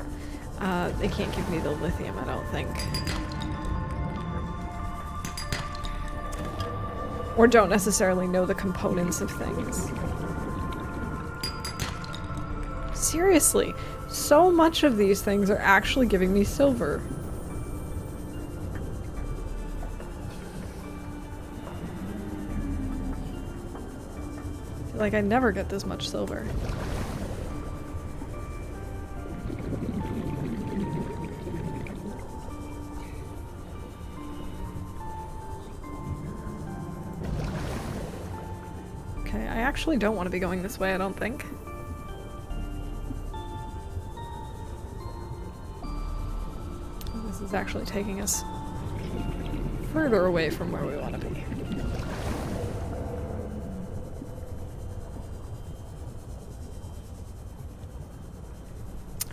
They can't give me the lithium, I don't think. Or don't necessarily know the components of things. Seriously, so much of these things are actually giving me silver. Like, I never get this much silver. Okay, I actually don't want to be going this way, I don't think. This is actually taking us further away from where we want to be.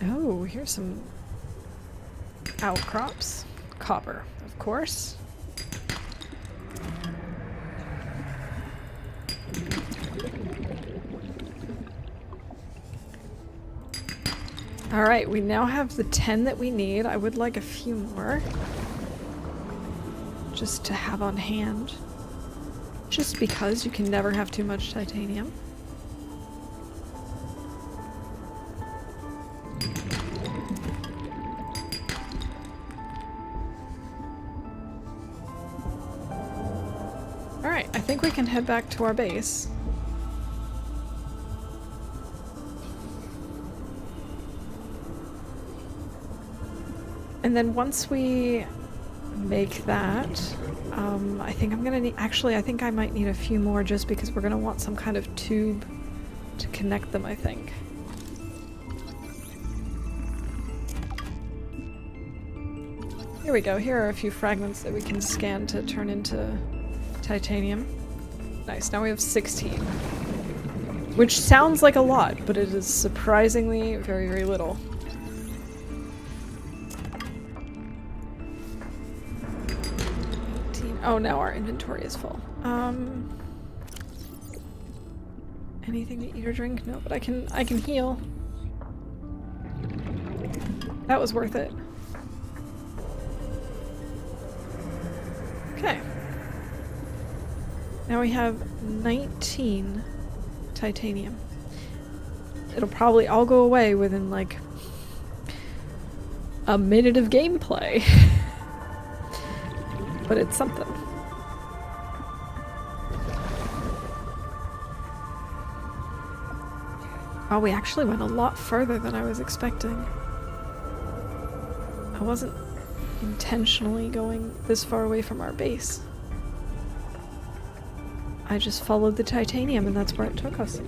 Oh, here's some outcrops. Copper, of course. Alright, we now have the 10 that we need. I would like a few more. Just to have on hand. Just because you can never have too much titanium. Alright, I think we can head back to our base. And then once we make that, I think I'm gonna need, actually I think I might need a few more just because we're gonna want some kind of tube to connect them, I think. Here we go, here are a few fragments that we can scan to turn into titanium. Nice, now we have 16. Which sounds like a lot, but it is surprisingly very, very little. Oh, now our inventory is full. Anything to eat or drink? No, but I can heal. That was worth it. Okay. Now we have 19 titanium. It'll probably all go away within like a minute of gameplay. But it's something. Oh, we actually went a lot further than I was expecting. I wasn't intentionally going this far away from our base. I just followed the titanium and that's where it took us.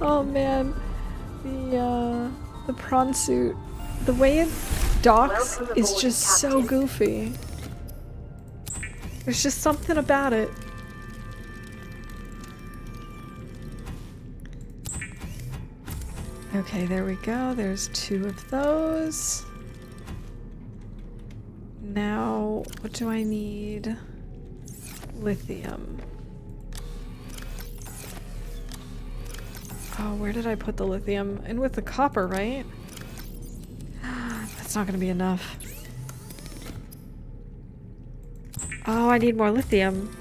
Oh man, the prawn suit, the way it docks is just so goofy. There's just something about it. Okay, there we go. There's 2 of those. Now, what do I need? Lithium. Oh, where did I put the lithium? In with the copper, right? That's not gonna be enough. Oh, I need more lithium.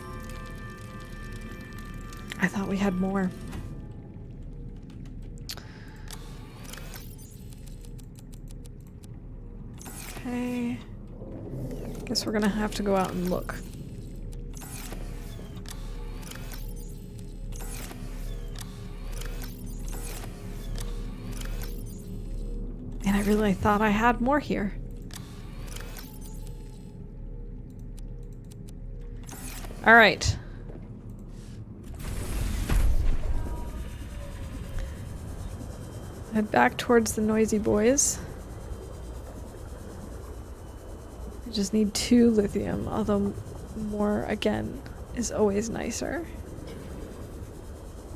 I thought we had more. Okay. Guess we're gonna have to go out and look. And I really thought I had more here. All right. Head back towards the noisy boys. I just need 2 lithium, although more, again, is always nicer.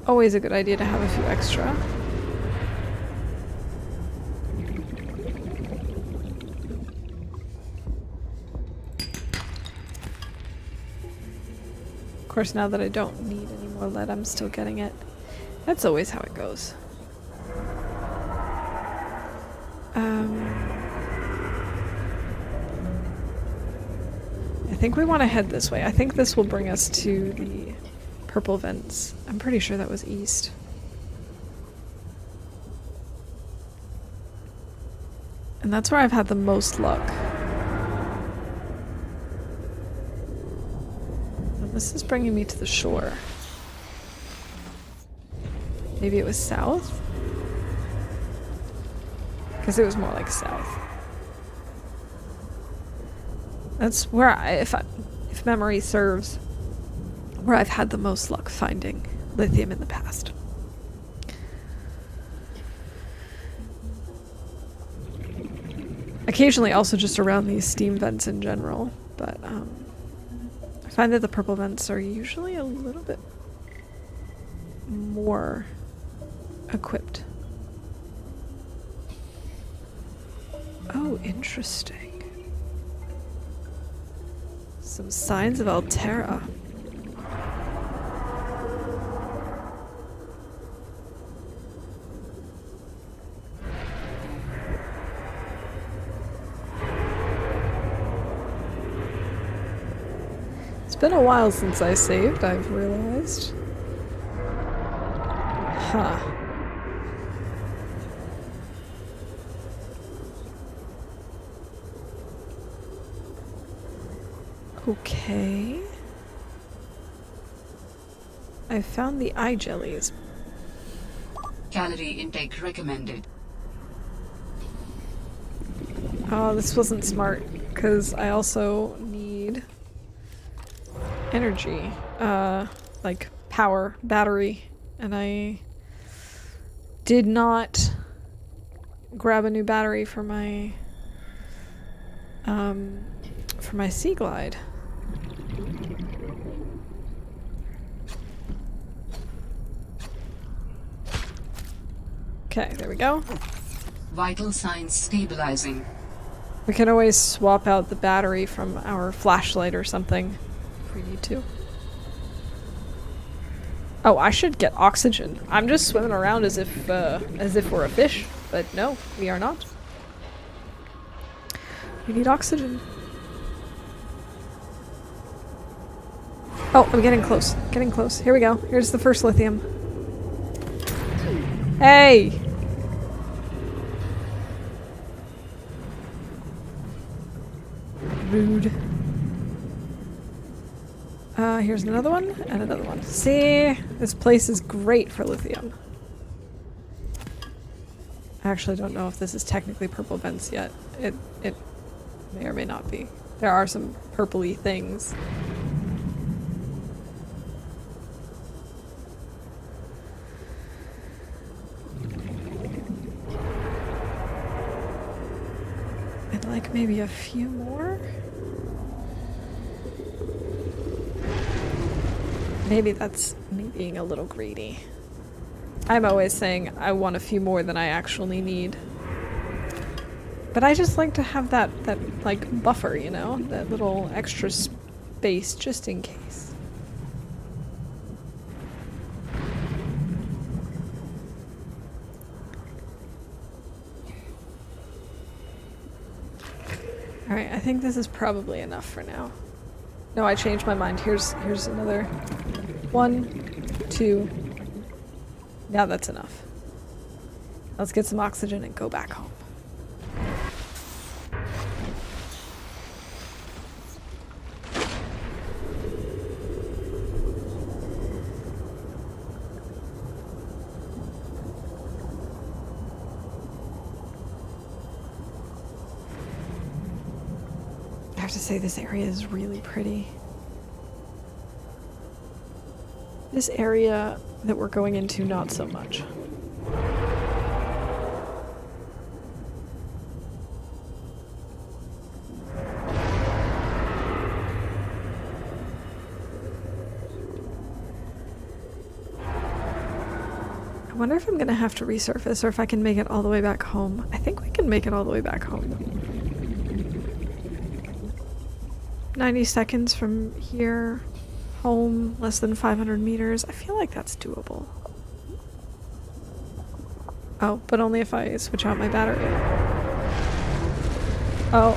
Always a good idea to have a few extra. Of course, now that I don't need any more lead, I'm still getting it. That's always how it goes. I think we want to head this way. I think this will bring us to the purple vents. I'm pretty sure that was east. And that's where I've had the most luck. And this is bringing me to the shore. Maybe it was south? Because it was more like south. That's where if memory serves, where I've had the most luck finding lithium in the past. Occasionally also just around these steam vents in general, but I find that the purple vents are usually a little bit more equipped. Oh, interesting. Some signs of Altera. It's been a while since I saved, I've realized. Huh. Okay. I found the eye jellies. Calorie intake recommended. Oh, this wasn't smart, because I also need energy. Like power, battery. And I did not grab a new battery for my Sea Glide. Okay, there we go. Vital signs stabilizing. We can always swap out the battery from our flashlight or something if we need to. Oh, I should get oxygen. I'm just swimming around as if we're a fish, but no, we are not. We need oxygen. Oh, I'm getting close. Getting close. Here we go. Here's the first lithium. Hey! Rude. Here's another one, and another one. See? This place is great for lithium. I actually don't know if this is technically purple vents yet. It may or may not be. There are some purpley things. I'd like maybe a few more. Maybe that's me being a little greedy. I'm always saying I want a few more than I actually need. But I just like to have that like buffer, you know? That little extra space just in case. Alright, I think this is probably enough for now. No, I changed my mind. Here's another 1, 2. Now that's enough. Let's get some oxygen and go back home. I have to say this area is really pretty. This area that we're going into, not so much. I wonder if I'm gonna have to resurface or if I can make it all the way back home. I think we can make it all the way back home. 90 seconds from here. Home, less than 500 meters. I feel like that's doable. Oh, but only if I switch out my battery. Oh.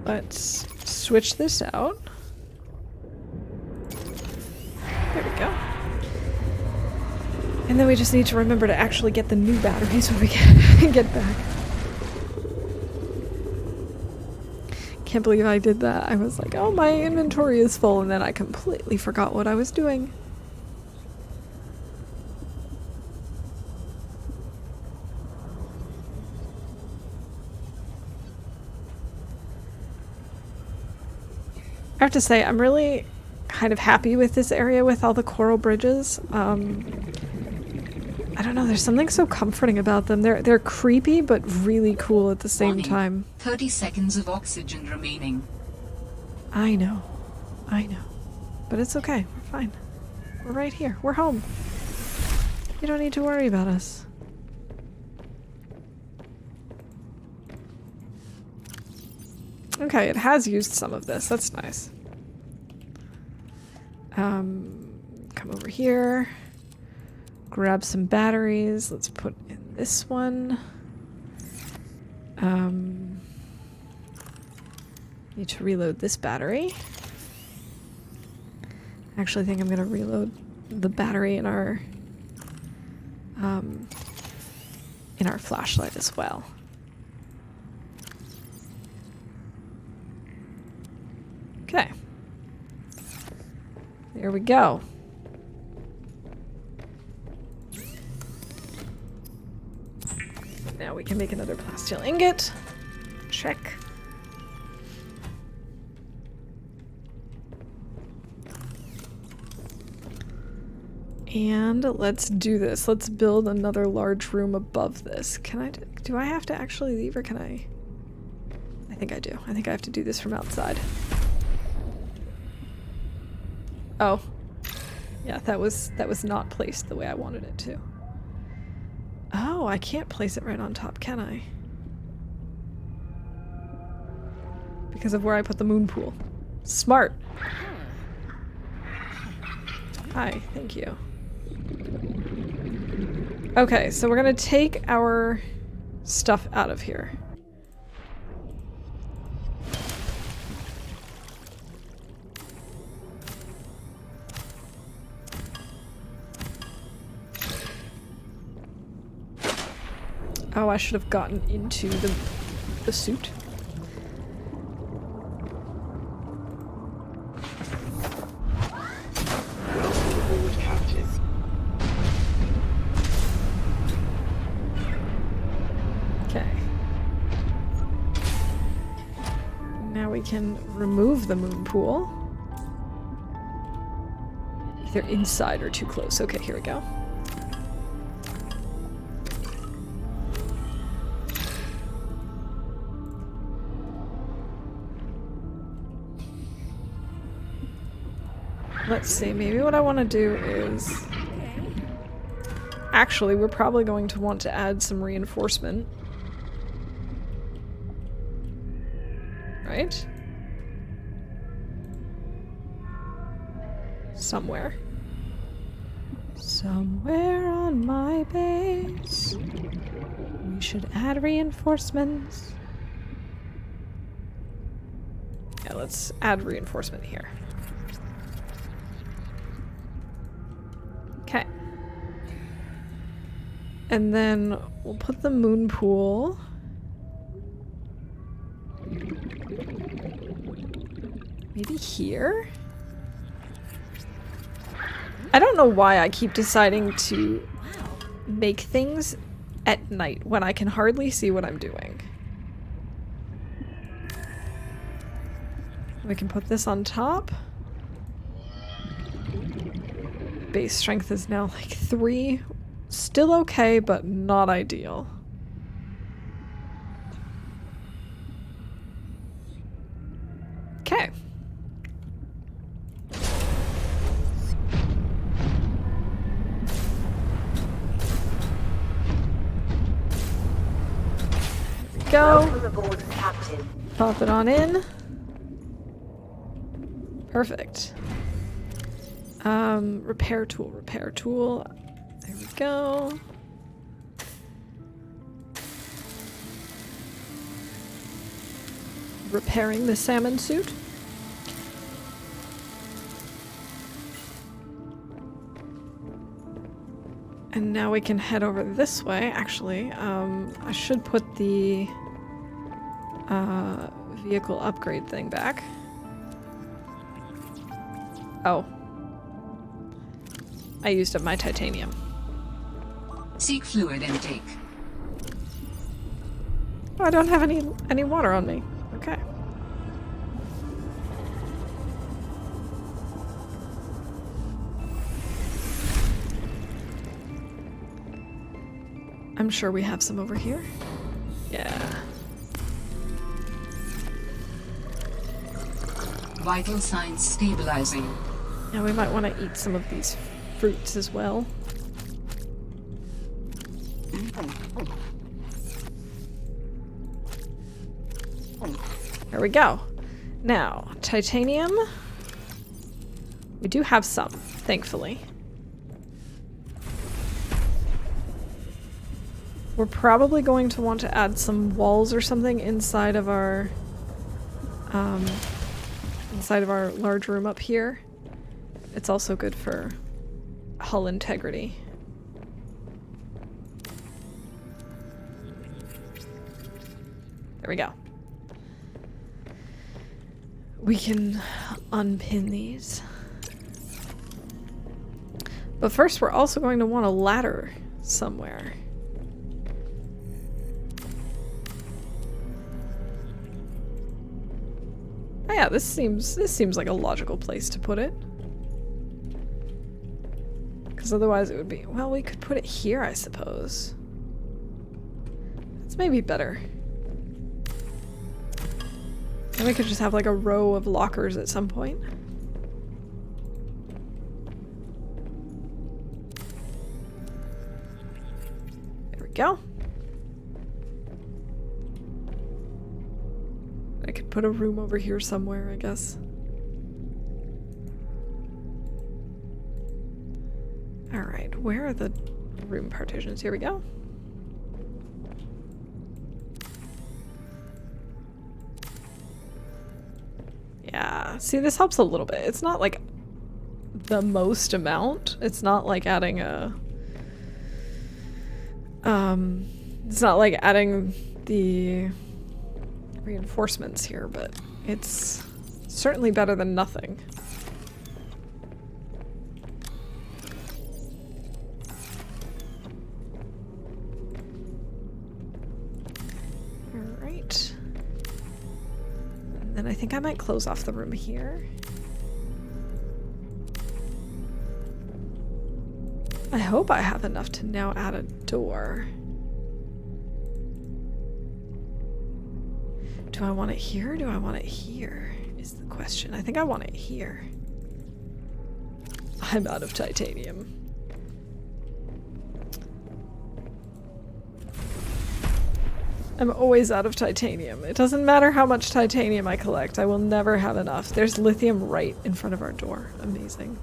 Let's switch this out. There we go. And then we just need to remember to actually get the new batteries when we get back. Can't believe I did that. I was like, oh, my inventory is full, and then I completely forgot what I was doing. I have to say, I'm really kind of happy with this area with all the coral bridges. I don't know, there's something so comforting about them. They're creepy, but really cool at the same Warning. time. 30 seconds of oxygen remaining. I know. But it's okay, we're fine. We're right here, we're home. You don't need to worry about us. Okay, it has used some of this, that's nice. Come over here. Grab some batteries. Let's put in this one. Need to reload this battery. I actually think I'm gonna reload the battery in our flashlight as well. Okay. There we go. Now we can make another plasteel ingot. Check. And let's do this. Let's build another large room above this. Do I have to actually leave or can I? I think I do. I think I have to do this from outside. Oh. Yeah, that was not placed the way I wanted it to. Oh, I can't place it right on top, can I? Because of where I put the moon pool. Smart. Hi, thank you. Okay, so we're gonna take our stuff out of here. Oh, I should have gotten into the suit. Welcome aboard, Captain. Okay. Now we can remove the moon pool. Either inside or too close. Okay, here we go. Let's see, maybe what I want to do is... Actually, we're probably going to want to add some reinforcement. Right? Somewhere. Somewhere on my base, we should add reinforcements. Yeah, let's add reinforcement here. Okay. And then we'll put the moon pool. Maybe here? I don't know why I keep deciding to make things at night when I can hardly see what I'm doing. We can put this on top. Base strength is now like 3. Still okay, but not ideal. Okay. Go. Welcome aboard, Captain. Pop it on in. Perfect. Repair tool, repair tool. There we go. Repairing the salmon suit. And now we can head over this way. Actually, I should put the vehicle upgrade thing back. Oh. I used up my titanium. Seek fluid intake. Oh, I don't have any water on me. Okay. I'm sure we have some over here. Yeah. Vital signs stabilizing. Now we might want to eat some of these fruits as well. There we go. Now, titanium. We do have some, thankfully. We're probably going to want to add some walls or something inside of our large room up here. It's also good for hull integrity. There we go. We can unpin these. But first we're also going to want a ladder somewhere. Oh yeah, this seems like a logical place to put it. Because otherwise it would be, well, we could put it here, I suppose. That's maybe better. And we could just have like a row of lockers at some point. go. I could put a room over here somewhere, I guess. Alright, where are the room partitions? Here we go. Yeah, see, this helps a little bit. It's not like the most amount. It's not like adding a... it's not like adding the reinforcements here, but it's certainly better than nothing. Alright. And then I think I might close off the room here. I hope I have enough to now add a door. Do I want it here or do I want it here? Is the question. I think I want it here. I'm out of titanium. I'm always out of titanium. It doesn't matter how much titanium I collect, I will never have enough. There's lithium right in front of our door. Amazing.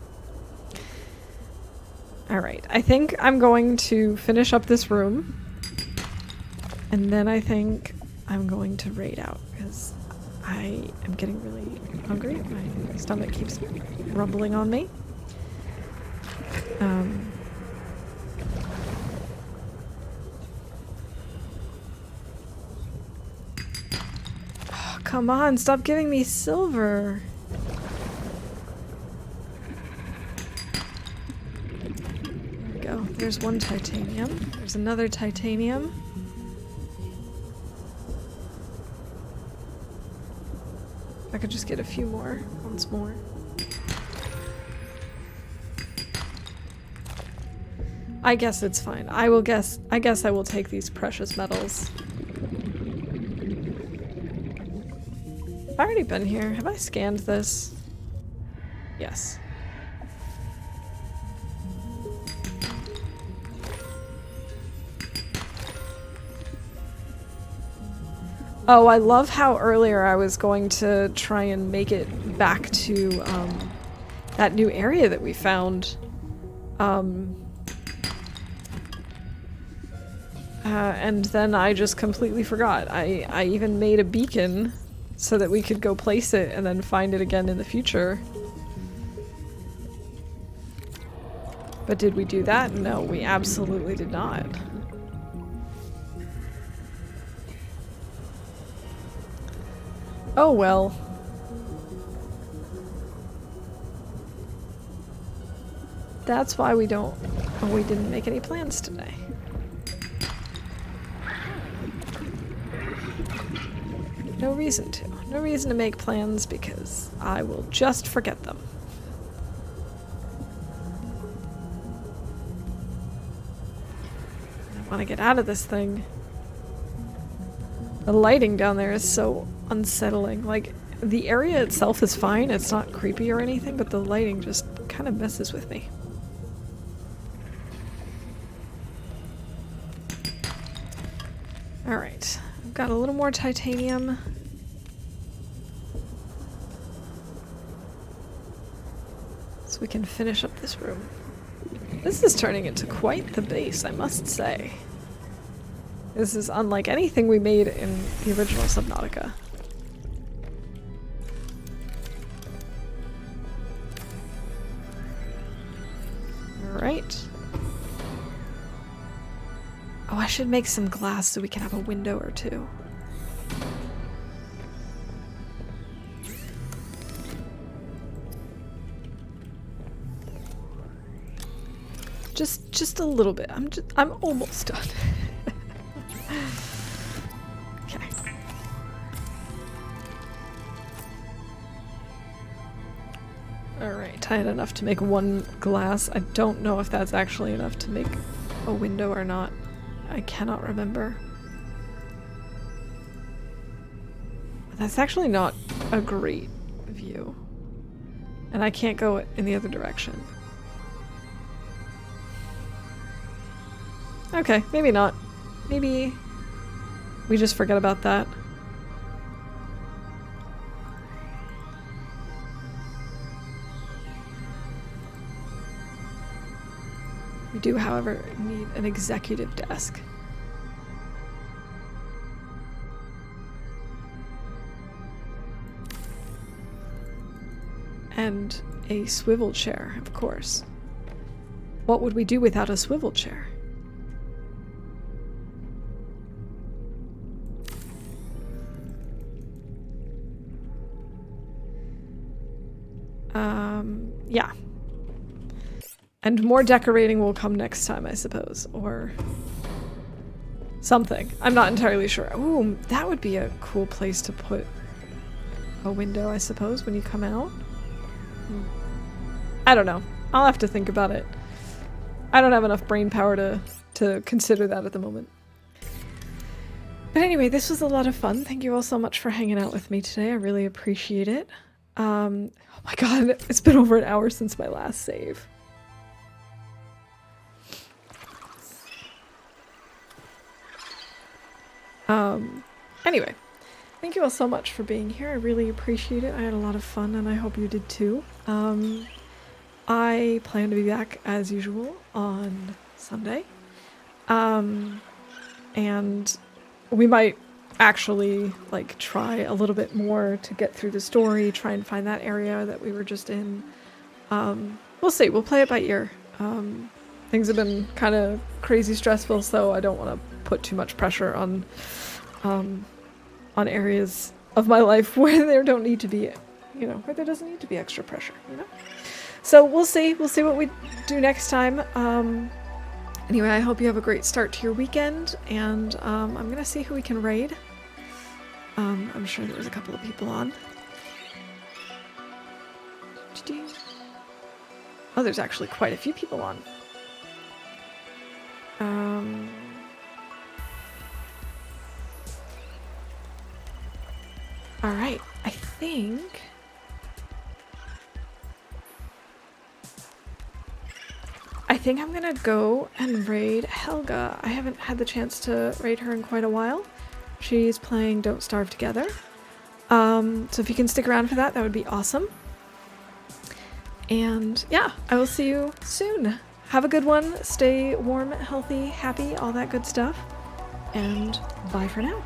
Alright, I think I'm going to finish up this room. And then I think I'm going to raid out, because I am getting really hungry. My stomach keeps rumbling on me. Oh, come on, stop giving me silver. There we go. There's one titanium. There's another titanium. I could just get a few more, once more. I guess it's fine. I guess I will take these precious metals. Have I already been here? Have I scanned this? Yes. Oh, I love how earlier I was going to try and make it back to that new area that we found. And then I just completely forgot. I even made a beacon so that we could go place it and then find it again in the future. But did we do that? No, we absolutely did not. Oh well. That's why we didn't make any plans today. No reason to. No reason to make plans because I will just forget them. I want to get out of this thing. The lighting down there is so unsettling. Like, the area itself is fine, it's not creepy or anything, but the lighting just kind of messes with me. Alright, I've got a little more titanium. So we can finish up this room. This is turning into quite the base, I must say. This is unlike anything we made in the original Subnautica. Alright. Oh, I should make some glass so we can have a window or two. Just a little bit. I'm almost done. Okay. Alright, I had enough to make one glass. I don't know if that's actually enough to make a window or not. I cannot remember. That's actually not a great view. And I can't go in the other direction. Okay, maybe not. maybe we just forget about that. We do, however, need an executive desk. And a swivel chair, of course. What would we do without a swivel chair? Yeah. And more decorating will come next time, I suppose. Or something. I'm not entirely sure. Ooh, that would be a cool place to put a window, I suppose, when you come out. I don't know. I'll have to think about it. I don't have enough brain power to consider that at the moment. But anyway, this was a lot of fun. Thank you all so much for hanging out with me today. I really appreciate it. Oh my god, it's been over an hour since my last save. Anyway, thank you all so much for being here. I really appreciate it. I had a lot of fun and I hope you did too. I plan to be back as usual on Sunday. And we might actually like try a little bit more to get through the story, try and find that area that we were just in. We'll see. We'll play it by ear. Things have been kind of crazy stressful, so I don't want to put too much pressure on areas of my life where there don't need to be, you know, where there doesn't need to be extra pressure, you know? So we'll see. We'll see what we do next time. Anyway, I hope you have a great start to your weekend, and I'm gonna see who we can raid. I'm sure there was a couple of people on. Oh, there's actually quite a few people on. Alright, I think I'm gonna go and raid Helga. I haven't had the chance to raid her in quite a while. She's playing Don't Starve Together. So if you can stick around for that, that would be awesome. And yeah, I will see you soon. Have a good one. Stay warm, healthy, happy, all that good stuff. And bye for now.